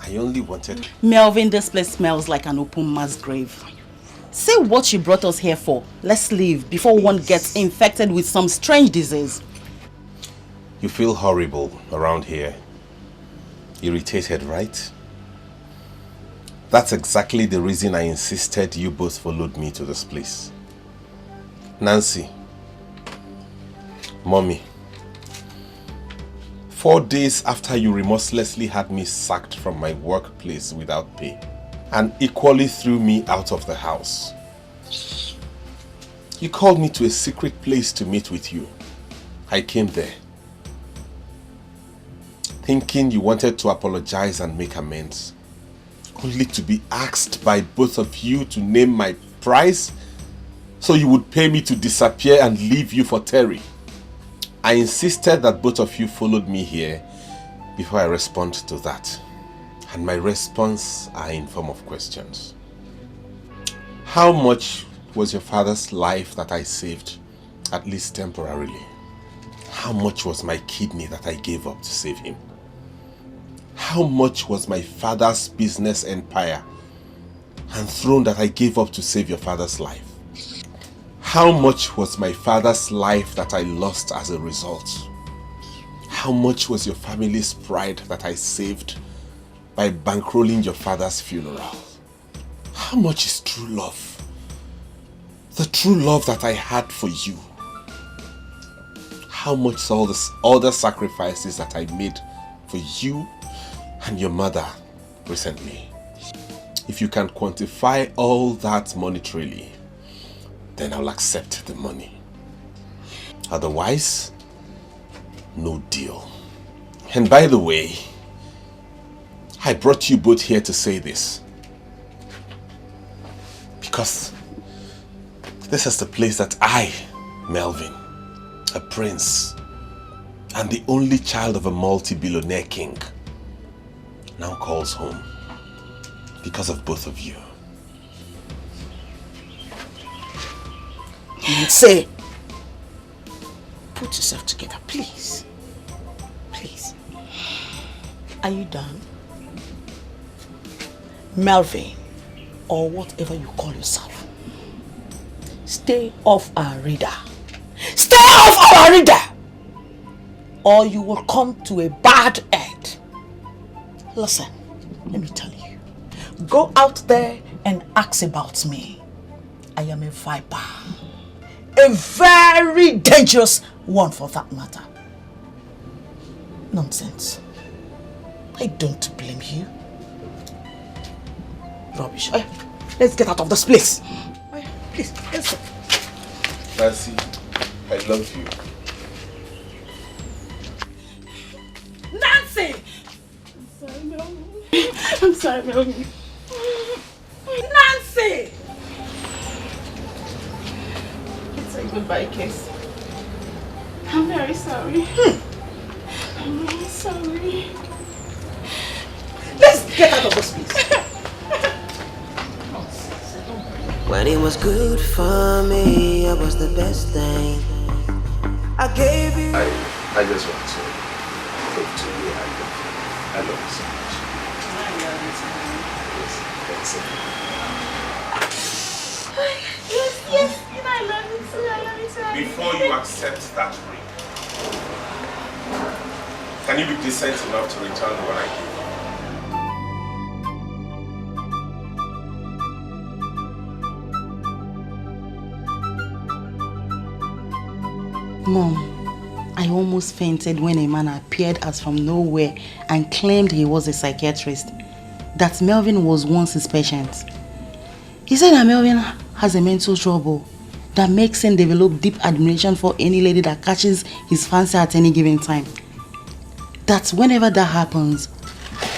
[SPEAKER 2] I only wanted...
[SPEAKER 8] Melvin, this place smells like an open mass grave. Say what you brought us here for. Let's leave before one gets infected with some strange disease.
[SPEAKER 2] You feel horrible around here. Irritated, right? That's exactly the reason I insisted you both followed me to this place. Nancy, Mommy, 4 days after you remorselessly had me sacked from my workplace without pay and equally threw me out of the house, you called me to a secret place to meet with you. I came there, thinking you wanted to apologize and make amends, only to be asked by both of you to name my price so you would pay me to disappear and leave you for Terry. I insisted that both of you followed me here before I respond to that. And my response are in form of questions. How much was your father's life that I saved, at least temporarily? How much was my kidney that I gave up to save him? How much was my father's business empire and throne that I gave up to save your father's life? How much was my father's life that I lost as a result? How much was your family's pride that I saved by bankrolling your father's funeral? How much is true love? The true love that I had for you. How much is all the other sacrifices that I made for you and your mother recently? If you can quantify all that monetarily, then I'll accept the money. Otherwise, no deal. And by the way, I brought you both here to say this. Because this is the place that I, Melvin, a prince, and the only child of a multi-billionaire king, now calls home because of both of you.
[SPEAKER 15] Say, put yourself together, please. Please. Are you done? Melvin, or whatever you call yourself, stay off our radar. Stay off our radar! Or you will come to a bad end. Listen, let me tell you. Go out there and ask about me. I am a viper. A very dangerous one for that matter. Nonsense. I don't blame you. Rubbish. Let's get out of this place. Please, let's go.
[SPEAKER 2] Nancy, I love you.
[SPEAKER 15] Nancy!
[SPEAKER 18] I'm sorry, Melvin.
[SPEAKER 15] Nancy!
[SPEAKER 18] It's a goodbye kiss. I'm very sorry. I'm really sorry.
[SPEAKER 15] Let's get out of this place.
[SPEAKER 1] When it was good for me, it was the best thing. I gave you.
[SPEAKER 2] I just want to talk to you. I love you so much.
[SPEAKER 18] I love you so much. Yes, you know I love you too. I love you too.
[SPEAKER 2] Before you accept that ring, can you be decent enough to return what I give you?
[SPEAKER 15] Mom, I almost fainted when a man appeared as from nowhere and claimed he was a psychiatrist, that Melvin was once his patient. He said that Melvin has a mental trouble that makes him develop deep admiration for any lady that catches his fancy at any given time. That whenever that happens,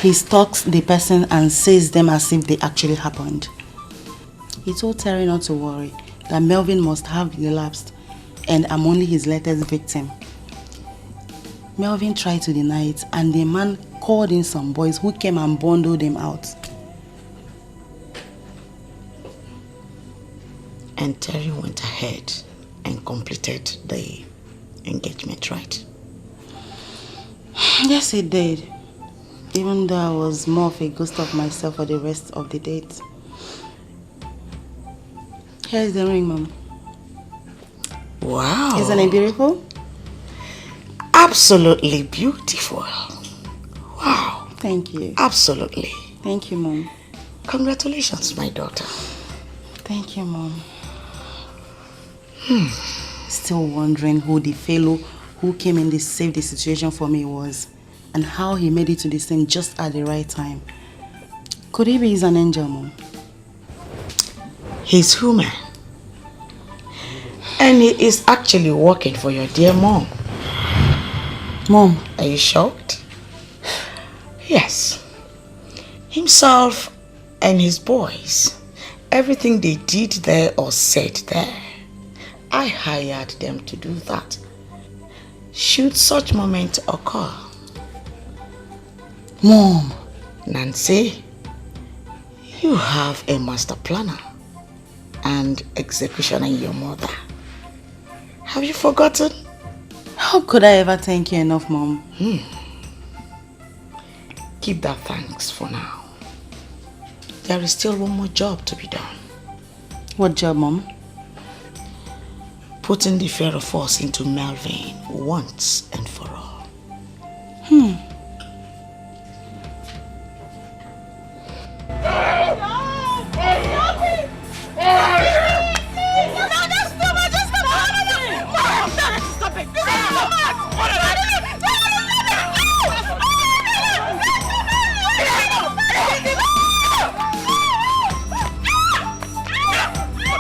[SPEAKER 15] he stalks the person and says them as if they actually happened. He told Terry not to worry, that Melvin must have relapsed and I'm only his latest victim. Melvin tried to deny it and the man called in some boys who came and bundled him out. And Terry went ahead and completed the engagement, right? Yes, he did. Even though I was more of a ghost of myself for the rest of the date. Here's the ring, Mom. Wow. Isn't it beautiful? Absolutely beautiful. Wow. Thank you. Absolutely. Thank you, Mom. Congratulations, my daughter. Thank you, Mom. Still wondering who the fellow who came in to save the situation for me was and how he made it to the scene just at the right time. Could he be an angel, Mom? He's human. And he is actually working for your dear mom. Mom, are you shocked? Yes. Himself and his boys, everything they did there or said there, I hired them to do that. Should such moment occur. Mom, Nancy, you have a master planner and executioner in your mother. Have you forgotten? How could I ever thank you enough, Mom? Keep that thanks for now. There is still one more job to be done. What job, Mom? Putting the fear of force into Melvin once and for all.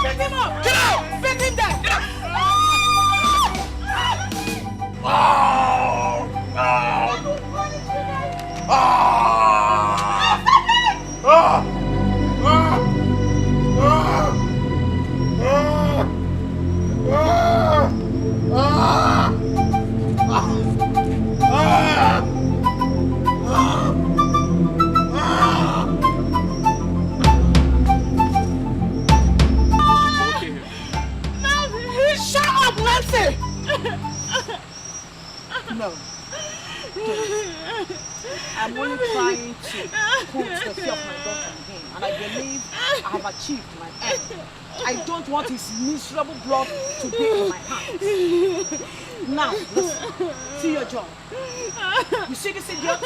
[SPEAKER 18] Pick him up! Get out! Pick
[SPEAKER 15] Shut up, Nancy! No. I'm only trying to put the fear of my daughter on him, and I believe I have achieved my end. I don't want his miserable blood to be on my hands. Now, listen, see your job. You see this idiot?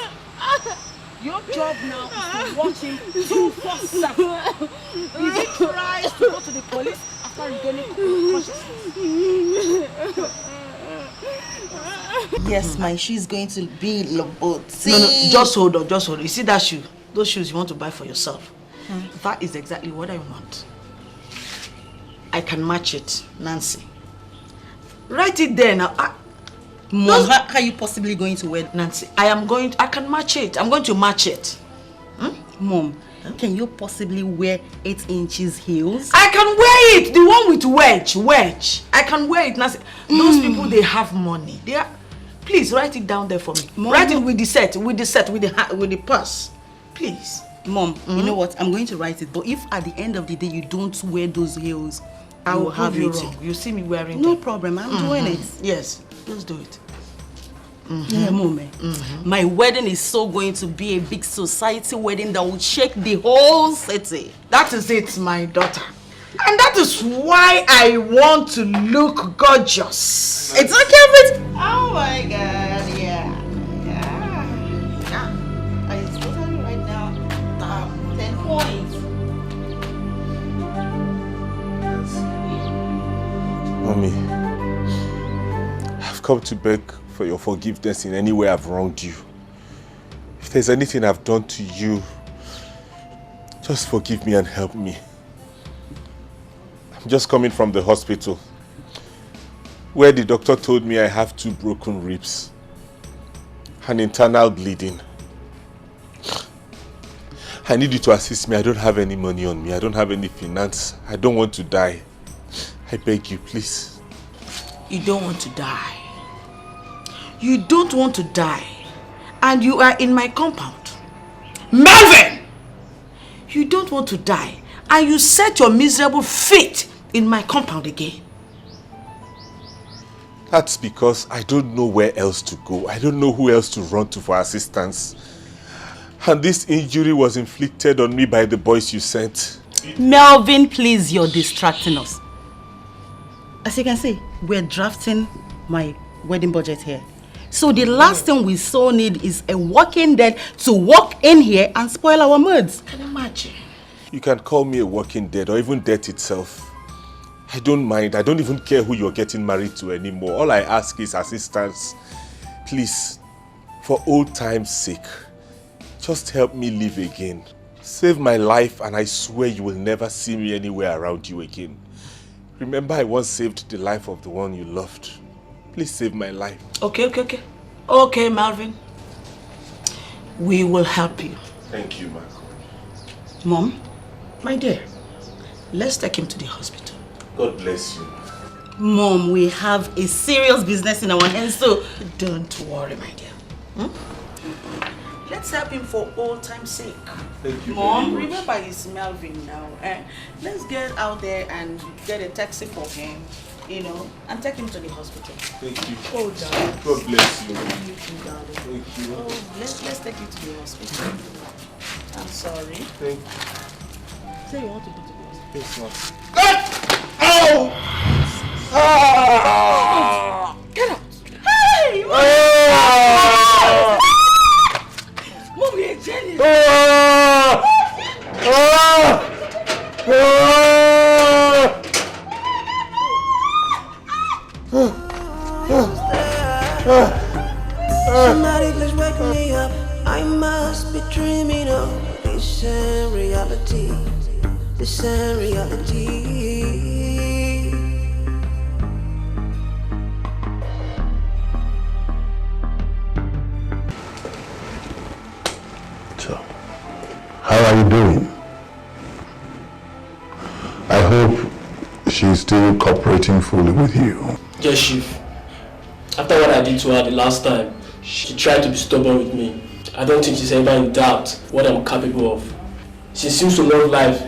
[SPEAKER 15] Your job now is to watch him 247. If he tries to go to the police after regaining consciousness.
[SPEAKER 8] Yes, my shoe is going to be Loboti.
[SPEAKER 15] No, just hold on, just hold on. You see that shoe? Those shoes you want to buy for yourself. That is exactly what I want. I can match it, Nancy. Write it there now.
[SPEAKER 8] Mom, how are you possibly going to wear
[SPEAKER 15] Nancy? I can match it. I'm going to match it.
[SPEAKER 8] Mom, can you possibly wear 8 inches heels?
[SPEAKER 15] I can wear it. The one with wedge. I can wear it, Nancy. Those people, they have money. They are. Please write it down there for me. Mom, write it with the purse. Please.
[SPEAKER 8] Mom, you know what? I'm going to write it. But if at the end of the day you don't wear those heels,
[SPEAKER 15] I will have you wrong. You see me wearing
[SPEAKER 8] no
[SPEAKER 15] them.
[SPEAKER 8] problem. I'm doing it.
[SPEAKER 15] Yes, let's do it.
[SPEAKER 8] Yeah, Mom. My wedding is so going to be a big society wedding that will shake the whole city.
[SPEAKER 15] That is it, my daughter. And that is why I want to look gorgeous.
[SPEAKER 8] It's okay with... Oh my God, yeah. I totally right now 10 points.
[SPEAKER 2] Mommy, I've come to beg for your forgiveness in any way I've wronged you. If there's anything I've done to you, just forgive me and help me. I'm just coming from the hospital, where the doctor told me I have 2 broken ribs and internal bleeding. I need you to assist me. I don't have any money on me. I don't have any finance. I don't want to die. I beg you, please.
[SPEAKER 15] You don't want to die. You don't want to die. And you are in my compound. Melvin! You don't want to die. And you set your miserable feet in my compound again.
[SPEAKER 2] That's because I don't know where else to go. I don't know who else to run to for assistance. And this injury was inflicted on me by the boys you sent.
[SPEAKER 8] Melvin, please, you're distracting us. As you can see, we're drafting my wedding budget here. So the last thing we so need is a walking dead to walk in here and spoil our moods.
[SPEAKER 15] Can you imagine?
[SPEAKER 2] You can call me a walking dead or even death itself. I don't mind. I don't even care who you're getting married to anymore. All I ask is assistance. Please, for old time's sake, just help me live again. Save my life and I swear you will never see me anywhere around you again. Remember, I once saved the life of the one you loved. Please save my life.
[SPEAKER 15] Okay. Okay, Melvin. We will help you.
[SPEAKER 2] Thank you, Marco.
[SPEAKER 15] Mom, my dear, let's take him to the hospital.
[SPEAKER 2] God bless you.
[SPEAKER 8] Mom, we have a serious business in our hands, so
[SPEAKER 15] don't worry, my dear. Let's help him for old time's sake.
[SPEAKER 2] Thank you.
[SPEAKER 15] Mom, remember it's Melvin now. Let's get out there and get a taxi for him, and take him to the hospital.
[SPEAKER 2] Thank you.
[SPEAKER 15] Oh, darling.
[SPEAKER 2] God bless you.
[SPEAKER 15] You too, darling.
[SPEAKER 2] Thank you.
[SPEAKER 15] Oh, let's take you to the hospital. I'm sorry.
[SPEAKER 2] Thank you.
[SPEAKER 15] Say you want to go to the hospital.
[SPEAKER 2] It's not.
[SPEAKER 15] Ow! Ah! Get out! Hey! Mom, you're a genius!
[SPEAKER 1] Somebody please wake me up. I must be dreaming of this ain't reality. This ain't reality.
[SPEAKER 11] So, how are you doing? she's still cooperating fully with you?
[SPEAKER 7] Yes, Chief. After what I did to her the last time, she tried to be stubborn with me. I don't think she's ever in doubt what I'm capable of. She seems to love life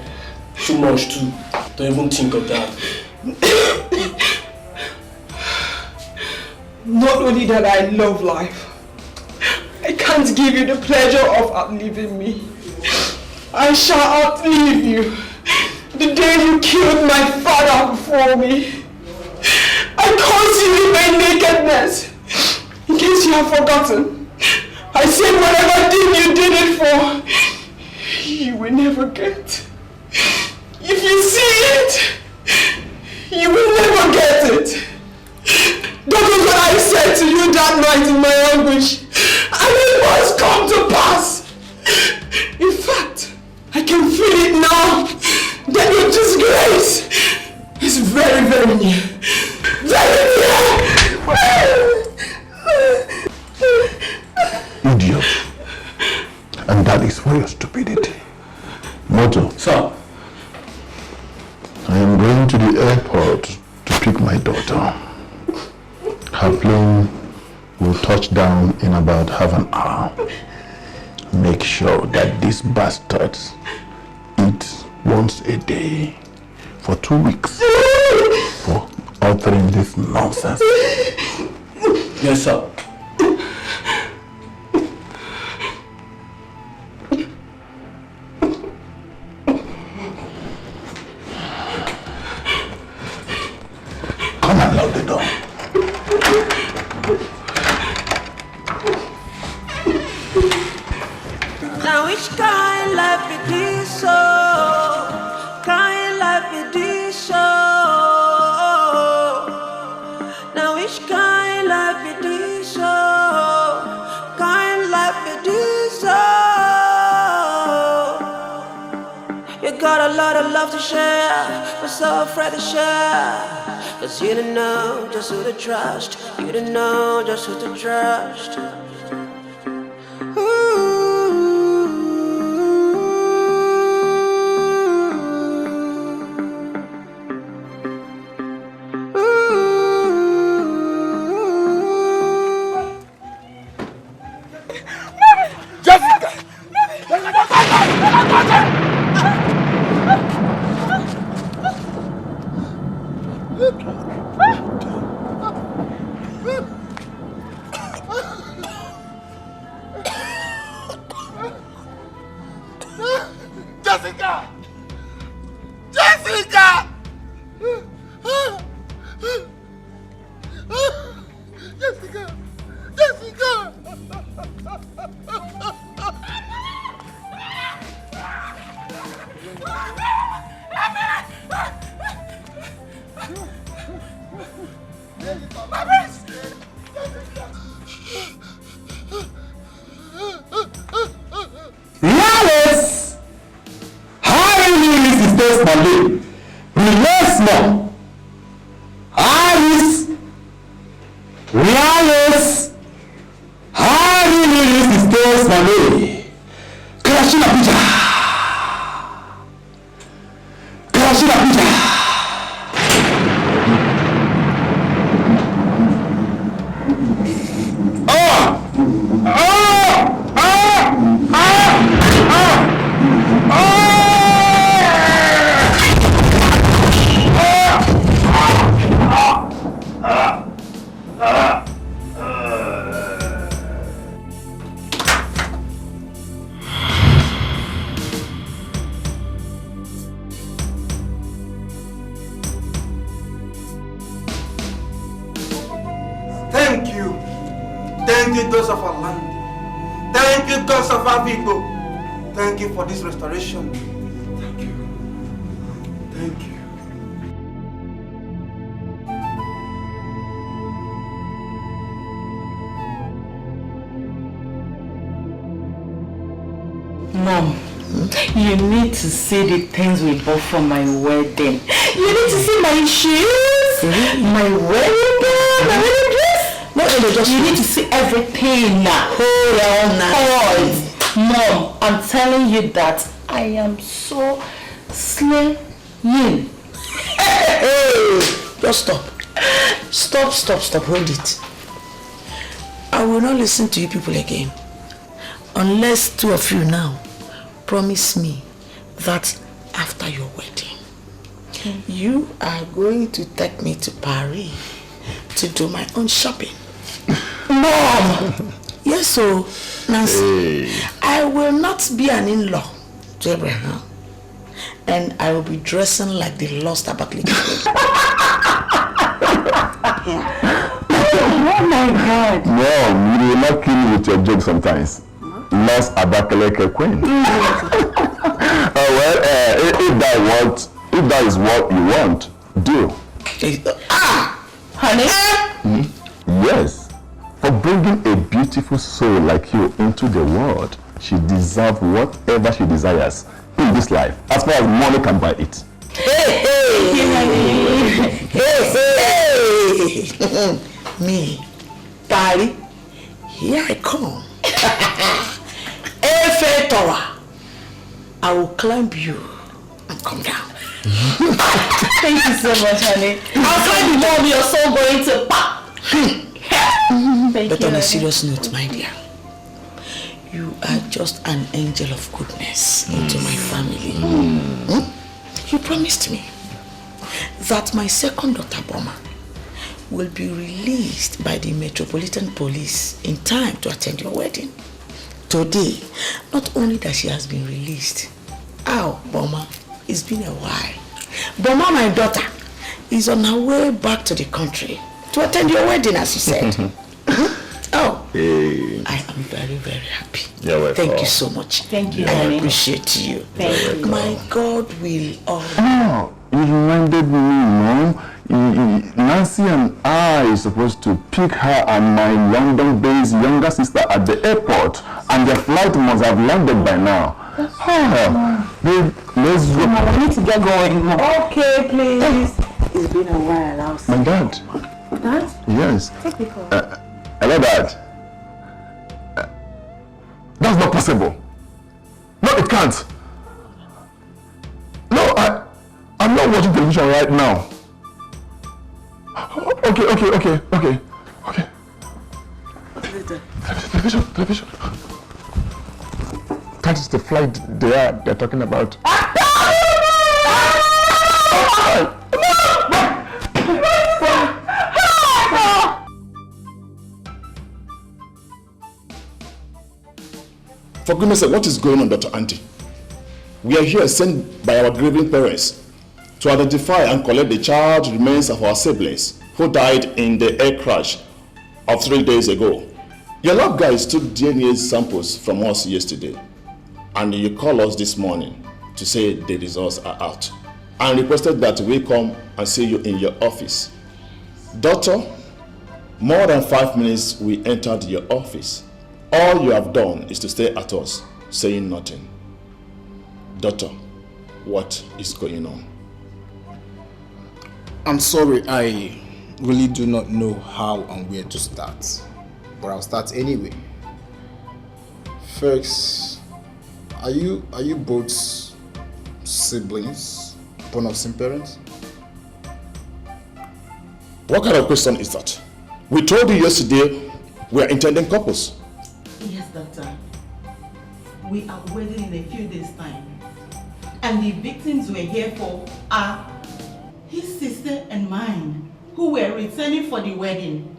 [SPEAKER 7] too much too. Don't even think of that.
[SPEAKER 17] Not only that I love life, I can't give you the pleasure of outliving me. I shall outlive you. The day you killed my father before me, I caused you in my nakedness. In case you have forgotten, I said whatever thing you did it for, you will never get. If you see it, you will never get it. That was what I said to you that night in my anguish, and it must come to pass. In fact, I can feel it now that your disgrace is very, very near. Very near!
[SPEAKER 11] Idiot. And that is for your stupidity. Moto.
[SPEAKER 7] Sir.
[SPEAKER 11] I am going to the airport to pick my daughter. Her plane will touch down in about half an hour. Make sure that these bastards eat once a day for 2 weeks for uttering this nonsense.
[SPEAKER 7] Yes, sir.
[SPEAKER 11] Come and lock the door.
[SPEAKER 1] Now which kind life it is so? Kind life it is so? Now which kind life it is so? Kind life it is so? You got a lot of love to share, but so afraid to share. Cause you don't know just who to trust. You don't know just who to trust.
[SPEAKER 17] Thank you for this restoration. Thank you. Thank you.
[SPEAKER 15] Mom, you need to see the things we bought for my wedding. You need to see my shoes, my wedding gown, my wedding dress. No, you need to see everything now. Hold on. Mom, I'm telling you that I am so slaying.
[SPEAKER 8] Just stop. Stop. Hold it. I will not listen to you people again. Unless two of you now promise me that after your wedding, you are going to take me to Paris to do my own shopping. Mom! Yes, so, Nancy, I will not be an in-law to Abraham. And I will be dressing like the lost Abakaliki.
[SPEAKER 10] Oh my God. Mom, you will not kill me with your jokes sometimes. Lost Abakaliki queen. If that is what you want, do.
[SPEAKER 8] Honey?
[SPEAKER 10] Yes. For bringing a beautiful soul like you into the world, she deserves whatever she desires in this life, as far as money can buy it.
[SPEAKER 8] Hey. Me, Paris, here I come. I will climb you and come down.
[SPEAKER 18] Thank you so much, honey. I'll find the mom you're so going to pop.
[SPEAKER 8] But on a serious note, my dear, you are just an angel of goodness into my family. You promised me that my second daughter, Boma, will be released by the Metropolitan Police in time to attend your wedding. Today, not only that she has been released, Boma, it's been a while. Boma, my daughter, is on her way back to the country to attend your wedding, as you said. I am very, very happy. Thank you so much.
[SPEAKER 18] Thank you,
[SPEAKER 8] I
[SPEAKER 18] honey.
[SPEAKER 8] appreciate you.
[SPEAKER 18] Thank you.
[SPEAKER 8] My God will always.
[SPEAKER 10] Oh, you reminded me, Mom. Nancy and I are supposed to pick her and my London-based younger sister at the airport, and their flight must have landed by now. Babe, let's go.
[SPEAKER 18] We need to get going. Okay, please. It's been a while.
[SPEAKER 10] My dad.
[SPEAKER 18] Dad?
[SPEAKER 10] Yes.
[SPEAKER 18] Take the call.
[SPEAKER 10] Hello, Dad. That's not possible. No, it can't. No, I'm not watching television right now. Okay. Television. That is the flight they're talking about.
[SPEAKER 6] For goodness sake, what is going on, Dr. Auntie? We are here sent by our grieving parents to identify and collect the charred remains of our siblings who died in the air crash of 3 days ago. Your lab guys took DNA samples from us yesterday, and you called us this morning to say the results are out and requested that we come and see you in your office. Doctor, more than 5 minutes we entered your office. All you have done is to stay at us, saying nothing. Doctor, what is going on?
[SPEAKER 9] I'm sorry, I really do not know how and where to start, but I'll start anyway. First, are you both siblings, born of same parents?
[SPEAKER 6] What kind of question is that? We told you yesterday we are intending couples.
[SPEAKER 3] Yes, doctor. We are wedding in a few days' time. And the victims we're here for are his sister and mine, who were returning for the wedding.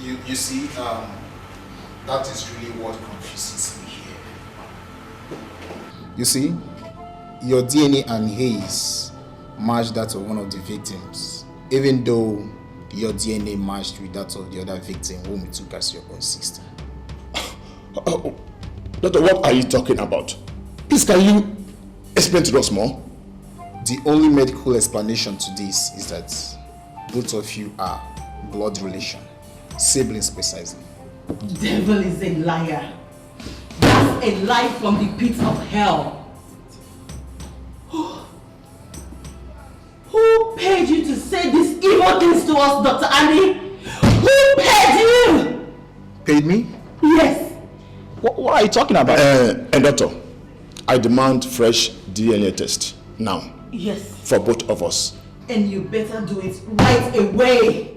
[SPEAKER 9] You see, that is really what confuses me here. You see, your DNA and his matched that of one of the victims, even though your DNA matched with that of the other victim whom you took as your own sister.
[SPEAKER 6] Doctor, what are you talking about? Please, can you explain to us more?
[SPEAKER 9] The only medical explanation to this is that both of you are blood relation, siblings precisely.
[SPEAKER 3] Devil is a liar. That's a lie from the pits of hell. Who paid you to say these evil things to us, Dr. Andy? Who paid you?
[SPEAKER 9] Paid me?
[SPEAKER 3] Yes.
[SPEAKER 9] What are you talking about?
[SPEAKER 6] And doctor, I demand fresh DNA test.
[SPEAKER 16] Now.
[SPEAKER 3] Yes.
[SPEAKER 16] For both of us.
[SPEAKER 3] And you better do it right away.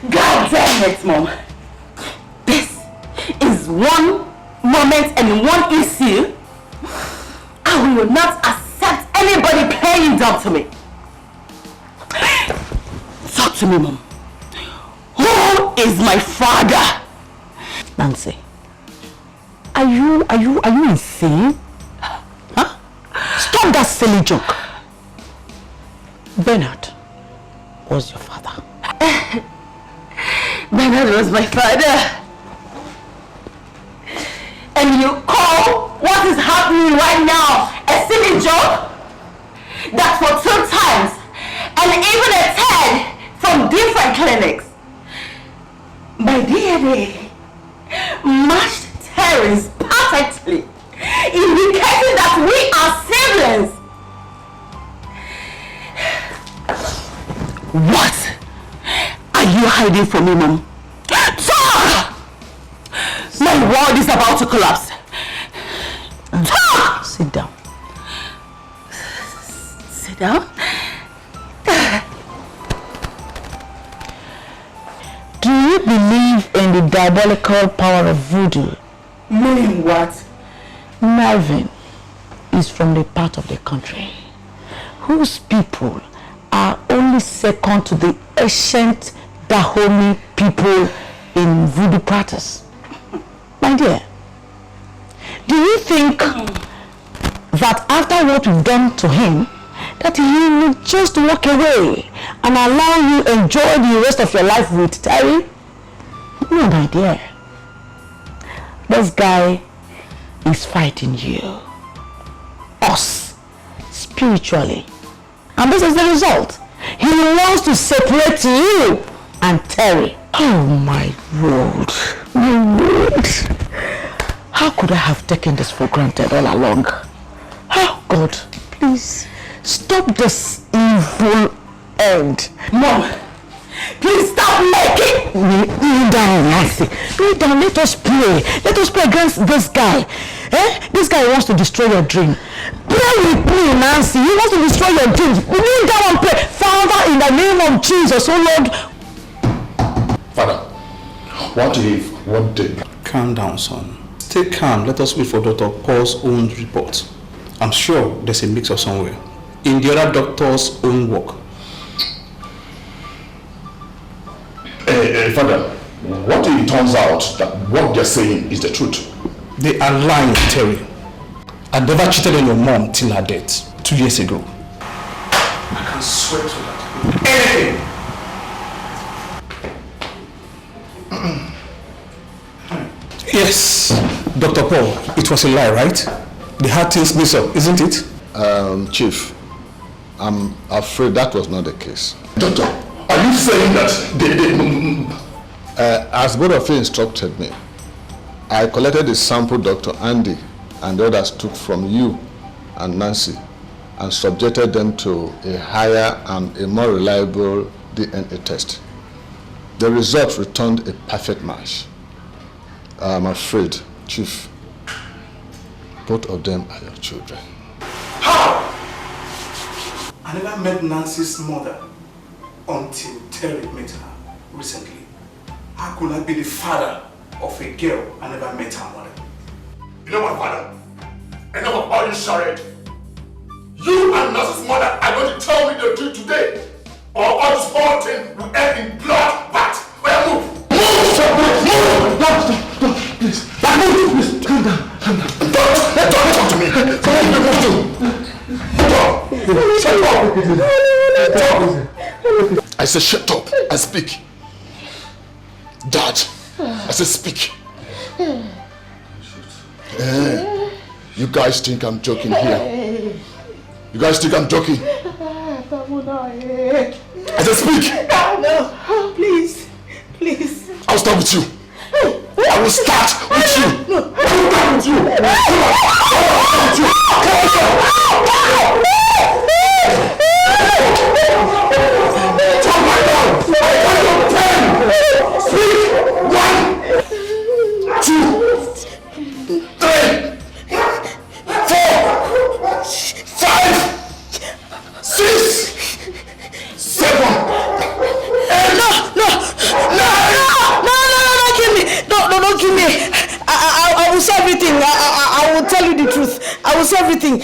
[SPEAKER 15] God damn it, Mom. This is one moment and one issue I will not accept anybody playing dumb to me. Talk to me, Mom. Who is my father? Nancy, are you insane? Huh? Stop that silly joke. Bernard was your father. Bernard was my father. And you call what is happening right now a silly joke? That for 2 times and even a third from different clinics, my DNA matched Terry's perfectly, indicating that we are siblings. What are you hiding from me, Mom? Talk! My world is about to collapse. Talk! Sit down. Sit down. Do you believe in the diabolical power of voodoo? Meaning what? Melvin is from the part of the country whose people are only second to the ancient Dahomey people in voodoo practice. My dear, do you think that after what we've done to him, that he will just walk away and allow you enjoy the rest of your life with Terry? No, my dear. This guy is fighting you, us, spiritually. And this is the result. He wants to separate you and Terry. Oh my Lord, my Lord. How could I have taken this for granted all along? Oh God, please stop this evil end. Mom, please stop making me kneel down, Nancy. Kneel down, let us pray. Let us pray against this guy. This guy wants to destroy your dream. Pray with me, Nancy. He wants to destroy your dreams. Kneel down and pray. Father, in the name of Jesus, oh Lord.
[SPEAKER 16] Father, what if one day?
[SPEAKER 9] Calm down, son. Stay calm. Let us wait for Dr. Paul's own report. I'm sure there's a mix-up somewhere in the other doctor's own work.
[SPEAKER 16] Father, what if it turns out that what they're saying is the truth?
[SPEAKER 9] They are lying, Terry. I never cheated on your mom till her death 2 years ago. I can swear to that. Anything! Yes, Dr. Paul, it was a lie, right? They had things mixed up, isn't it?
[SPEAKER 11] Chief, I'm afraid that was not the case.
[SPEAKER 16] Doctor, are you saying that
[SPEAKER 11] as both of you instructed me, I collected the sample Dr. Andy and the others took from you and Nancy and subjected them to a higher and a more reliable DNA test. The result returned a perfect match. I'm afraid, Chief, both of them are your children.
[SPEAKER 9] How? I never met Nancy's mother until Terry met her recently. How could I be the father of a girl I never met her mother?
[SPEAKER 16] You know what, Father? Enough of all you charade. You and Nancy's mother are going to tell me the truth today, or all this whole thing will end in blood bath. Where move? Move! Don't, please. Move, please. Calm down, calm down. Don't talk to me. Shut up. I said shut up and speak. Dad, I said speak. You guys think I'm joking here? You guys think I'm joking? I said speak.
[SPEAKER 3] No, please, please.
[SPEAKER 16] I'll start with you. I will start with you. I will start with you. Turn my down. I got your pen. Speak.
[SPEAKER 8] will say everything.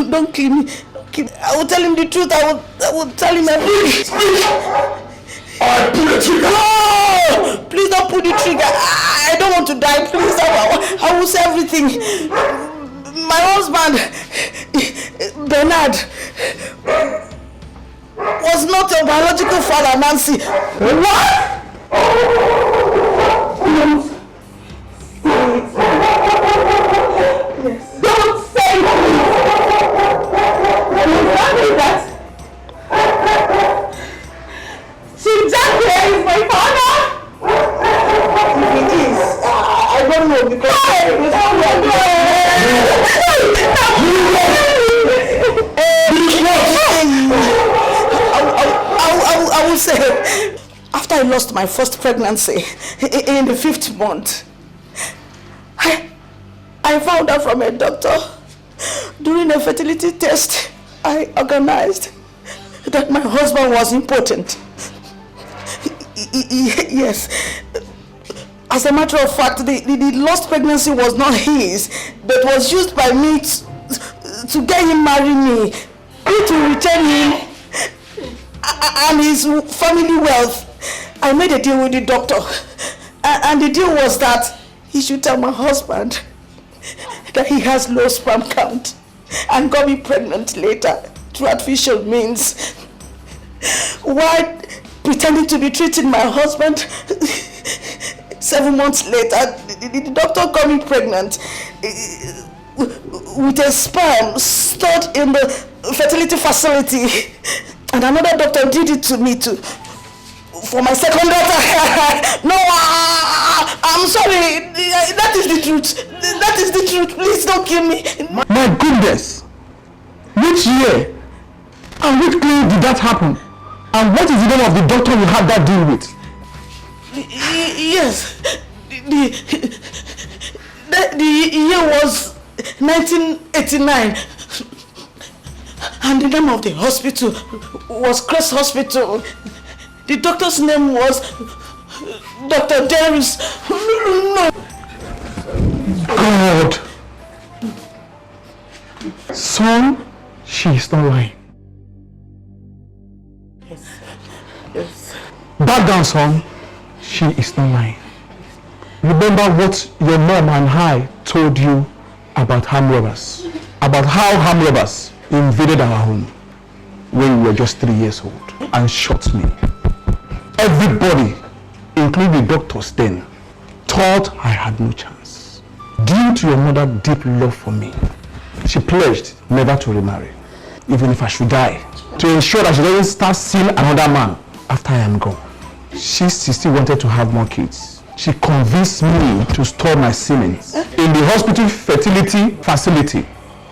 [SPEAKER 8] Don't kill me. Don't kill me. I will tell him the truth. I will tell him everything.
[SPEAKER 20] I pull the trigger!
[SPEAKER 8] No! Please don't pull the trigger. I don't want to die. Please, I will say everything. My husband, Bernard, was not a biological father, Nancy. What? Yes. Don't say that. Chijake is my father. If it is, I don't know because I will say, after I lost my first pregnancy in the 5th month, I found out from a doctor during a fertility test I organized that my husband was impotent. Yes. As a matter of fact, the lost pregnancy was not his, but was used by me to get him marry me, to return him and his family wealth. I made a deal with the doctor, and the deal was that he should tell my husband that he has low sperm count and got me pregnant later through artificial means, while pretending to be treating my husband. 7 months later, the doctor got me pregnant with a sperm stored in the fertility facility, and another doctor did it to me too for my second daughter. No, I'm sorry. That is the truth. That is the truth. Please don't kill me.
[SPEAKER 10] My goodness! Which year and which clinic did that happen? And what is the name of the doctor you had that deal with?
[SPEAKER 8] Yes, the year was 1989, and the name of the hospital was Crest Hospital. The doctor's name was Dr. Darius. No.
[SPEAKER 10] God! Son, she is not lying.
[SPEAKER 8] Yes.
[SPEAKER 10] Back down, son. She is not lying. Remember what your mom and I told you about armed robbers. About how armed robbers invaded our home when we were just 3 years old and shot me. Everybody, including the doctors then, thought I had no chance. Due to your mother's deep love for me, she pledged never to remarry, even if I should die, to ensure that she doesn't start seeing another man after I am gone. She still wanted to have more kids. She convinced me to store my semen in the hospital fertility facility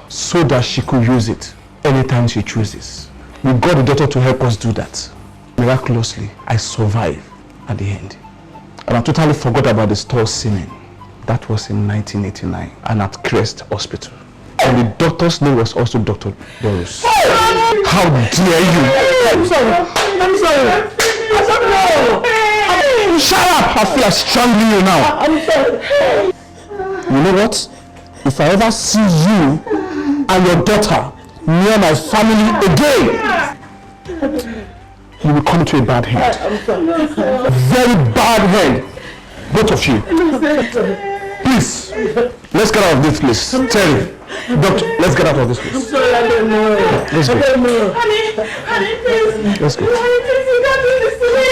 [SPEAKER 10] so that she could use it anytime she chooses. We got the doctor to help us do that. Miraculously, I survived at the end. And I totally forgot about the stored semen. That was in 1989 and at Crest Hospital. And the doctor's name was also Dr. Boros. How dare you!
[SPEAKER 8] I'm sorry.
[SPEAKER 10] Shut up! I feel like strangling you now.
[SPEAKER 8] I'm sorry.
[SPEAKER 10] You know what? If I ever see you and your daughter near my family again, you will come to a bad end. Very bad end. Both of you. Please, let's get out of this place. Terry, doctor, let's get out of this place.
[SPEAKER 8] I'm sorry, I don't know.
[SPEAKER 10] Let's go.
[SPEAKER 8] I don't know. Honey, please.
[SPEAKER 10] Let's go.
[SPEAKER 8] Honey, please, you can't do this to me.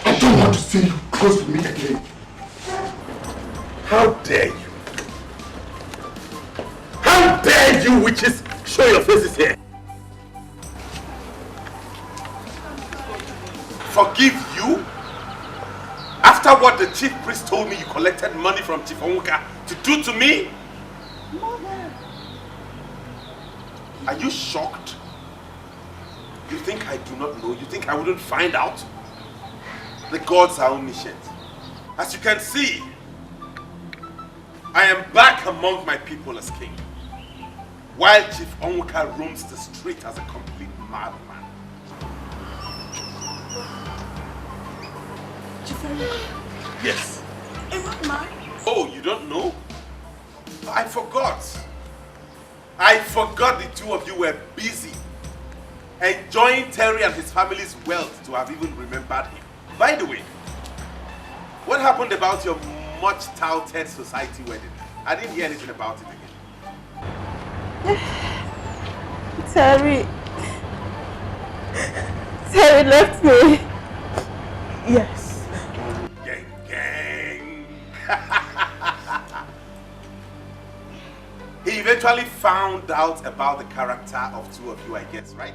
[SPEAKER 12] I don't want to see you close to me again.
[SPEAKER 13] How dare you? How dare you witches show your faces here? Forgive you? After what the chief priest told me you collected money from Chief Onwuka to do to me? Are you shocked? You think I do not know? You think I wouldn't find out? The gods are omniscient. As you can see, I am back among my people as king, while Chief Onwuka roams the street as a complete madman.
[SPEAKER 8] Chief Onwuka?
[SPEAKER 13] Yes.
[SPEAKER 8] A madman?
[SPEAKER 2] Oh, you don't know? I forgot. I forgot the two of you were busy enjoying Terry and his family's wealth to have even remembered him. By the way, what happened about your much touted society wedding? I didn't hear anything about it again.
[SPEAKER 21] Terry left me.
[SPEAKER 15] Yes.
[SPEAKER 2] Gang, gang. He eventually found out about the character of two of you, I guess, right?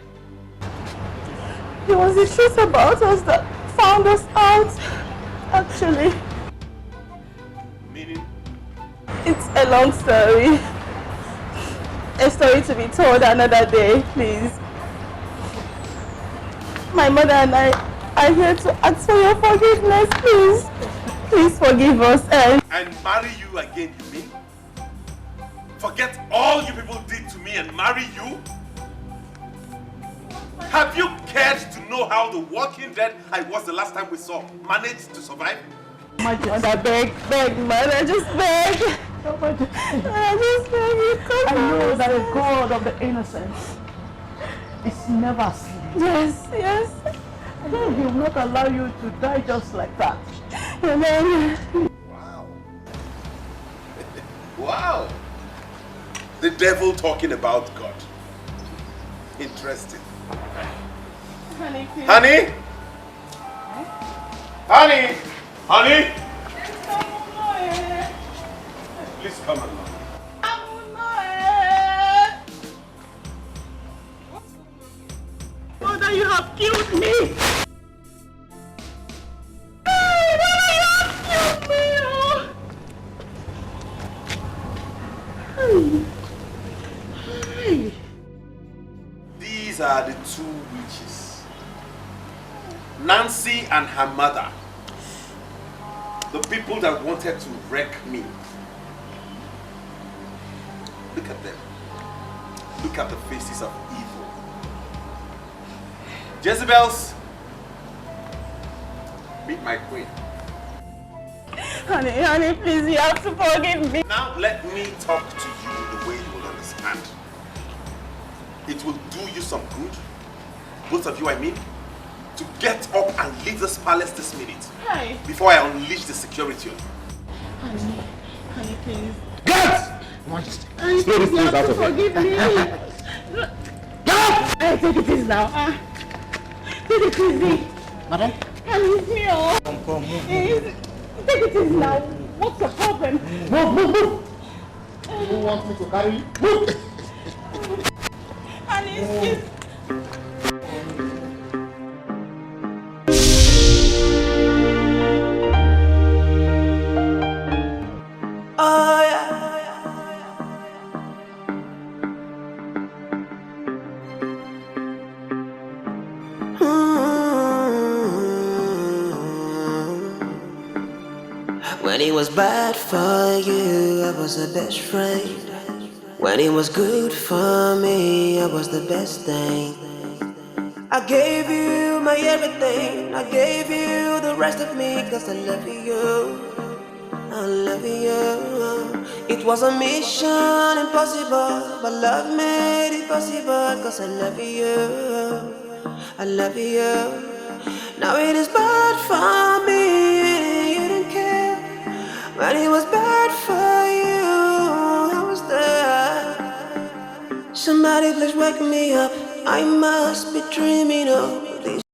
[SPEAKER 21] It was the truth about us that found us out, actually.
[SPEAKER 2] Meaning?
[SPEAKER 21] It's a long story. A story to be told another day, please. My mother and I are here to ask for your forgiveness, please. Please forgive us
[SPEAKER 2] And marry you again, you mean? Forget all you people did to me and marry you? Have you cared to know how the Walking Dead I was the last time we saw managed to survive?
[SPEAKER 21] Mother, beg, mother, just beg. I just beg you, come
[SPEAKER 15] I know
[SPEAKER 21] on.
[SPEAKER 15] that the God of the innocent is never asleep.
[SPEAKER 21] Yes.
[SPEAKER 15] I know He will not allow you to die just like that.
[SPEAKER 21] Amen.
[SPEAKER 2] Wow. Wow. The devil talking about God. Interesting.
[SPEAKER 21] Honey, please.
[SPEAKER 2] Honey? Honey? Honey? Please come along.
[SPEAKER 21] Mother, you have killed me.
[SPEAKER 2] These are the two witches. Nancy and her mother. The people that wanted to wreck me. Look at them. Look at the faces of evil. Jezebels, meet my queen.
[SPEAKER 21] Honey, please, you have to forgive me.
[SPEAKER 2] Now let me talk to you the way you will understand. It will do you some good, both of you I mean, to get up and leave this palace this minute.
[SPEAKER 21] Hi.
[SPEAKER 2] Before I unleash the security on you.
[SPEAKER 21] Honey, please.
[SPEAKER 2] Get!
[SPEAKER 21] Honey, please, you have to forgive me. Hey, take it easy now. Take it easy.
[SPEAKER 9] Madam?
[SPEAKER 21] Honey, it's me, oh.
[SPEAKER 9] Come, move.
[SPEAKER 21] Take it easy now. What's the problem?
[SPEAKER 16] Move. You want me to carry you? Move.
[SPEAKER 21] Honey, it's
[SPEAKER 1] Oh yeah. When it was bad for you, I was the best friend. When it was good for me, I was the best thing. I gave you my everything. I gave you the rest of me, 'cause I love you. I love you. It was a mission impossible, but love made it possible, 'cause I love you. I love you. Now it is bad for me, you don't care. When it was bad for you, I was there. Somebody please wake me up. I must be dreaming of